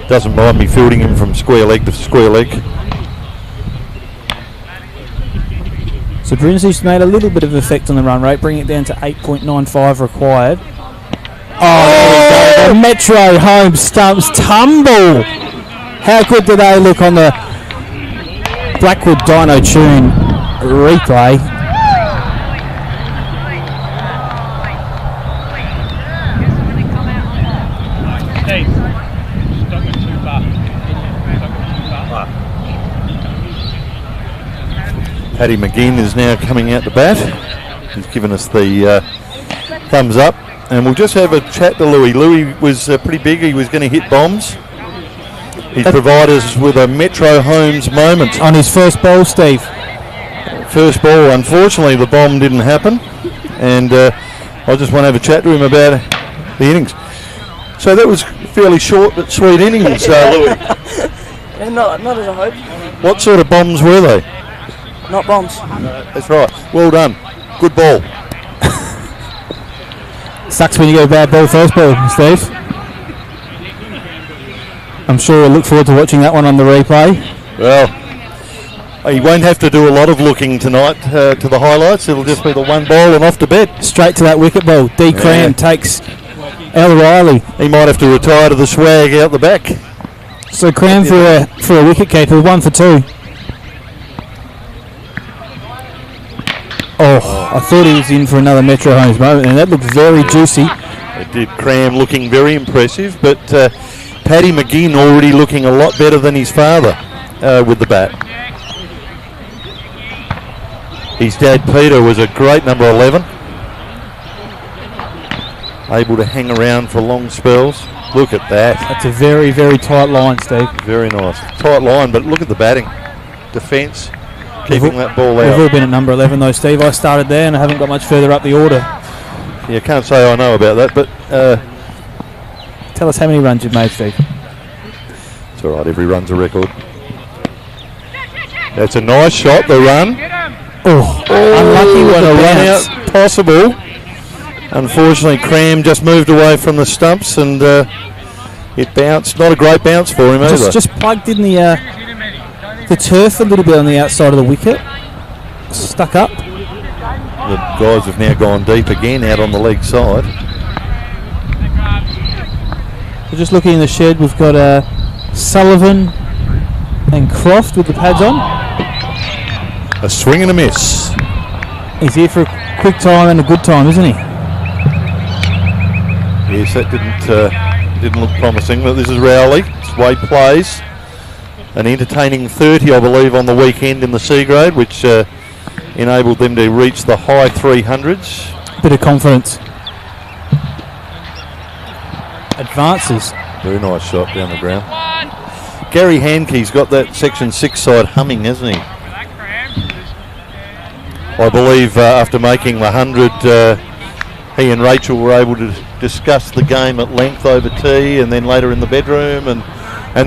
Doesn't mind me fielding him from square leg to square leg. So Brinsley's made a little bit of effect on the run rate, bringing it down to 8.95 required. Oh, the Metro home stumps tumble. How good do they look on the Blackwood Dino Tune replay? Paddy McGinn is now coming out to bat. He's given us the thumbs up. And we'll just have a chat to Louis. Louis was pretty big. He was going to hit bombs. He's provided us with a Metro Holmes moment. On his first ball, Steve. First ball. Unfortunately, the bomb didn't happen. And I just want to have a chat to him about the innings. So that was fairly short but sweet innings, Louis. Yeah, not as I hoped. What sort of bombs were they? Not bombs. That's right. Well done. Good ball. Sucks when you get a bad ball first ball, Steve. I'm sure we'll look forward to watching that one on the replay. Well, he won't have to do a lot of looking tonight to the highlights. It'll just be the one ball and off to bed. Straight to that wicket ball. D. Cram takes Al Riley. He might have to retire to the swag out the back. So Cram for a wicket keeper, 1 for 2. Oh, I thought he was in for another Metro Holmes moment, and that looked very juicy. It did. Cram looking very impressive, but Paddy McGinn already looking a lot better than his father with the bat. His dad Peter was a great number 11, able to hang around for long spells. Look at that. That's a very, very tight line, Steve. Very nice. Tight line, but look at the batting. Defence. Keeping that ball out. We've all been at number 11 though, Steve. I started there and I haven't got much further up the order. Yeah, can't say I know about that, but... tell us how many runs you've made, Steve. It's all right, every run's a record. That's a nice shot, the run. Unlucky one. A run out possible. Unfortunately, Cram just moved away from the stumps and it bounced. Not a great bounce for him either. Just plugged in the turf a little bit on the outside of the wicket. Stuck up. The guys have now gone deep again out on the leg side. We're just looking in the shed. We've got Sullivan and Croft with the pads on. A swing and a miss. He's here for a quick time and a good time, isn't he? Yes, that didn't look promising, but this is Rowley. It's Wade plays. An entertaining 30, I believe, on the weekend in the C grade, which enabled them to reach the high 300s. Bit of confidence. Advances. Very nice shot down the ground. Gary Hankey's got that Section 6 side humming, hasn't he? I believe after making the 100, he and Rachel were able to discuss the game at length over tea, and then later in the bedroom, and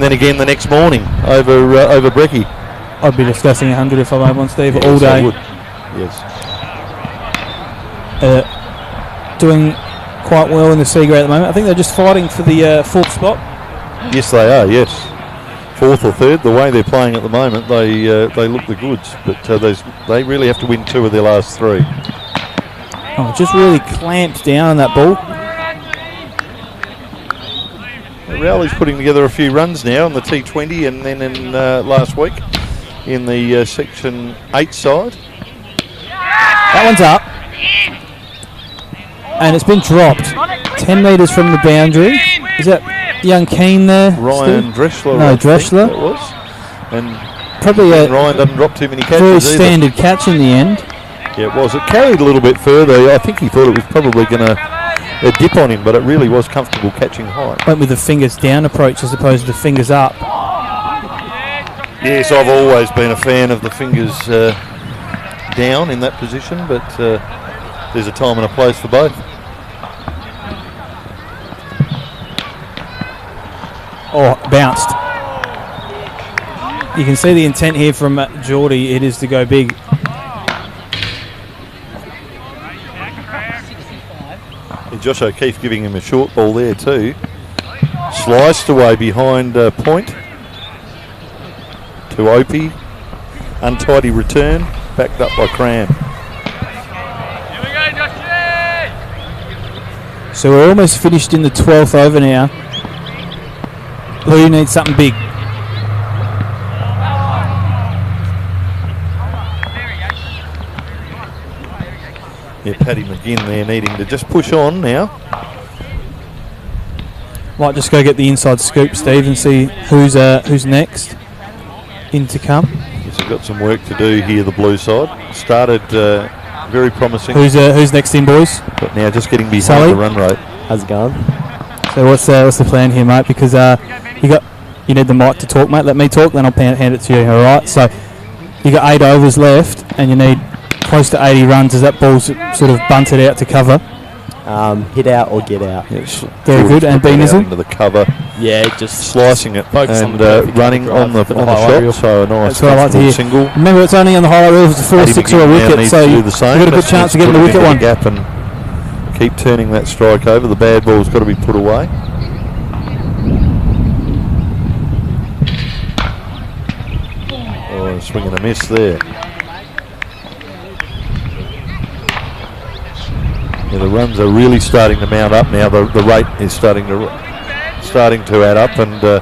then again the next morning over brekkie. I'd be discussing 100 if I made one, Steve, all Yes, I day. would. Yes. Doing quite well in the C grade at the moment. I think they're just fighting for the fourth spot. Yes, they are. Yes, fourth or third. The way they're playing at the moment, they look the goods. But they really have to win 2 of their last 3. Oh, just really clamped down on that ball. Rowley's putting together a few runs now on the T20, and then in last week in the Section 8 side. That one's up. And it's been dropped. 10 metres from the boundary. Is that young Keane there? Ryan Dreschler. No, I think Dreschler. that was. And probably a Ryan doesn't drop too many catches very either. standard catch in the end. Yeah, it was. It carried a little bit further. I think he thought it was probably going to dip on him, but it really was comfortable catching high. Went with the fingers down approach as opposed to the fingers up. Yes, I've always been a fan of the fingers down in that position, but there's a time and a place for both. Oh, bounced. You can see the intent here from Geordie. It is to go big. And Josh O'Keefe giving him a short ball there too. Sliced away behind point to Opie. Untidy return, backed up by Cram. So we're almost finished in the 12th over now. Lou needs something big. Yeah, Paddy McGinn there needing to just push on now. Might just go get the inside scoop, Steve, and see who's next in to come. Yes, we've got some work to do here, the blue side. Started very promising. Who's next in, boys? But now just getting behind Sally? the run rate. How's it going? So what's the plan here, mate? Because you need the mic to talk, mate. Let me talk, then I'll hand it to you. All right. So you got 8 overs left, and you need close to 80 runs as that ball's sort of bunted out to cover. Hit out or get out. Yes, Very good. And Bean is into the cover. Yeah, just slicing it focus and on the running on the shot. reel. So a nice That's what I like to hear. single. Remember, it's only on the highlight reel if it's a 4, Paddy 6 or a McGinn now wicket, needs so to do you've the same. got a good Just chance of needs getting to the put it wicket into one. the gap and keep turning that strike over. The bad ball's got to be put away. Oh, a swing and a miss there. Yeah, the runs are really starting to mount up now. The rate is starting to add up, and the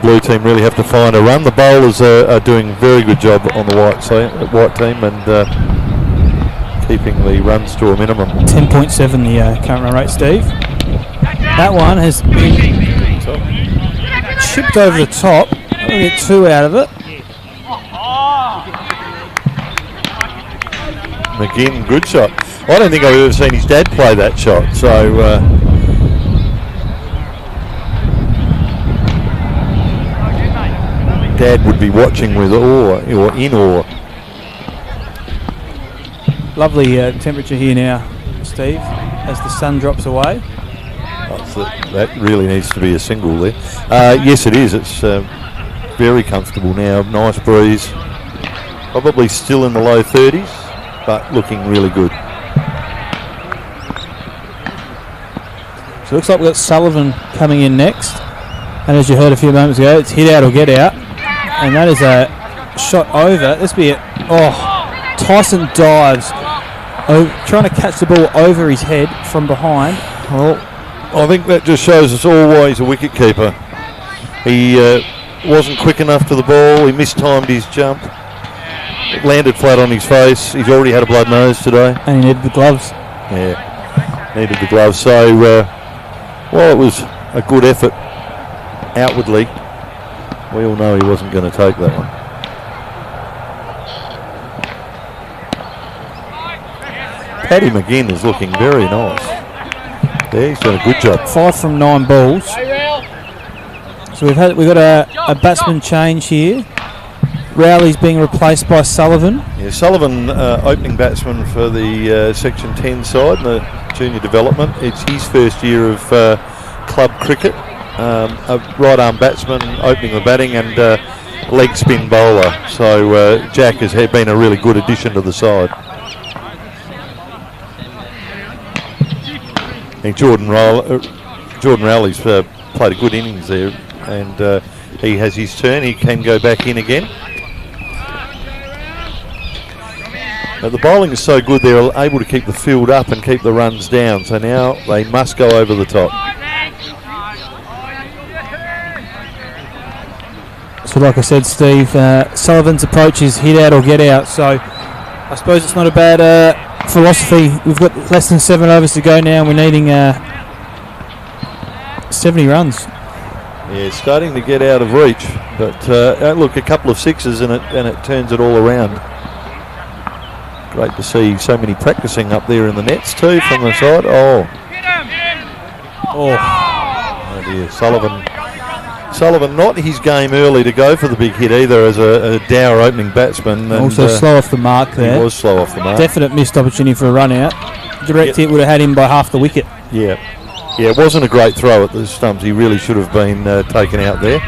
blue team really have to find a run. The bowlers are doing a very good job on the white team and keeping the runs to a minimum. 10.7 the current run rate, Steve. That one has been chipped over the top. We'll get 2 out of it. McGinn, good shot. I don't think I've ever seen his dad play that shot, so Dad would be watching with awe, or in awe. Lovely temperature here now, Steve, as the sun drops away. That really needs to be a single there. Yes, it is. It's very comfortable now. Nice breeze. Probably still in the low 30s, but looking really good. So it looks like we've got Sullivan coming in next. And as you heard a few moments ago, it's hit out or get out. And that is a shot over. This be it. Oh, Tyson dives, trying to catch the ball over his head from behind. Well, I think that just shows us always a wicket keeper. He wasn't quick enough to the ball. He mistimed his jump. It landed flat on his face. He's already had a blood nose today. And he needed the gloves. Yeah, needed the gloves. So, while it was a good effort outwardly, we all know he wasn't going to take that one. Paddy McGinn is looking very nice. Yeah, he's done a good job. 5 from 9 balls. So we've got a batsman change here. Rowley's being replaced by Sullivan. Yeah, Sullivan, opening batsman for the Section 10 side in the junior development. It's his first year of club cricket. A right-arm batsman opening the batting and leg spin bowler. So Jack has been a really good addition to the side. I think Jordan Rowley's played a good innings there, and he has his turn. He can go back in again. Now the bowling is so good they're able to keep the field up and keep the runs down, so now they must go over the top. So like I said, Steve, Sullivan's approach is hit out or get out, so I suppose it's not a bad philosophy. We've got less than 7 overs to go now, and we're needing 70 runs. Yeah, it's starting to get out of reach, but look, a couple of sixes and it turns it all around. Great to see so many practicing up there in the nets too from the side. Oh dear, Sullivan not his game early to go for the big hit either as a dour opening batsman. And also slow off the mark there. He was slow off the mark. Definite missed opportunity for a run out. Direct hit would have had him by half the wicket. Yeah, it wasn't a great throw at the stumps. He really should have been taken out there.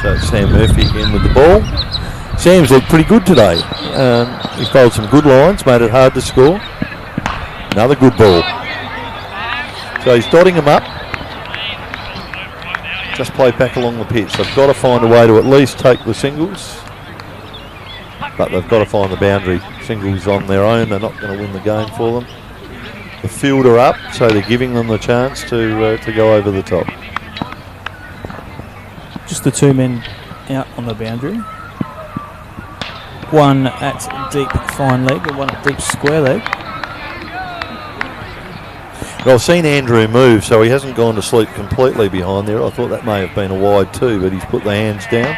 So it's Sam Murphy again with the ball. Sam's looked pretty good today. He's bowled some good lines, made it hard to score. Another good ball. So he's dotting them up. Just play back along the pitch. They've got to find a way to at least take the singles. But they've got to find the boundary. Singles on their own, they're not going to win the game for them. The field are up, so they're giving them the chance to go over the top. Just the 2 men out on the boundary. One at deep fine leg and one at deep square leg. Well, I've seen Andrew move, so he hasn't gone to sleep completely behind there. I thought that may have been a wide too, but he's put the hands down.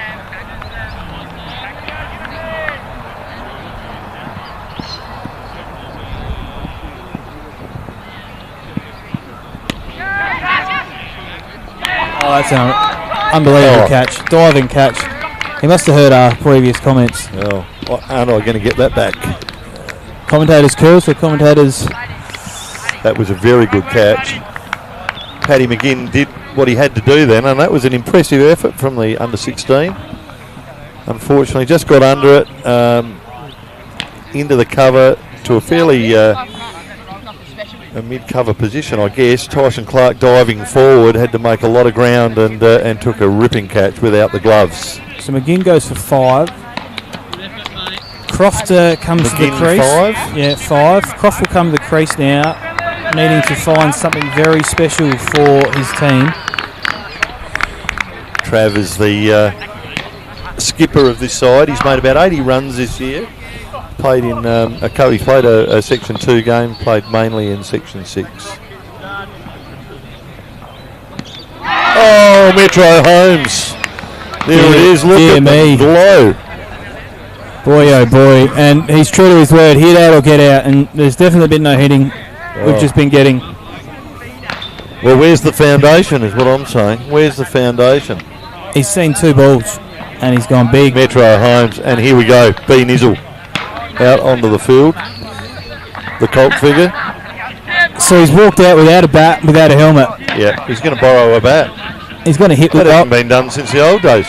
Oh, that's an unbelievable catch. Diving catch. He must have heard our previous comments. Oh, aren't I going to get that back? Commentators' curls for commentators. That was a very good catch. Paddy McGinn did what he had to do then, and that was an impressive effort from the under-16. Unfortunately, just got under it, into the cover to a fairly a mid-cover position, I guess. Tyson Clark diving forward, had to make a lot of ground and took a ripping catch without the gloves. So McGinn goes for 5. Croft comes McGinn to the crease. 5? Yeah, 5. Croft will come to the crease now, needing to find something very special for his team. Trav is the skipper of this side. He's made about 80 runs this year. Played in he's played a Section 2 game, played mainly in Section 6. Oh, Metro Holmes. There it is, look at the glow. Boy, oh boy, and he's true to his word, hit out or get out, and there's definitely been no hitting. We've just been getting. Well, where's the foundation is what I'm saying. Where's the foundation? He's seen 2 balls, and he's gone big. Metro Holmes, and here we go, B. Nizzle out onto the field. The Colt figure. So he's walked out without a bat, without a helmet. Yeah, he's going to borrow a bat. He's going to hit with that. Hasn't been done since the old days.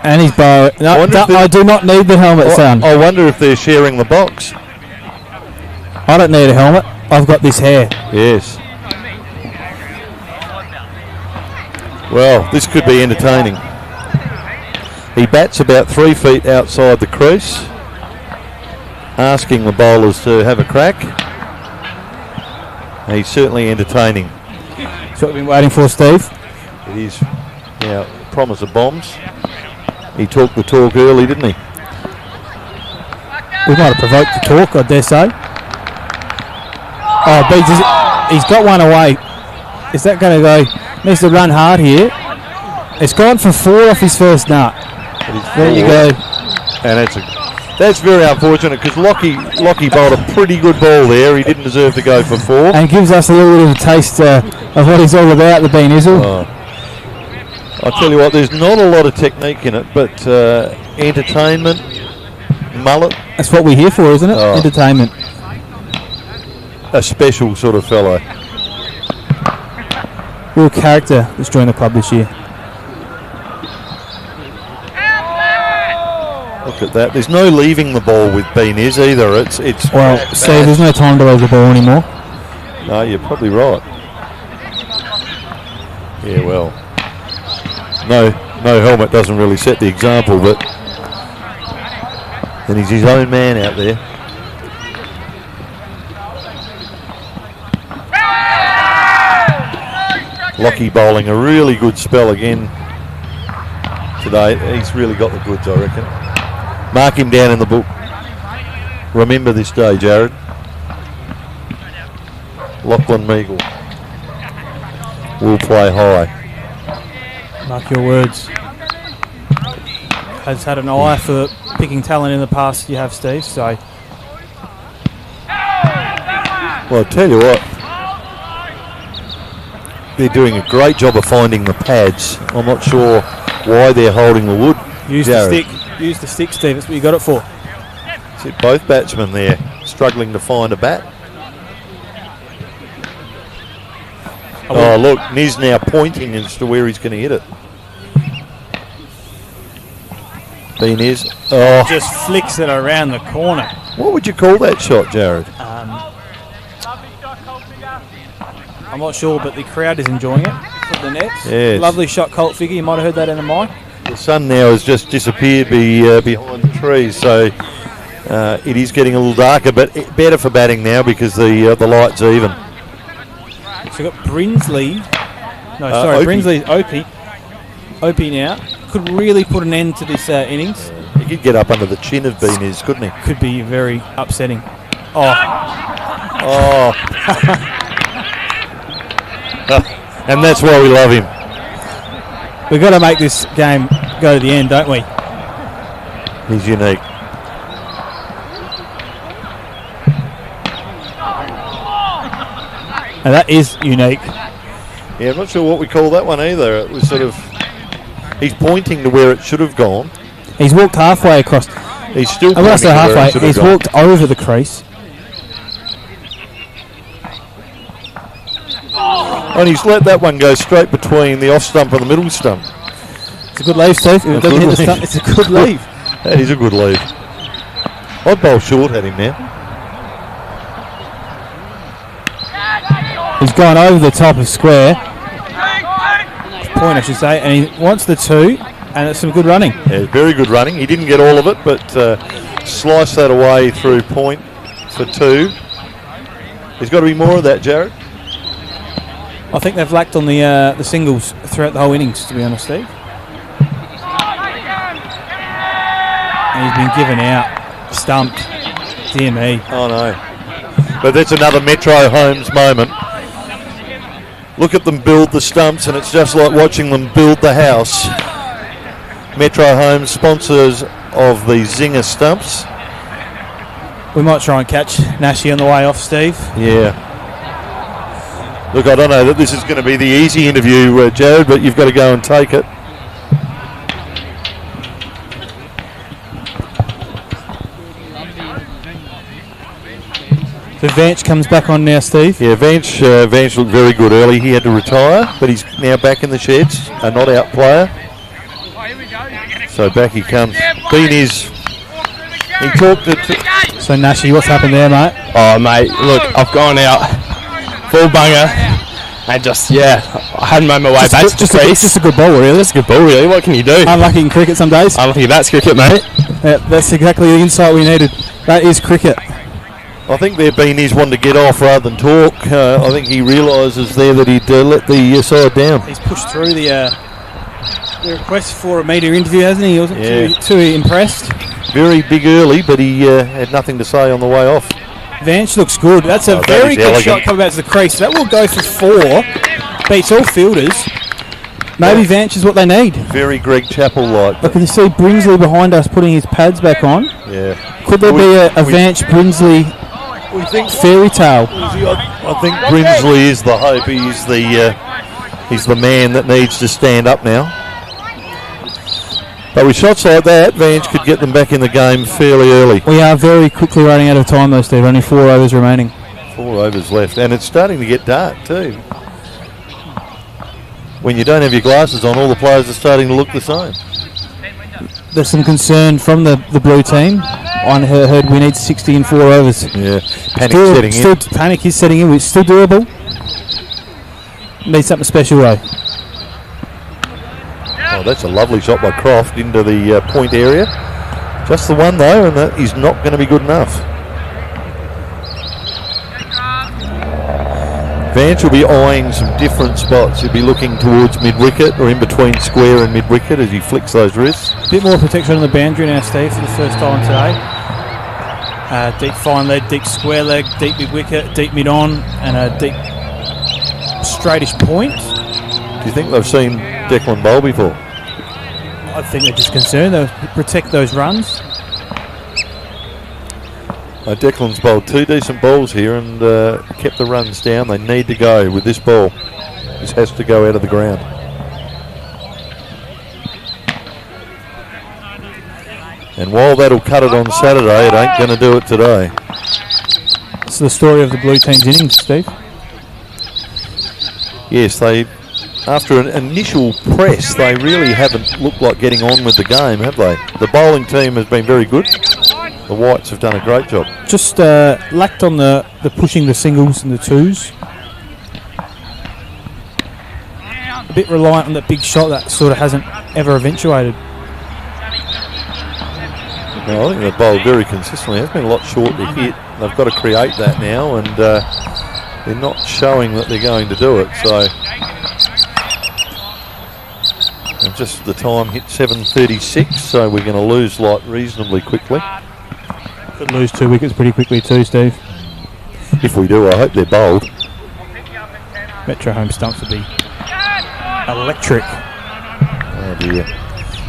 And he's borrowing. No, I do not need the helmet, son. I wonder if they're sharing the box. I don't need a helmet. I've got this hair. Yes. Well, this could be entertaining. He bats about 3 feet outside the crease, asking the bowlers to have a crack. He's certainly entertaining. That's what we've been waiting for, Steve. It is. Now, promise of bombs. He talked the talk early, didn't he? We might have provoked the talk, I dare say. Oh, he's got one away. Is that going to go? Needs to run hard here. It's gone for 4 off his first nut. There you go. And That's very unfortunate because Lockie bowled a pretty good ball there. He didn't deserve to go for 4. And gives us a little bit of a taste of what he's all about, the Bean Izzle. Oh. I'll tell you what, there's not a lot of technique in it, but entertainment, mullet. That's what we're here for, isn't it? Entertainment. A special sort of fellow. Real character that's joined the club this year. Look at that. There's no leaving the ball with Bean is either. It's well, Steve, there's no time to leave the ball anymore. No, you're probably right. Yeah, well, no helmet doesn't really set the example, but then he's his own man out there. Lockie bowling a really good spell again today. He's really got the goods, I reckon. Mark him down in the book. Remember this day, Jared. Lachlan Meagle will play high. Mark your words. Has had an eye for picking talent in the past, you have, Steve, so. Well, I'll tell you what. They're doing a great job of finding the pads. I'm not sure why they're holding the wood. Use the stick. Use the stick, Steve. That's what you got it for. See both batsmen there struggling to find a bat. Oh, look, Niz now pointing as to where he's going to hit it. Bean is. Oh, just flicks it around the corner. What would you call that shot, Jared? I'm not sure, but the crowd is enjoying it. From the nets. Yes. Lovely shot, Colt figure. You might have heard that in the mic. The sun now has just disappeared behind the trees, so it is getting a little darker, but better for batting now because the light's even. So we've got Brinsley. No, sorry, Brinsley's Opie. Opie now could really put an end to this innings. He could get up under the chin of Beanies, couldn't he? Could be very upsetting. Oh. And that's why we love him. We've got to make this game go to the end, don't we? He's unique. And that is unique. Yeah, I'm not sure what we call that one either. It was sort of... He's pointing to where it should have gone. He's walked halfway across. He's still pointing when I say halfway, to he's walked over the crease. And he's let that one go straight between the off stump and the middle stump. It's a good leave, Steve. If it doesn't hit the stump, it's a good leave. That is a good leave. I'd bowl short at him now. He's gone over the top of square. Point, I should say, and he wants the 2, and it's some good running. Yeah, very good running. He didn't get all of it, but sliced that away through point for 2. There's got to be more of that, Jared. I think they've lacked on the singles throughout the whole innings, to be honest, Steve. And he's been given out, stumped. Dear me. Oh no. But that's another Metro Homes moment. Look at them build the stumps, and it's just like watching them build the house. Metro Homes, sponsors of the Zinger stumps. We might try and catch Nashi on the way off, Steve. Yeah. Look, I don't know that this is going to be the easy interview, Jared, but you've got to go and take it. So Vance comes back on now, Steve. Yeah, Vance looked very good early. He had to retire, but he's now back in the sheds, a not-out player. So back he comes. Bean is... He talked to... So Nashi, what's happened there, mate? Oh, mate, look, I've gone out full bunger and just, I hadn't made my way back to the crease. Just a good ball, really. That's a good ball, really. What can you do? Unlucky in cricket some days. Unlucky that's cricket, mate. Yeah, that's exactly the insight we needed. That is cricket. I think there Bean is one to get off rather than talk. I think he realises there that he'd let the side down. He's pushed through the request for a media interview, hasn't he? He wasn't too impressed. Very big early, but he had nothing to say on the way off. Vance looks good. That's a very good shot coming back to the crease. That will go for 4. Beats all fielders. Maybe Vance is what they need. Very Greg Chappell-like. I can see Brinsley behind us putting his pads back on. Yeah. Could there be a Vance Brinsley fairy tale? I think Brinsley is the hope. He's the man that needs to stand up now. But with shots like that, Vance could get them back in the game fairly early. We are very quickly running out of time though, Steve. Only 4 overs remaining. 4 overs left. And it's starting to get dark too. When you don't have your glasses on, all the players are starting to look the same. There's some concern from the blue team. I heard we need 60 in 4 overs. Yeah, panic setting in. Panic is setting in. It's still doable. Need something special though. Oh, that's a lovely shot by Croft into the point area. Just the one though, and that is not going to be good enough. Vance will be eyeing some different spots. He'll be looking towards mid-wicket or in between square and mid-wicket as he flicks those wrists. A bit more protection on the boundary now, Steve, for the first time today. Deep fine leg, deep square leg, deep mid-wicket, deep mid-on, and a deep straightish point. Do you think they've seen Declan bowl before? I think they're just concerned. They'll protect those runs. Declan's bowled 2 decent balls here and kept the runs down. They need to go with this ball. This has to go out of the ground. And while that'll cut it on Saturday, it ain't going to do it today. It's the story of the blue team's innings, Steve. Yes, after an initial press, they really haven't looked like getting on with the game, have they? The bowling team has been very good. The Whites have done a great job. Just lacked on the pushing the singles and the twos. A bit reliant on that big shot that sort of hasn't ever eventuated. No, I think they've bowled very consistently. It's been a lot short to hit. They've got to create that now, and they're not showing that they're going to do it. So, and just the time hit 7:36, so we're going to lose light reasonably quickly. Could lose 2 wickets pretty quickly too, Steve. If we do, I hope they're bowled. Metro home stumps would be electric. Oh dear.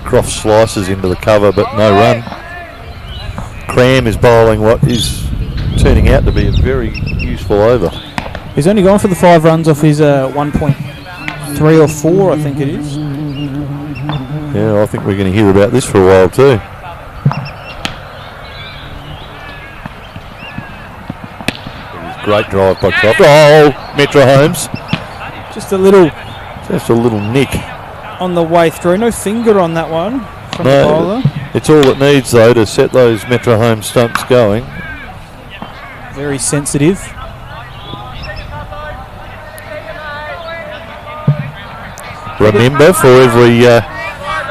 Croft slices into the cover, but no run. Cram is bowling what is turning out to be a very useful over. He's only gone for the 5 runs off his 1.3 or 4, I think it is. Yeah, I think we're going to hear about this for a while too. Great drive by Croft. Oh, Metro Holmes. Just a little nick on the way through. No finger on that one from the bowler. It's all it needs though to set those Metro Holmes stumps going. Very sensitive. Remember, for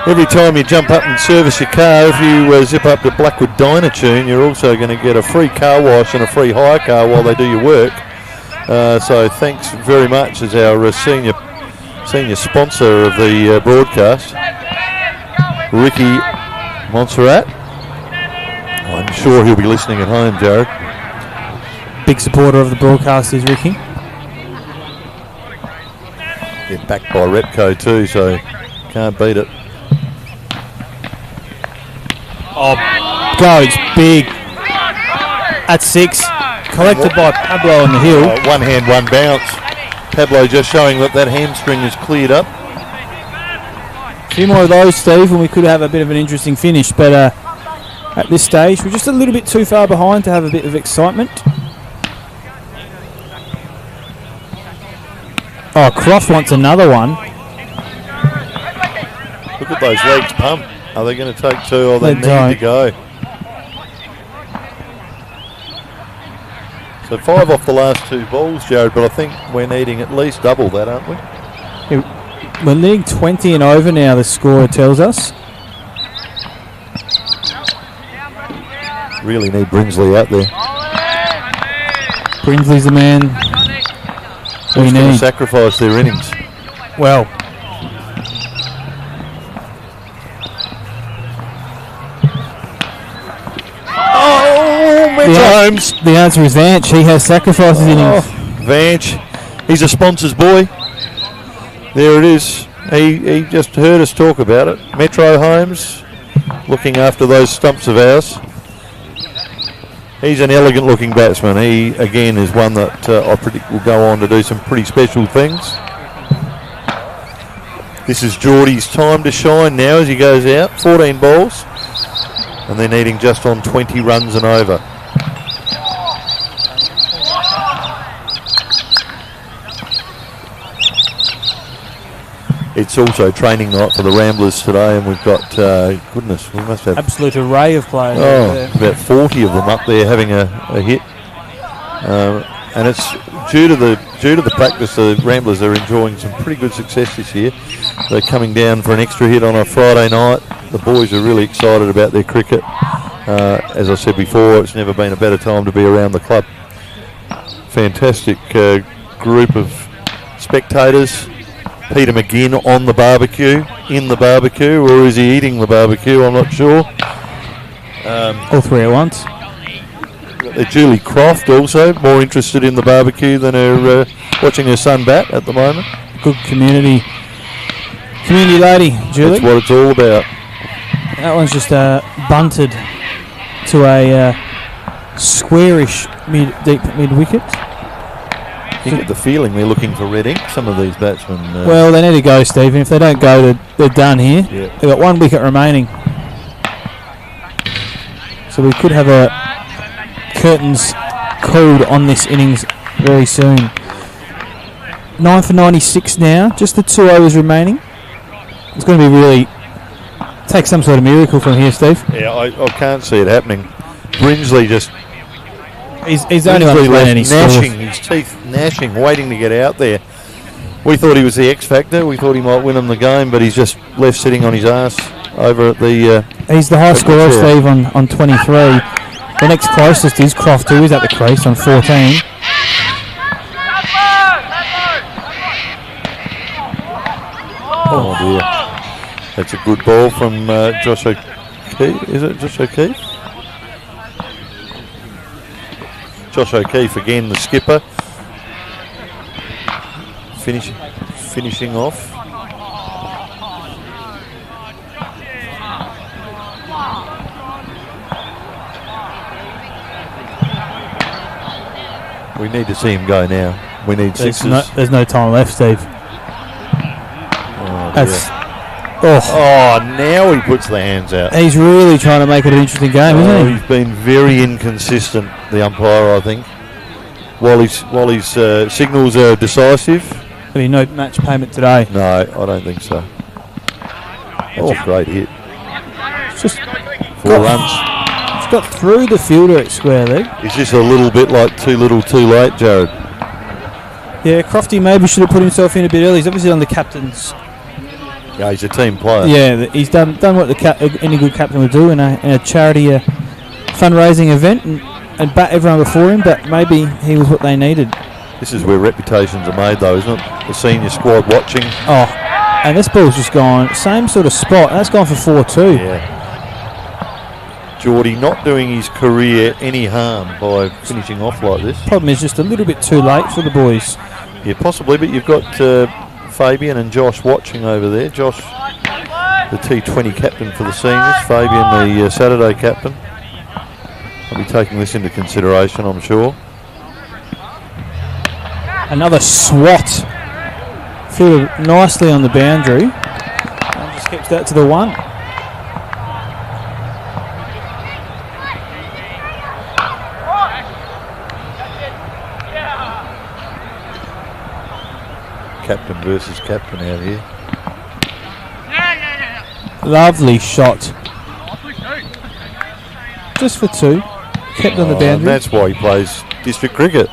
every time you jump up and service your car, if you zip up to Blackwood Dynatune, you're also going to get a free car wash and a free hire car while they do your work. So thanks very much as our senior sponsor of the broadcast, Ricky Montserrat. I'm sure he'll be listening at home, Jared. Big supporter of the broadcast is Ricky. Yeah, backed by Repco too, so can't beat it. Oh, goes big at 6. Collected by Pablo on the hill. One hand, one bounce. Pablo just showing that hamstring is cleared up. A few more of those, Steve, and we could have a bit of an interesting finish. But at this stage, we're just a little bit too far behind to have a bit of excitement. Oh, Croft wants another one. Look at those legs pump. Are they going to take 2 or they need to go? So 5 off the last 2 balls, Jared, but I think we're needing at least double that, aren't we? Yeah, we're needing 20 and over now, the scorer tells us. Really need Brinsley out there. Brinsley's the man we need. To sacrifice their innings. Well, the answer is Vance. He has sacrificed his innings. Vance, he's a sponsor's boy. There it is. He just heard us talk about it. Metro Homes, looking after those stumps of ours. He's an elegant looking batsman. He, again, is one that I predict will go on to do some pretty special things. This is Geordie's time to shine now as he goes out. 14 balls. And they're needing just on 20 runs and over. It's also training night for the Ramblers today, and we've got, goodness, we must have... Absolute array of players. About 40 of them up there having a hit. And it's due to the practice, the Ramblers are enjoying some pretty good success this year. They're coming down for an extra hit on a Friday night. The boys are really excited about their cricket. As I said before, it's never been a better time to be around the club. Fantastic group of spectators. Peter McGinn on the barbecue, in the barbecue, or is he eating the barbecue? I'm not sure. All three at once. Julie Croft also more interested in the barbecue than her watching her son bat at the moment. Good community lady, Julie. That's what it's all about. That one's just bunted to a squarish deep mid wicket. You get the feeling they're looking for red ink, some of these batsmen. Well, they need to go, Stephen. If they don't go, they're done here. Yeah. They've got 1 wicket remaining. So we could have a curtains called on this innings very soon. 9 for 96 now, just the 2 overs remaining. It's going to be really take some sort of miracle from here, Steve. Yeah, I can't see it happening. Brinsley just... He's the only one playing any gnashing, his teeth gnashing, waiting to get out there. We thought he was the X factor. We thought he might win him the game, but he's just left sitting on his ass over at the... he's the high scorer, Steve, on 23. The next closest is Croft, who is at the crease on 14. Oh dear. That's a good ball from Josh O'Keefe. Is it Josh O'Keefe? Josh O'Keefe again, the skipper. Finishing off. We need to see him go now. We need sixes. There's no time left, Steve. Now he puts the hands out. He's really trying to make it an interesting game, isn't he? He's been very inconsistent, the umpire, I think. While his signals are decisive. There'll be no match payment today. No, I don't think so. That's a great hit. It's just 4 runs. It's got through the fielder at square leg. Is this a little bit like too little, too late, Jared? Yeah, Crofty maybe should have put himself in a bit early. He's obviously on the captain's. Yeah, he's a team player. Yeah, he's done what any good captain would do in a charity fundraising event and bat everyone before him, but maybe he was what they needed. This is where reputations are made, though, isn't it? The senior squad watching. Oh, and this ball's just gone, same sort of spot. That's gone for 4-2. Yeah. Geordie not doing his career any harm by finishing off like this. Problem is just a little bit too late for the boys. Yeah, possibly, but you've got Fabian and Josh watching over there. Josh, the T20 captain for the seniors. Fabian, the Saturday captain. I'll be taking this into consideration, I'm sure. Another swat. Fielded nicely on the boundary. And just keeps that to the 1. Captain versus captain out here. Lovely shot. Just for 2. Kept on the boundary. And that's why he plays district cricket.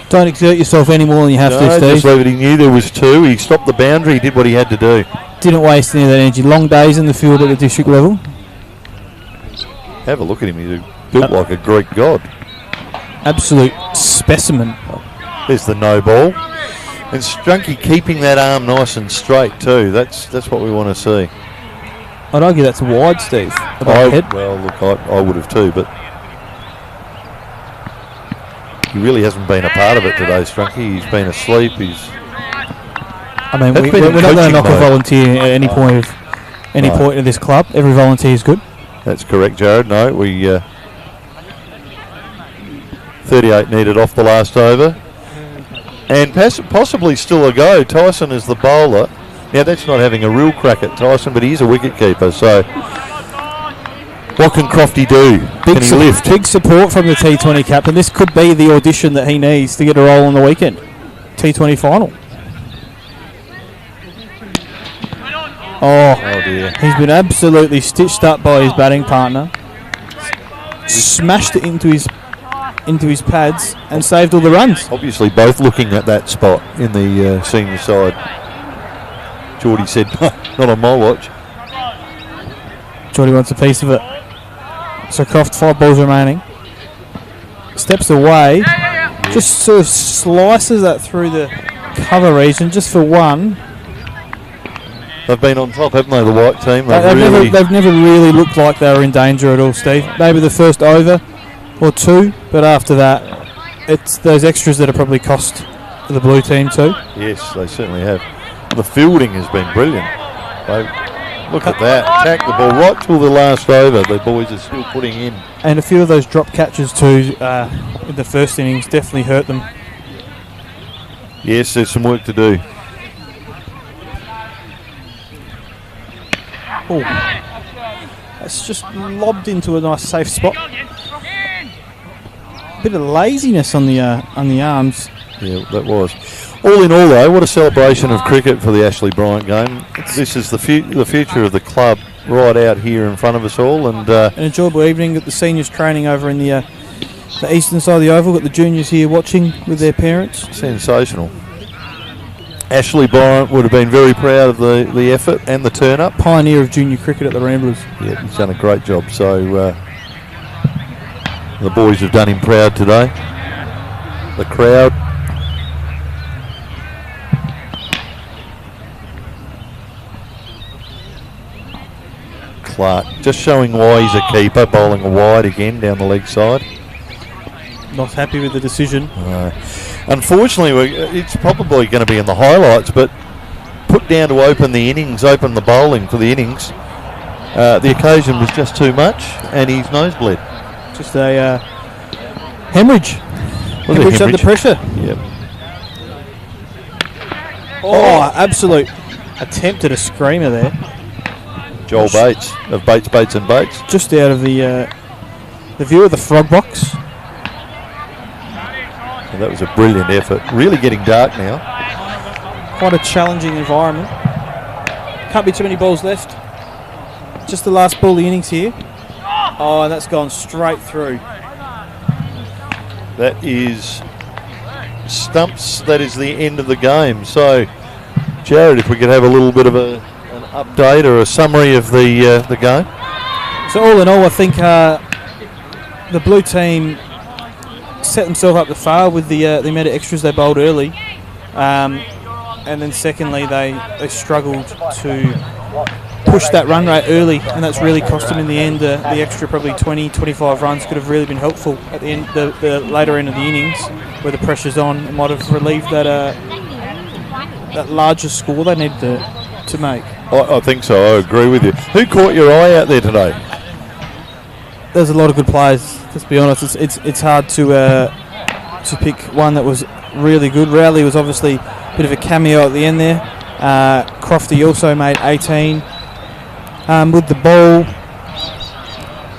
Don't exert yourself any more than you have to, Steve. Just leave it. He knew there was 2. He stopped the boundary. He did what he had to do. Didn't waste any of that energy. Long days in the field at the district level. Have a look at him. He's built like a Greek god. Absolute specimen. There's the no ball. And Strunky keeping that arm nice and straight too. That's what we want to see. I'd argue that's wide, Steve. Well, look, I would have too, but he really hasn't been a part of it today, Strunky. He's been asleep. I mean, That's we're been not going to coaching knock a mode. volunteer at any point of this club. Every volunteer is good. That's correct, Jared. No, we 38 needed off the last over. And possibly still a go. Tyson is the bowler. Now, that's not having a real crack at Tyson, but he's a wicket keeper. So, what can Crofty do? Can he lift? Big support from the T20 captain. This could be the audition that he needs to get a role on the weekend. T20 final. Oh dear. He's been absolutely stitched up by his batting partner. Smashed it into his pads and saved all the runs. Obviously, both looking at that spot in the senior side. Geordie said, not on my watch. Geordie wants a piece of it. So Croft, 5 balls remaining. Steps away. Just sort of slices that through the cover region just for one. They've been on top, haven't they, the white team? They've never really looked like they were in danger at all, Steve. Maybe the first over or two, but after that, it's those extras that have probably cost the blue team too. Yes, they certainly have. The fielding has been brilliant. Look at that. Attack the ball right till the last over. The boys are still putting in. And a few of those drop catches too in the first innings definitely hurt them. Yes, there's some work to do. Oh, that's just lobbed into a nice safe spot. Bit of laziness on the arms. Yeah, that was. All in all, though, what a celebration of cricket for the Ashley Bryant game. This is the future of the club right out here in front of us all. And an enjoyable evening at the seniors training over in the eastern side of the oval. Got the juniors here watching with their parents. Sensational. Ashley Bryant would have been very proud of the effort and the turn-up. Pioneer of junior cricket at the Ramblers. Yeah, he's done a great job. So the boys have done him proud today. The crowd. Clark just showing why he's a keeper, bowling a wide again down the leg side. Not happy with the decision. Unfortunately, it's probably going to be in the highlights, but put down to open the innings, open the bowling for the innings. The occasion was just too much, and his nose bled. Just a hemorrhage. Hemorrhage under pressure. Yep. Oh, absolute attempt at a screamer there. Joel Bates of Bates and Bates. Just out of the view of the frog box. And that was a brilliant effort. Really getting dark now. Quite a challenging environment. Can't be too many balls left. Just the last ball of the innings here. Oh, and that's gone straight through. That is stumps. That is the end of the game. So, Jared, if we could have a little bit of an update or a summary of the game. So all in all, I think the blue team set themselves up to fail with the amount of extras they bowled early, and then secondly they struggled to push that run rate early, and that's really cost them in the end. The extra probably 20-25 runs could have really been helpful at the end, the later end of the innings where the pressure's on. It might have relieved that larger score they needed to make. I think so. I agree with you. Who caught your eye out there today? There's a lot of good players. Let's be honest. It's hard to pick one that was really good. Rowley was obviously a bit of a cameo at the end there. Crofty also made 18. With the ball,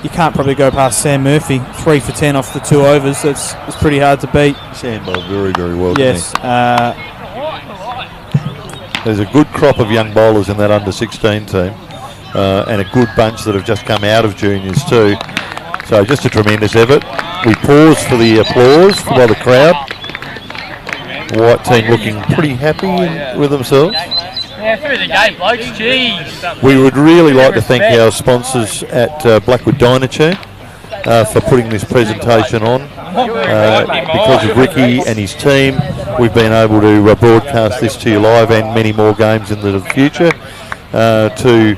you can't probably go past Sam Murphy. 3 for 10 off the 2 overs. It's pretty hard to beat. Sam bowled very, very well. Yes. There's a good crop of young bowlers in that under-16 team, and a good bunch that have just come out of juniors too. So just a tremendous effort. We pause for the applause by the crowd. The white team looking pretty happy with themselves. Yeah, through the gate, blokes. Jeez. We would really like to thank our sponsors at Blackwood Dynatune for putting this presentation on. Because of Ricky and his team, we've been able to broadcast this to you live and many more games in the future. To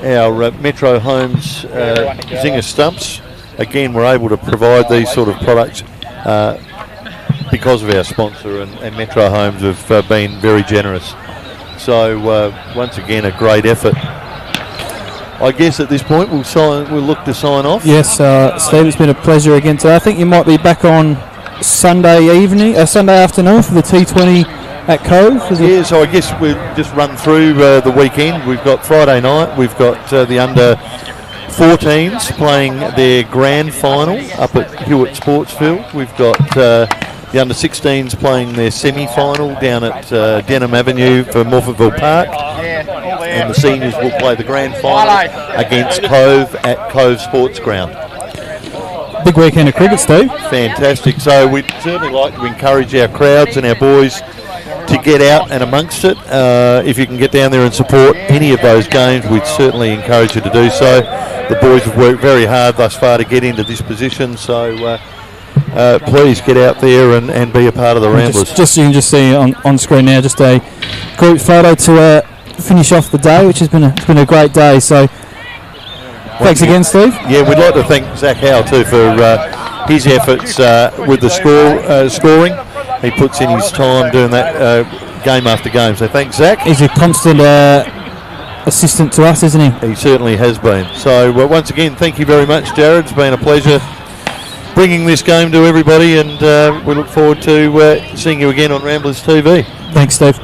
our Metro Homes Zinger Stumps, again, we're able to provide these sort of products because of our sponsor, and Metro Homes have been very generous. So once again, a great effort. I guess at this point we'll look to sign off. Yes, Steve, it's been a pleasure again today. I think you might be back on Sunday afternoon for the T20 at Cove. Yeah, so I guess we'll just run through the weekend. We've got Friday night, we've got the under 14s playing their grand final up at Hewitt Sportsfield. We've got the under 16s playing their semi-final down at Denham Avenue for Morphettville Park. And the seniors will play the grand final against Cove at Cove Sports Ground. Big weekend of cricket, Steve. Fantastic. So we'd certainly like to encourage our crowds and our boys to get out and amongst it. If you can get down there and support any of those games, we'd certainly encourage you to do so. The boys have worked very hard thus far to get into this position, so please get out there and be a part of the Ramblers. Just you can just see on screen now, just a group photo to finish off the day, which has been a great day. So thanks again, Steve. Yeah, we'd like to thank Zach Howe too for his efforts with the scoring. He puts in his time doing that game after game. So thanks, Zach. He's a constant assistant to us, isn't he? He certainly has been. So once again, thank you very much, Jared. It's been a pleasure bringing this game to everybody, and we look forward to seeing you again on Ramblers TV. Thanks, Steve.